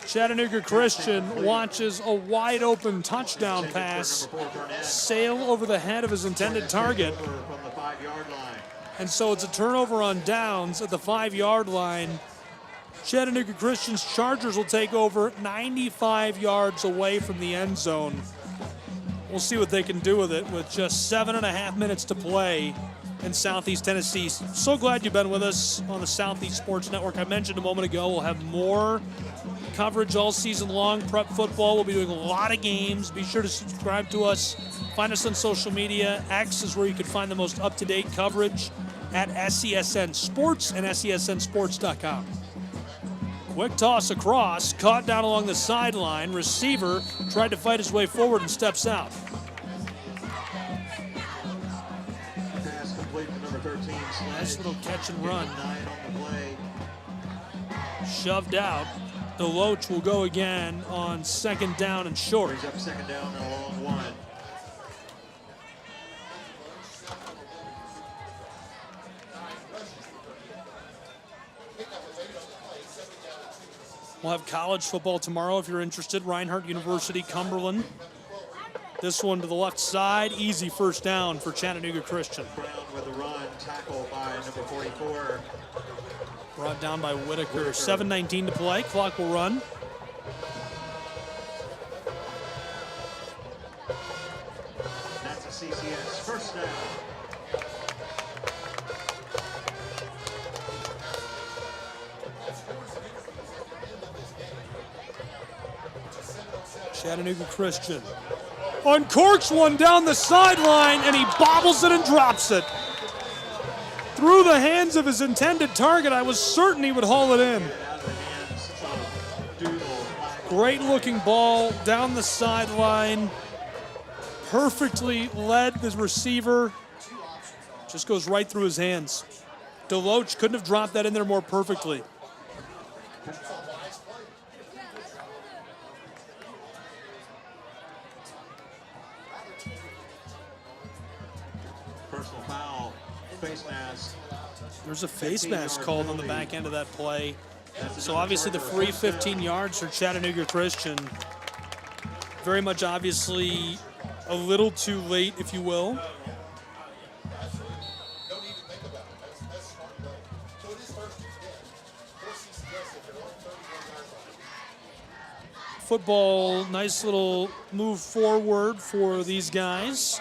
Chattanooga Christian watches a wide open touchdown pass sail over the head of his intended target. And so it's a turnover on downs at the 5-yard line. Chattanooga Christian's Chargers will take over 95 yards away from the end zone. We'll see what they can do with it with just 7.5 minutes to play in Southeast Tennessee. So glad you've been with us on the Southeast Sports Network. I mentioned a moment ago we'll have more coverage all season long. Prep football, we'll be doing a lot of games. Be sure to subscribe to us. Find us on social media. X is where you can find the most up-to-date coverage at SESN Sports and SESNSports.com. Quick toss across, caught down along the sideline. Receiver tried to fight his way forward and steps out. Pass complete to number 13. Nice little catch and run. Shoved out. DeLoach will go again on 2nd down and short. Brings up 2nd down and a long one. We'll have college football tomorrow if you're interested. Reinhardt University, Cumberland. This one to the left side. Easy 1st down for Chattanooga Christian. Brown with a run, tackle by number 44. Brought down by Whitaker. 7:19 to play. Clock will run. That's a CCS 1st down. Chattanooga Christian uncorks one down the sideline, and he bobbles it and drops it. Through the hands of his intended target. I was certain he would haul it in. Great looking ball down the sideline. Perfectly led the receiver. Just goes right through his hands. DeLoach couldn't have dropped that in there more perfectly. Personal foul, face mask. There's a face mask called on the back end of that play. So obviously the free 15 yards for Chattanooga Christian. Very much obviously a little too late, if you will. Football, nice little move forward for these guys.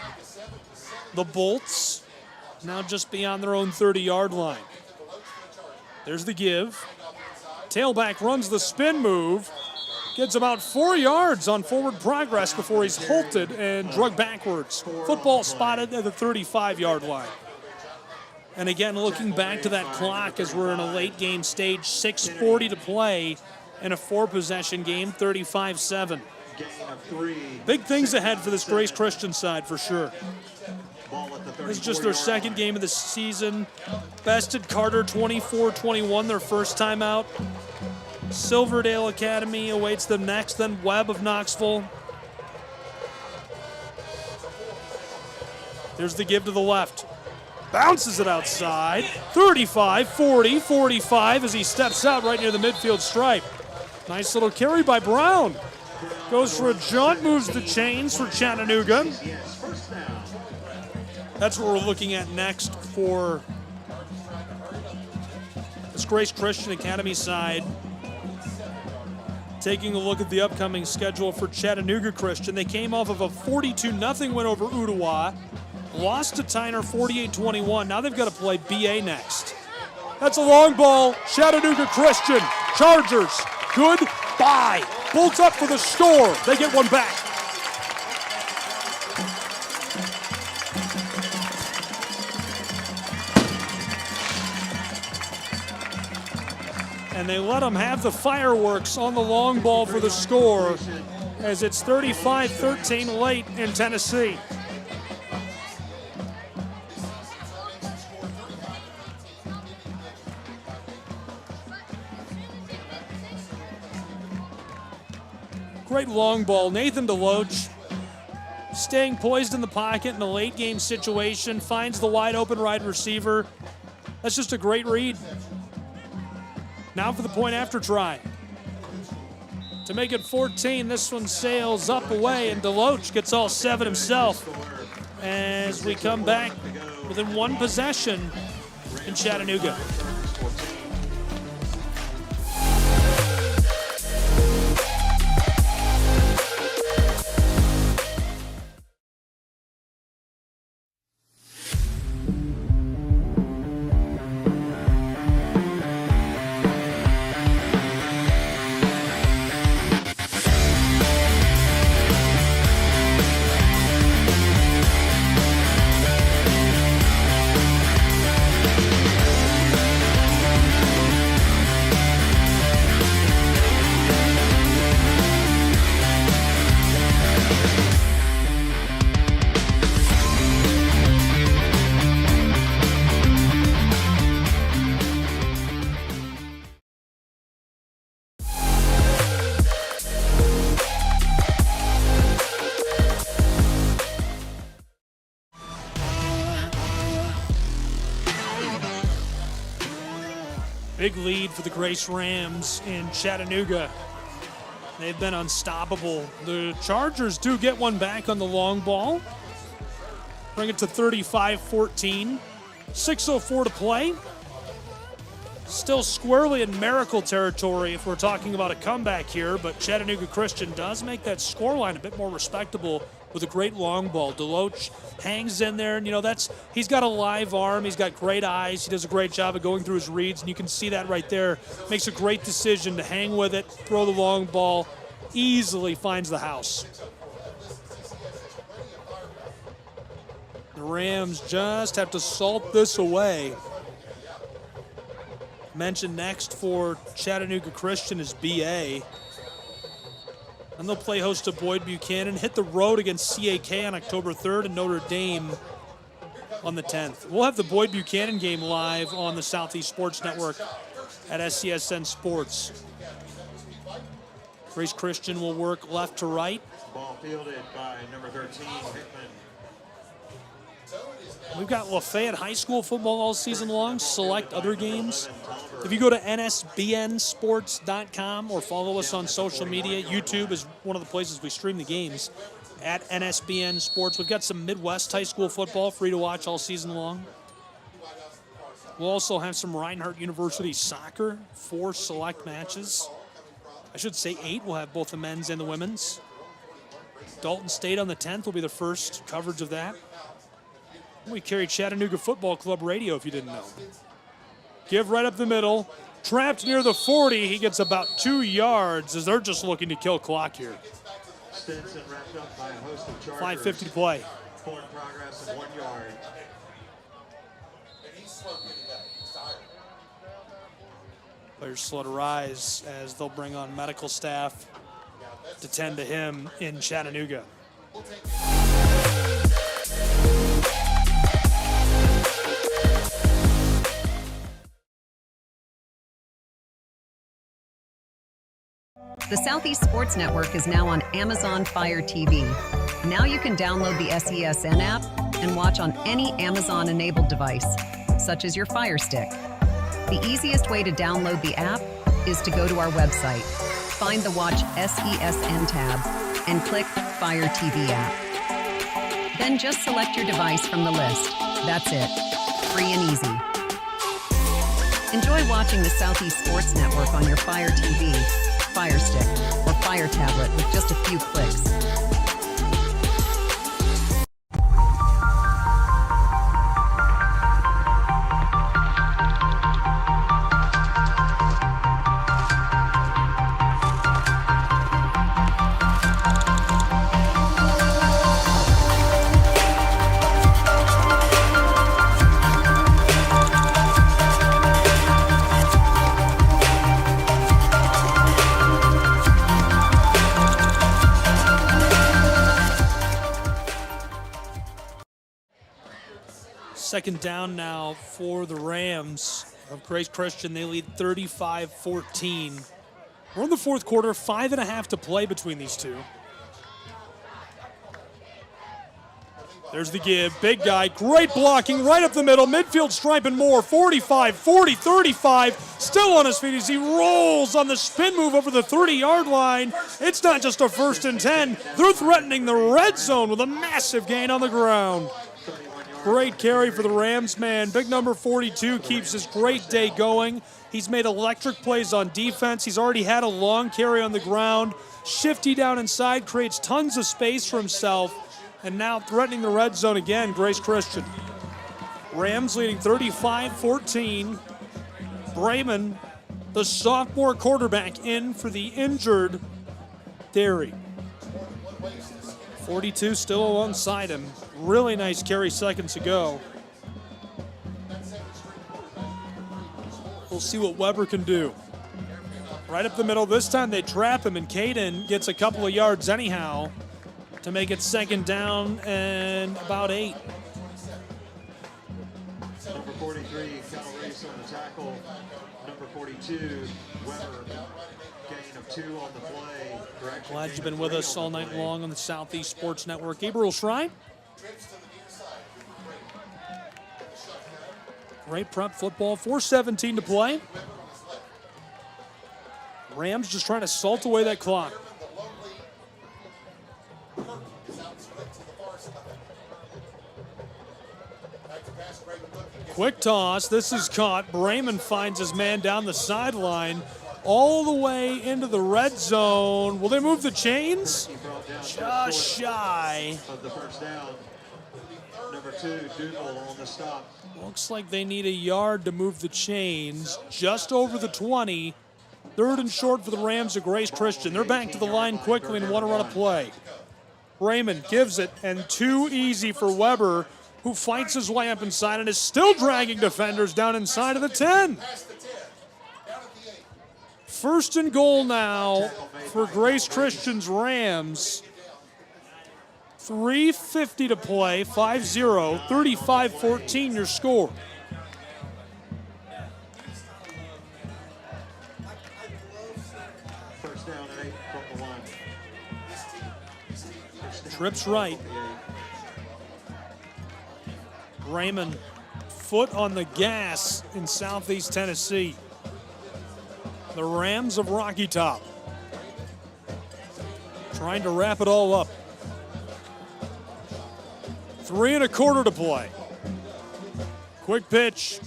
The Bolts now just beyond their own 30-yard line. There's the give. Tailback runs the spin move. Gets about 4 yards on forward progress before he's halted and dragged backwards. Football spotted at the 35-yard line. And again, looking back to that clock as we're in a late game stage, 6:40 to play in a 4-possession game, 35-7. Big things ahead for this Grace Christian side for sure. This is just their second game of the season. Bested Carter 24-21, their first time out. Silverdale Academy awaits them next, then Webb of Knoxville. There's the give to the left. Bounces it outside. 35, 40, 45 as he steps out right near the midfield stripe. Nice little carry by Brown. Goes for a jaunt, moves the chains for Chattanooga. That's what we're looking at next for this Grace Christian Academy side. Taking a look at the upcoming schedule for Chattanooga Christian. They came off of a 42-0 win over Ottawa, lost to Tyner 48-21. Now they've got to play BA next. That's a long ball. Chattanooga Christian. Chargers. Goodbye. Bolts up for the score. They get one back. And they let them have the fireworks on the long ball for the score as it's 35-13 late in Tennessee. Great long ball. Nathan DeLoach staying poised in the pocket in a late game situation, finds the wide open wide receiver. That's just a great read. Now for the point after try. To make it 14, this one sails up away, and DeLoach gets all 7 himself as we come back within one possession in Chattanooga. Big lead for the Grace Rams in Chattanooga. They've been unstoppable. The Chargers do get one back on the long ball. Bring it to 35-14. 6:04 to play. Still squarely in miracle territory if we're talking about a comeback here, but Chattanooga Christian does make that scoreline a bit more respectable with a great long ball. DeLoach hangs in there, and he's got a live arm, he's got great eyes, he does a great job of going through his reads, and you can see that right there. Makes a great decision to hang with it, throw the long ball, easily finds the house. The Rams just have to salt this away. Mentioned next for Chattanooga Christian is BA. And they'll play host to Boyd Buchanan, hit the road against CAK on October 3rd and Notre Dame on the 10th. We'll have the Boyd Buchanan game live on the Southeast Sports Network at SCSN Sports. Grace Christian will work left to right. Ball fielded by number 13, Hickman. We've got Lafayette High School football all season long, select other games. If you go to nsbnsports.com or follow us on social media, YouTube is one of the places we stream the games, at NSBN Sports. We've got some Midwest high school football free to watch all season long. We'll also have some Reinhardt University soccer, 4 select matches. I should say 8. We'll have both the men's and the women's. Dalton State on the 10th will be the first coverage of that. We carry Chattanooga Football Club radio, if you didn't know. Give right up the middle. Trapped near the 40. He gets about 2 yards as they're just looking to kill clock here. 5:50 to play. Point progress of 1 yard. Players slow to rise as they'll bring on medical staff to tend to him in Chattanooga. The Southeast Sports Network is now on Amazon Fire TV. Now you can download the SESN app and watch on any Amazon-enabled device, such as your Fire Stick. The easiest way to download the app is to go to our website, find the Watch SESN tab, and click Fire TV app. Then just select your device from the list. That's it. Free and easy. Enjoy watching the Southeast Sports Network on your Fire TV, Fire Stick, or Fire tablet with just a few clicks. Second down now for the Rams of Grace Christian. They lead 35-14. We're in the fourth quarter, 5.5 to play between these two. There's the give, big guy, great blocking right up the middle, midfield stripe and more, 45, 40, 35, still on his feet as he rolls on the spin move over the 30-yard line. It's not just a 1st and 10, they're threatening the red zone with a massive gain on the ground. Great carry for the Rams, man. Big number 42 keeps his great day going. He's made electric plays on defense. He's already had a long carry on the ground. Shifty down inside, creates tons of space for himself. And now threatening the red zone again, Grace Christian. Rams leading 35-14. Brayman, the sophomore quarterback, in for the injured Derry. 42 still alongside him. Really nice carry seconds ago. We'll see what Weber can do. Right up the middle. This time they trap him, and Caden gets a couple of yards anyhow to make it second down and about 8. Number 43, Cal Race on the tackle. Number 42, Weber, gain of 2 on the play. Glad you've been with us all night long on the Southeast Sports Network. Gabriel Shrine. Great prep football. 4:17 to play. Rams just trying to salt away that clock. Quick toss. This is caught. Brayman finds his man down the sideline all the way into the red zone. Will they move the chains? Just shy. Of the first down. Number 2, Dougal on the stop. Looks like they need a yard to move the chains. Just over the 20. 3rd and short for the Rams of Grace Christian. They're back to the line quickly and want to run a play. Brayman gives it, and too easy for Weber, who fights his way up inside and is still dragging defenders down inside of the 10. 1st and goal now for Grace Christian's Rams. 3:50 to play, 5-0, 35-14 your score. First down and 8 from the line. Trips right. Raymond, foot on the gas in Southeast Tennessee. The Rams of Rocky Top trying to wrap it all up. 3 1/4 to play. Quick pitch.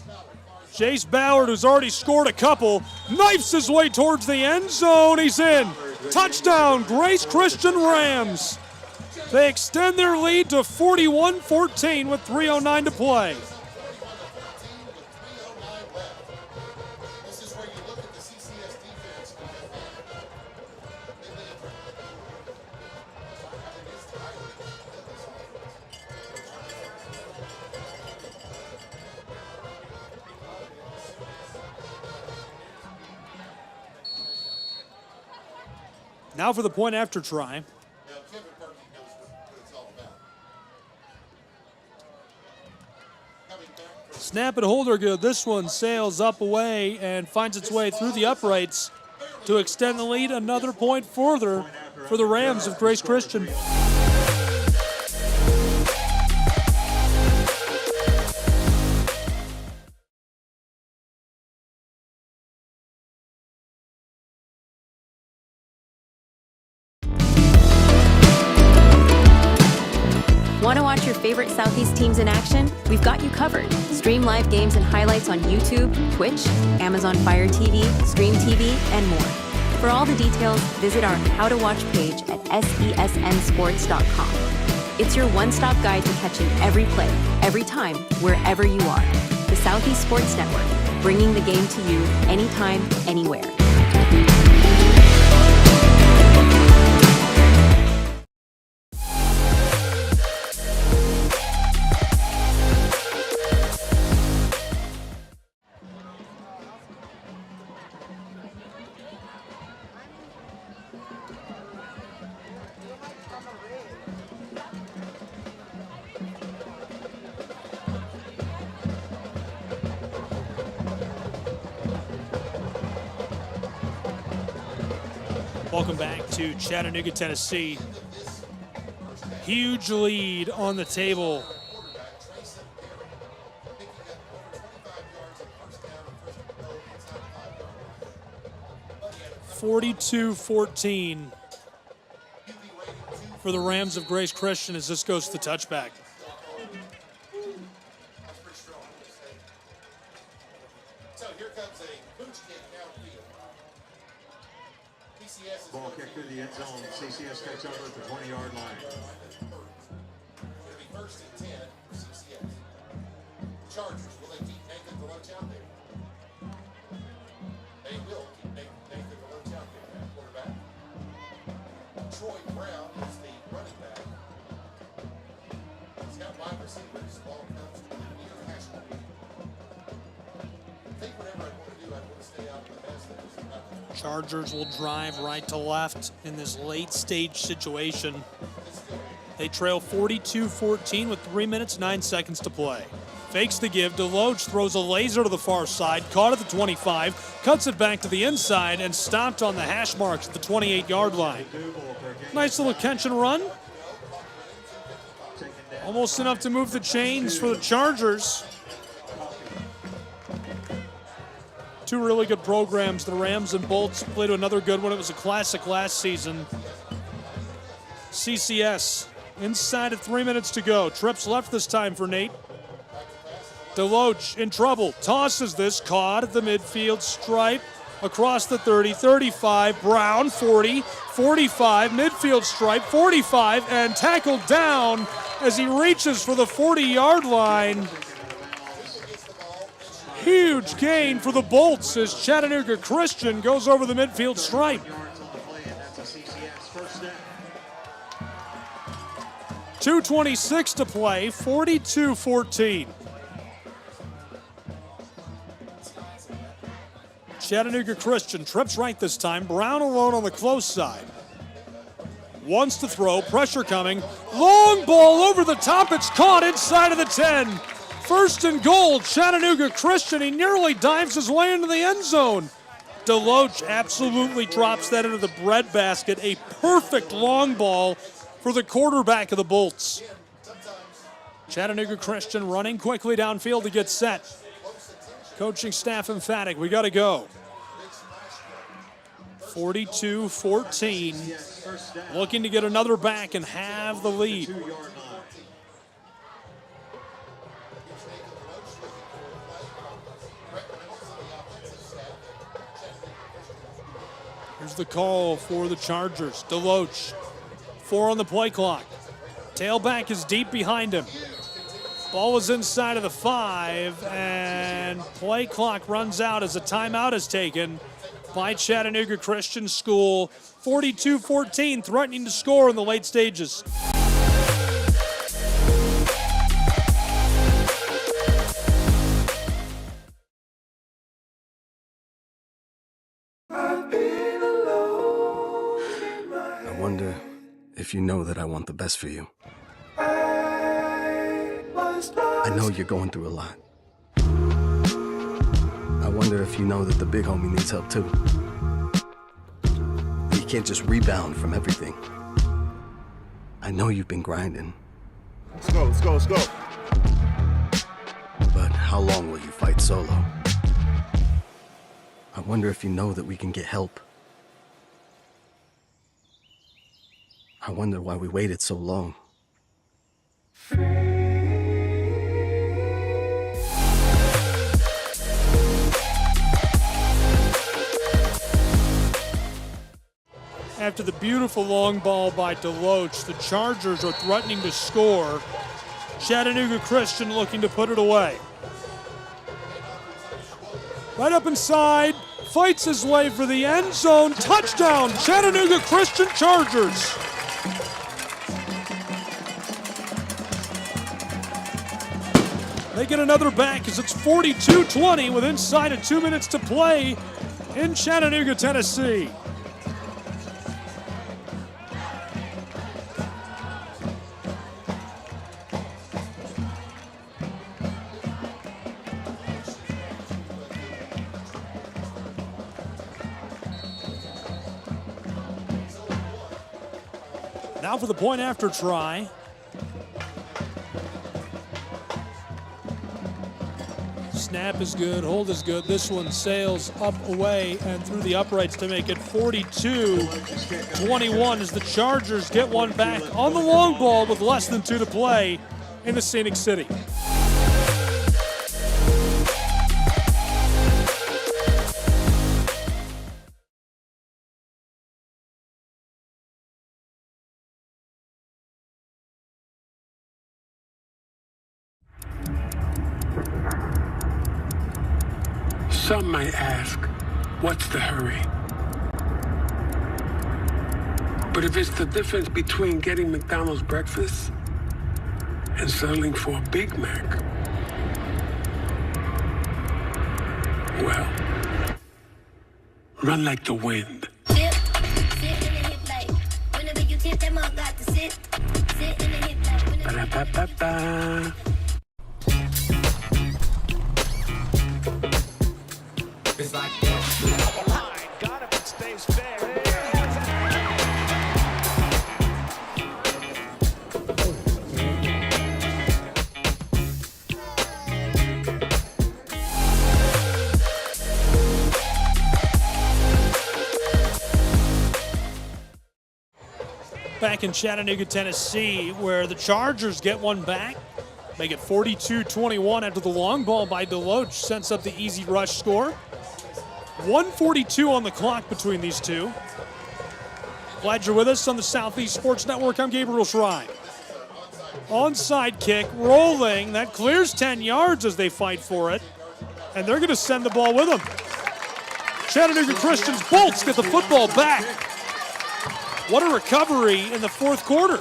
Jace Ballard, who's already scored a couple, knifes his way towards the end zone. He's in. Touchdown, Grace Christian Rams. They extend their lead to 41-14 with 3:09 to play. Now for the point after try. Snap and hold are good. This one sails up away and finds its way through the uprights to extend the lead another point further for the Rams of Grace Christian. Want to watch favorite Southeast teams in action, we've got you covered. Stream live games and highlights on YouTube, Twitch, Amazon Fire TV, Stream TV, and more. For all the details, visit our How to Watch page at sesnsports.com. It's your one-stop guide to catching every play, every time, wherever you are. The Southeast Sports Network, bringing the game to you anytime, anywhere. Welcome back to Chattanooga, Tennessee. Huge lead on the table. (42-14) for the Rams of Grace Christian as this goes to the touchback. Ball kick through the end zone. CCS takes over at the 20-yard line. It'll be first and 10 for CCS. Chargers, will they keep Nathan Deloach out there? They will keep Nathan Deloach out there, that quarterback. Troy Brown is the running back. He's got wide receivers. Ball comes to the near hash mark. I think whatever I want to do, I want to stay out of the mess that is about to. Chargers will drive right to left in this late stage situation. They trail 42-14 with 3 minutes, 9 seconds to play. Fakes the give. Deloach throws a laser to the far side, caught at the 25, cuts it back to the inside, and stopped on the hash marks at the 28-yard line. Nice little catch and run. Almost enough to move the chains for the Chargers. Two really good programs. The Rams and Bolts played another good one. It was a classic last season. CCS inside of 3 minutes to go. Trips left this time for Nate. Deloach in trouble. Tosses this. Caught at the midfield stripe. Across the 30, 35. Brown, 40, 45. Midfield stripe, 45. And tackled down as he reaches for the 40-yard line. Huge gain for the Bolts as Chattanooga Christian goes over the midfield stripe. 2:26 to play, 42-14. Chattanooga Christian trips right this time. Brown alone on the close side. Wants to throw, pressure coming. Long ball over the top, it's caught inside of the 10. First and goal, Chattanooga Christian. He nearly dives his way into the end zone. Deloach absolutely drops that into the breadbasket. A perfect long ball for the quarterback of the Bolts. Chattanooga Christian running quickly downfield to get set. Coaching staff emphatic, we got to go. 42-14. Looking to get another back and have the lead. Here's the call for the Chargers. Deloach, 4 on the play clock. Tailback is deep behind him. Ball is inside of the 5, and play clock runs out as a timeout is taken by Chattanooga Christian School. 42-14, threatening to score in the late stages. I wonder if you know that I want the best for you. I know you're going through a lot. I wonder if you know that the big homie needs help too. You can't just rebound from everything. I know you've been grinding. Let's go, let's go, let's go. But how long will you fight solo? I wonder if you know that we can get help. I wonder why we waited so long. after the beautiful long ball by Deloach. The Chargers are threatening to score. Chattanooga Christian looking to put it away. Right up inside, fights his way for the end zone. Touchdown, Chattanooga Christian Chargers. They get another back as it's 42-20 with inside of 2 minutes to play in Chattanooga, Tennessee. Now for the point after try. Snap is good, hold is good. This one sails up, away, and through the uprights to make it 42-21 as the Chargers get one back on the long ball with less than 2 to play in the Scenic City. Some might ask, what's the hurry? But if it's the difference between getting McDonald's breakfast and settling for a Big Mac, well, run like the wind. Ba-da-ba-ba-ba. It's like that. Got it, it stays fair. Back in Chattanooga, Tennessee, where the Chargers get one back, make it 42-21 after the long ball by Deloach sets up the easy rush score. 1:42 on the clock between these two. Glad you're with us on the Southeast Sports Network. I'm Gabriel Schrein. Onside kick, rolling. That clears 10 yards as they fight for it. And they're going to send the ball with them. Chattanooga Christian's Bolts get the football back. What a recovery in the fourth quarter.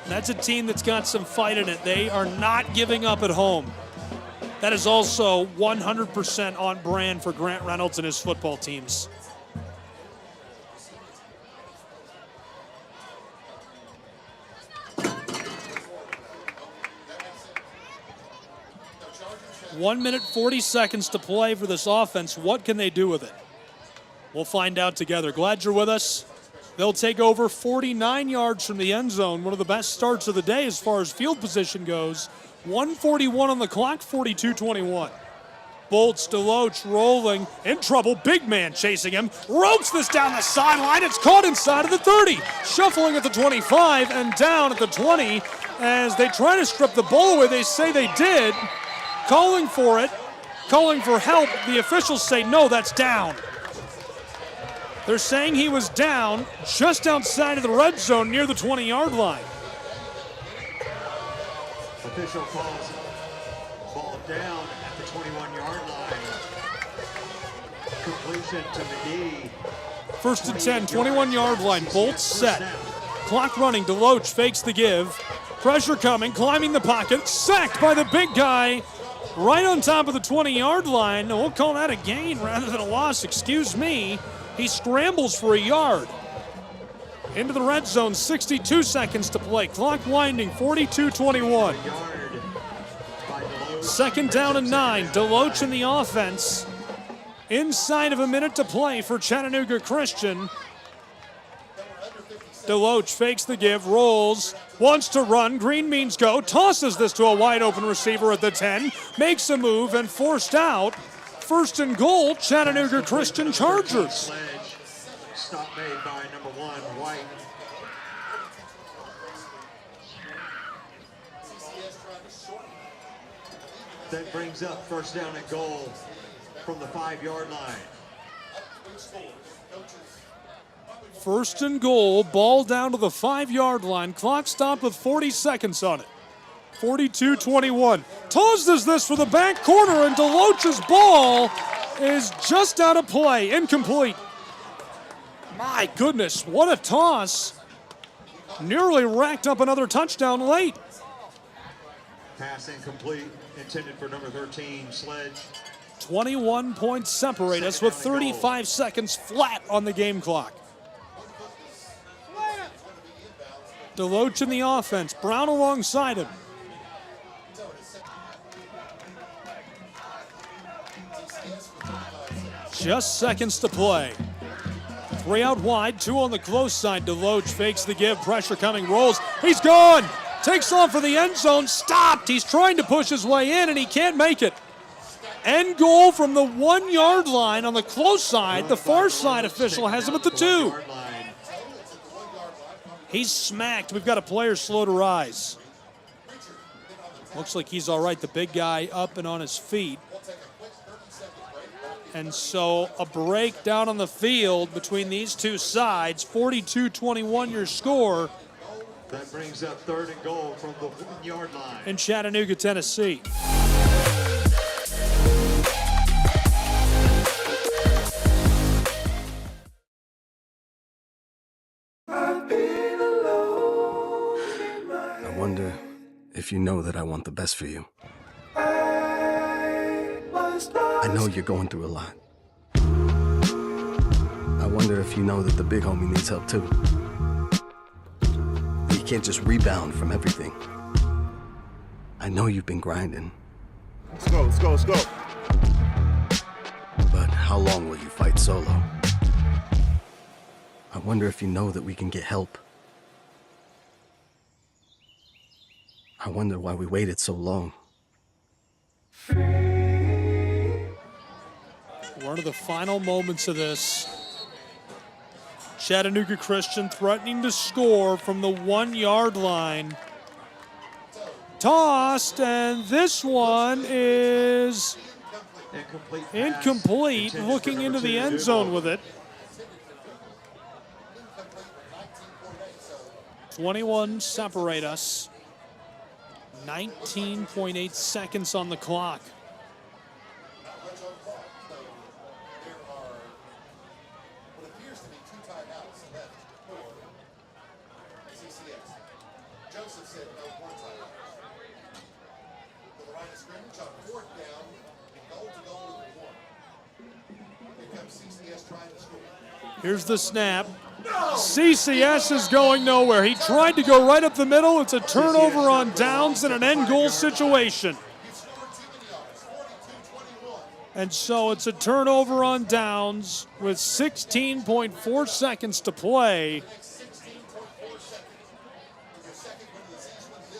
That's a team that's got some fight in it. They are not giving up at home. That is also 100% on brand for Grant Reynolds and his football teams. One minute, 40 seconds to play for this offense. What can they do with it? We'll find out together. Glad you're with us. They'll take over 49 yards from the end zone. One of the best starts of the day as far as field position goes. 1:41 on the clock, 42-21. Bolts, Deloach rolling, in trouble, big man chasing him, ropes this down the sideline, it's caught inside of the 30, shuffling at the 25 and down at the 20 as they try to strip the ball away. They say they did, calling for it, calling for help. The officials say no, that's down. They're saying he was down just outside of the red zone near the 20-yard line. Official calls ball down at the 21-yard line. Completion to McGee. First and 10, 21-yard line. Bolts set. Clock running. Deloach fakes the give. Pressure coming, climbing the pocket. Sacked by the big guy right on top of the 20-yard line. We'll call that a gain rather than a loss. Excuse me. He scrambles for a yard. Into the red zone, 62 seconds to play. Clock winding, 42-21. Second down and 9. Deloach in the offense. Inside of a minute to play for Chattanooga Christian. Deloach fakes the give, rolls, wants to run. Green means go, tosses this to a wide open receiver at the 10, makes a move and forced out. First and goal, Chattanooga Christian Chargers. Stop made by number 1, White. That brings up first down and goal from the 5-yard line. First and goal, ball down to the 5-yard line. Clock stopped with 40 seconds on it. 42-21. Toz does this for the back corner, and DeLoach's ball is just out of play, incomplete. My goodness, what a toss. Nearly racked up another touchdown late. Pass incomplete, intended for number 13, Sledge. 21 points separate us with 35 seconds flat on the game clock. DeLoach in the offense, Brown alongside him. Just seconds to play. 3 out wide, 2 on the close side. DeLoach fakes the give, pressure coming, rolls. He's gone! Takes off for the end zone, stopped! He's trying to push his way in and he can't make it. End goal from the 1-yard line on the close side. The far side official has him at the 2. He's smacked. We've got a player slow to rise. Looks like he's all right. The big guy up and on his feet. And so a break down on the field between these two sides. 42-21 your score. That brings up 3rd and goal from the 1-yard line. In Chattanooga, Tennessee. I wonder if you know that I want the best for you. I know you're going through a lot. I wonder if you know that the big homie needs help too. You can't just rebound from everything. I know you've been grinding. Let's go, let's go, let's go. But how long will you fight solo? I wonder if you know that we can get help. I wonder why we waited so long. One of the final moments of this. Chattanooga Christian threatening to score from the 1-yard line. Tossed, and this one is incomplete. Looking into the end zone with it. 21 separate us. 19.8 seconds on the clock. Here's the snap. CCS is going nowhere. He tried to go right up the middle. It's a turnover on downs in an end goal situation. And so it's a turnover on downs with 16.4 seconds to play.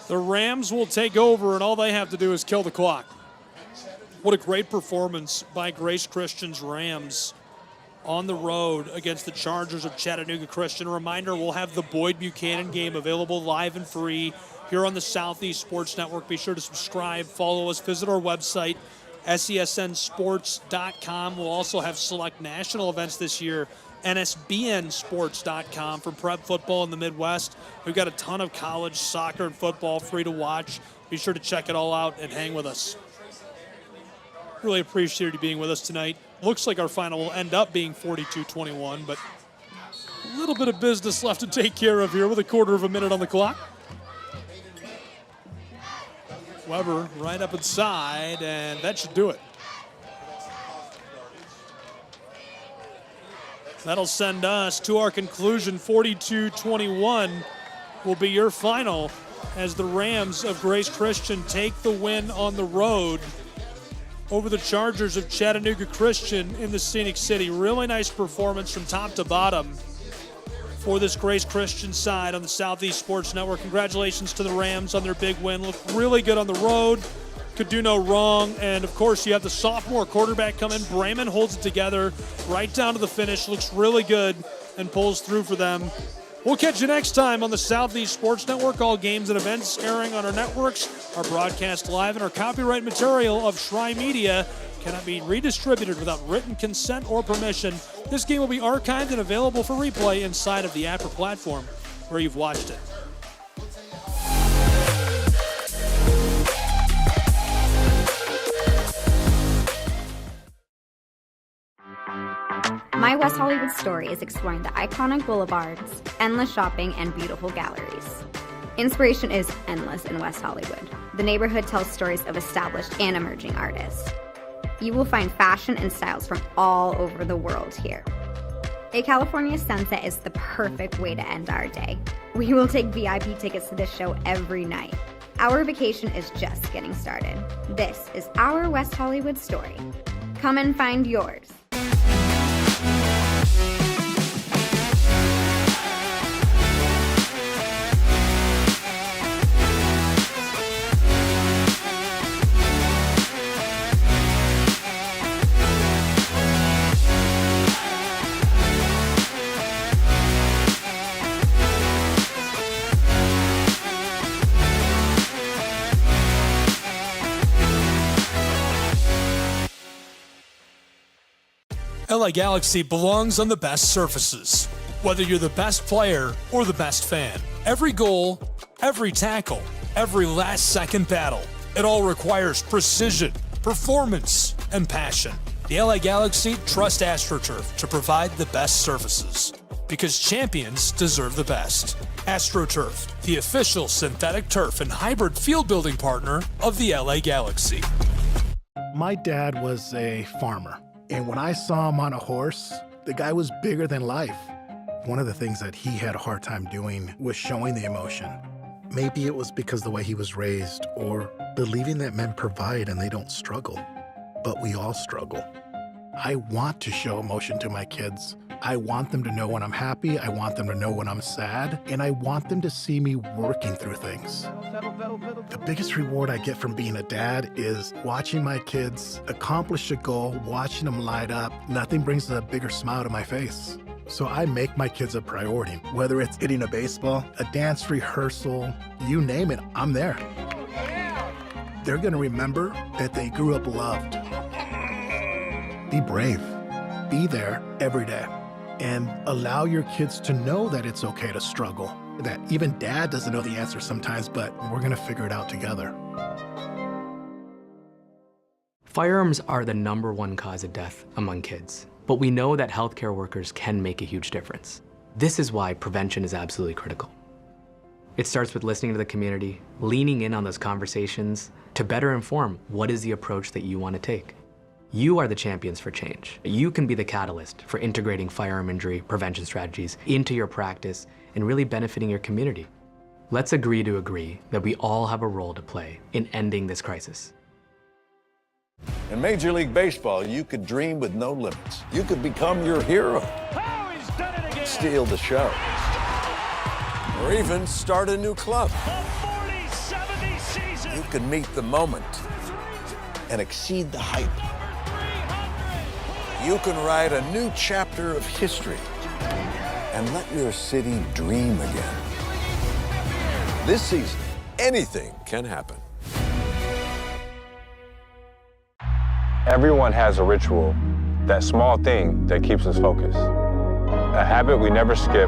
The Rams will take over, and all they have to do is kill the clock. What a great performance by Grace Christian's Rams on the road against the Chargers of Chattanooga Christian. A reminder, we'll have the Boyd Buchanan game available live and free here on the Southeast Sports Network. Be sure to subscribe, follow us, visit our website, SESNsports.com. We'll also have select national events this year, NSBNsports.com for prep football in the Midwest. We've got a ton of college soccer and football free to watch. Be sure to check it all out and hang with us. Really appreciate you being with us tonight. Looks like our final will end up being 42-21, but a little bit of business left to take care of here with a quarter of a minute on the clock. Weber right up inside, and that should do it. That'll send us to our conclusion. 42-21 will be your final as the Rams of Grace Christian take the win on the road over the Chargers of Chattanooga Christian in the Scenic City. Really nice performance from top to bottom for this Grace Christian side on the Southeast Sports Network. Congratulations to the Rams on their big win. Looked really good on the road. Could do no wrong. And, of course, you have the sophomore quarterback come in. Brayman holds it together right down to the finish. Looks really good and pulls through for them. We'll catch you next time on the Southeast Sports Network. All games and events airing on our networks are broadcast live, and our copyright material of Shry Media cannot be redistributed without written consent or permission. This game will be archived and available for replay inside of the app or platform where you've watched it. My West Hollywood story is exploring the iconic boulevards, endless shopping, and beautiful galleries. Inspiration is endless in West Hollywood. The neighborhood tells stories of established and emerging artists. You will find fashion and styles from all over the world here. A California sunset is the perfect way to end our day. We will take VIP tickets to this show every night. Our vacation is just getting started. This is our West Hollywood story. Come and find yours. LA Galaxy belongs on the best surfaces. Whether you're the best player or the best fan, every goal, every tackle, every last-second battle, it all requires precision, performance, and passion. The LA Galaxy trust AstroTurf to provide the best surfaces, because champions deserve the best. AstroTurf, the official synthetic turf and hybrid field building partner of the LA Galaxy. My dad was a farmer. And when I saw him on a horse, the guy was bigger than life. One of the things that he had a hard time doing was showing the emotion. Maybe it was because the way he was raised, or believing that men provide and they don't struggle. But we all struggle. I want to show emotion to my kids. I want them to know when I'm happy, I want them to know when I'm sad, and I want them to see me working through things. The biggest reward I get from being a dad is watching my kids accomplish a goal, watching them light up. Nothing brings a bigger smile to my face. So I make my kids a priority. Whether it's hitting a baseball, a dance rehearsal, you name it, I'm there. They're gonna remember that they grew up loved. Be brave. Be there every day. And allow your kids to know that it's okay to struggle. That even dad doesn't know the answer sometimes, but we're gonna figure it out together. Firearms are the #1 cause of death among kids, but we know that healthcare workers can make a huge difference. This is why prevention is absolutely critical. It starts with listening to the community, leaning in on those conversations to better inform what is the approach that you want to take. You are the champions for change. You can be the catalyst for integrating firearm injury prevention strategies into your practice and really benefiting your community. Let's agree to agree that we all have a role to play in ending this crisis. In Major League Baseball, you could dream with no limits. You could become your hero. Steal the show. Or even start a new club. You could meet the moment and exceed the hype. You can write a new chapter of history and let your city dream again. This season, anything can happen. Everyone has a ritual, that small thing that keeps us focused. A habit we never skip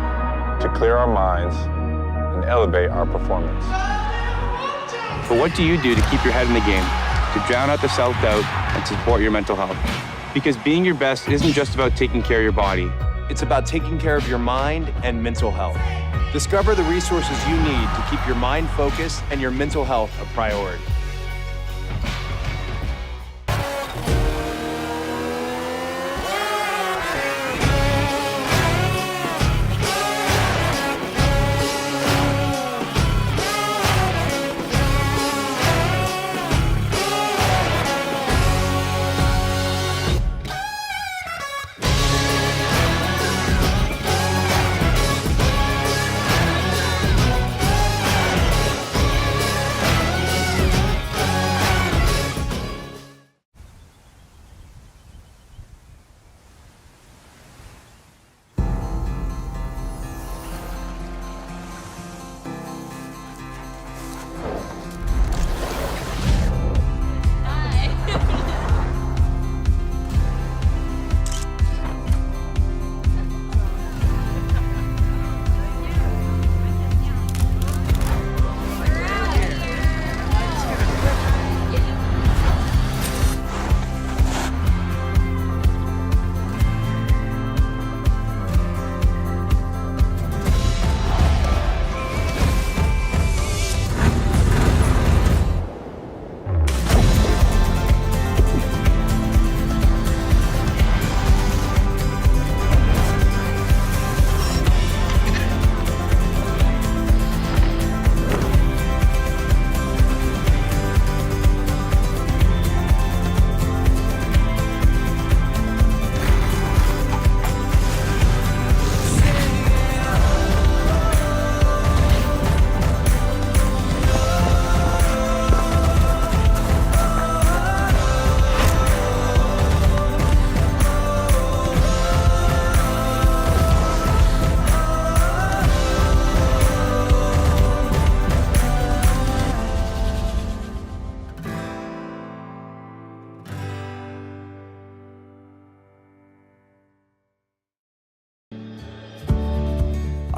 to clear our minds and elevate our performance. But what do you do to keep your head in the game, to drown out the self-doubt and support your mental health? Because being your best isn't just about taking care of your body. It's about taking care of your mind and mental health. Discover the resources you need to keep your mind focused and your mental health a priority.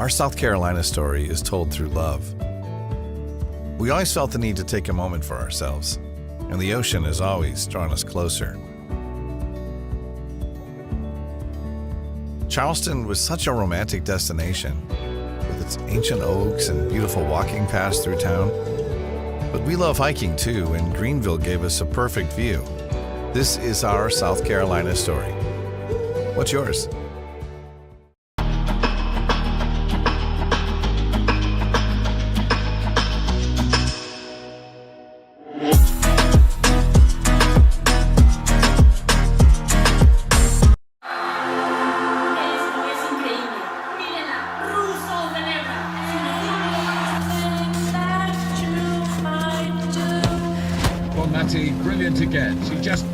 Our South Carolina story is told through love. We always felt the need to take a moment for ourselves, and the ocean has always drawn us closer. Charleston was such a romantic destination, with its ancient oaks and beautiful walking paths through town. But we love hiking too, and Greenville gave us a perfect view. This is our South Carolina story. What's yours? Brilliant again. She just...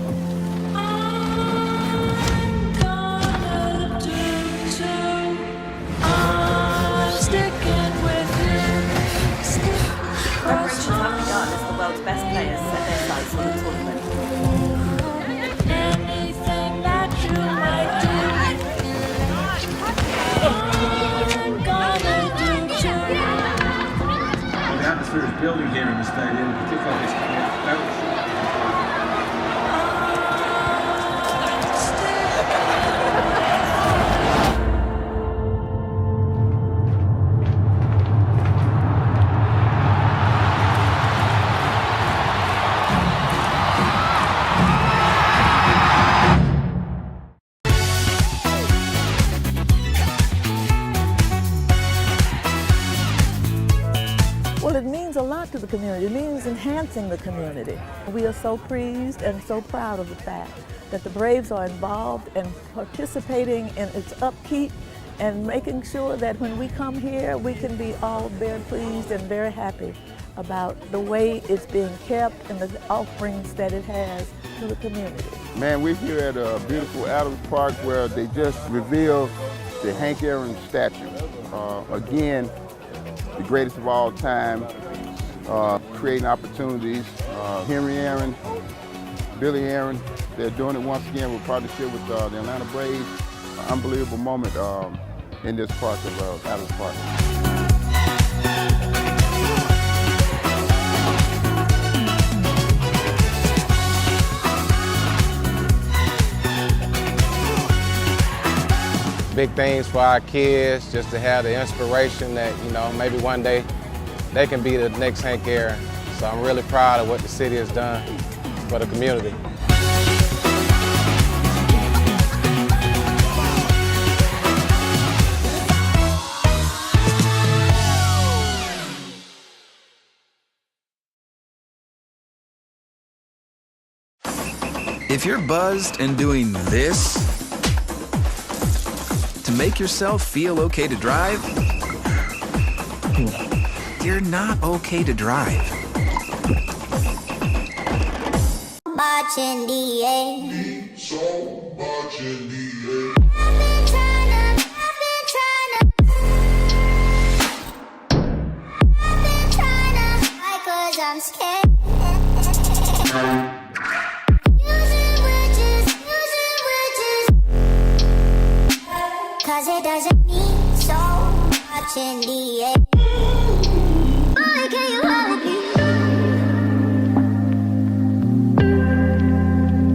Preparations have begun as the world's best players set their sights on the tournament. Anything that you might do, I'm gonna do too. The atmosphere is building here in the stadium, particularly this coach. Well, it means a lot to the community. It means enhancing the community. We are so pleased and so proud of the fact that the Braves are involved and participating in its upkeep and making sure that when we come here, we can be all very pleased and very happy about the way it's being kept and the offerings that it has to the community. Man, we're here at a beautiful Adams Park where they just revealed the Hank Aaron statue. Again, the greatest of all time, creating opportunities. Henry Aaron, Billy Aaron, they're doing it once again with partnership with the Atlanta Braves. Unbelievable moment in this park of Adams Park. Big things for our kids, just to have the inspiration that, you know, maybe one day they can be the next Hank Aaron. So I'm really proud of what the city has done for the community. If you're buzzed and doing this to make yourself feel okay to drive, you're not okay to drive. Much in the air. So much in the air. I've been trying to hide 'cause I'm scared. Cause it doesn't mean so much in the air. Boy, can you hold me?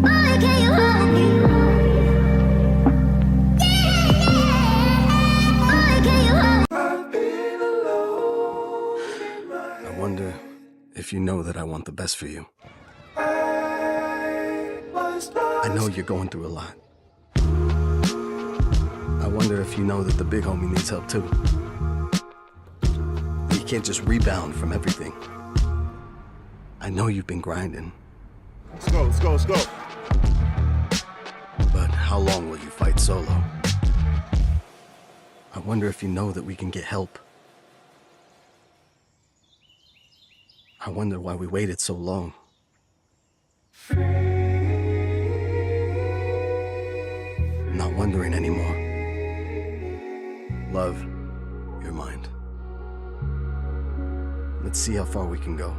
Boy, can you hold me? Boy, can you hold me? I wonder if you know that I want the best for you. I know you're going through a lot. I wonder if you know that the big homie needs help too. You can't just rebound from everything. I know you've been grinding. Let's go, let's go, let's go. But how long will you fight solo? I wonder if you know that we can get help. I wonder why we waited so long. Not wondering anymore. Love, your mind. Let's see how far we can go.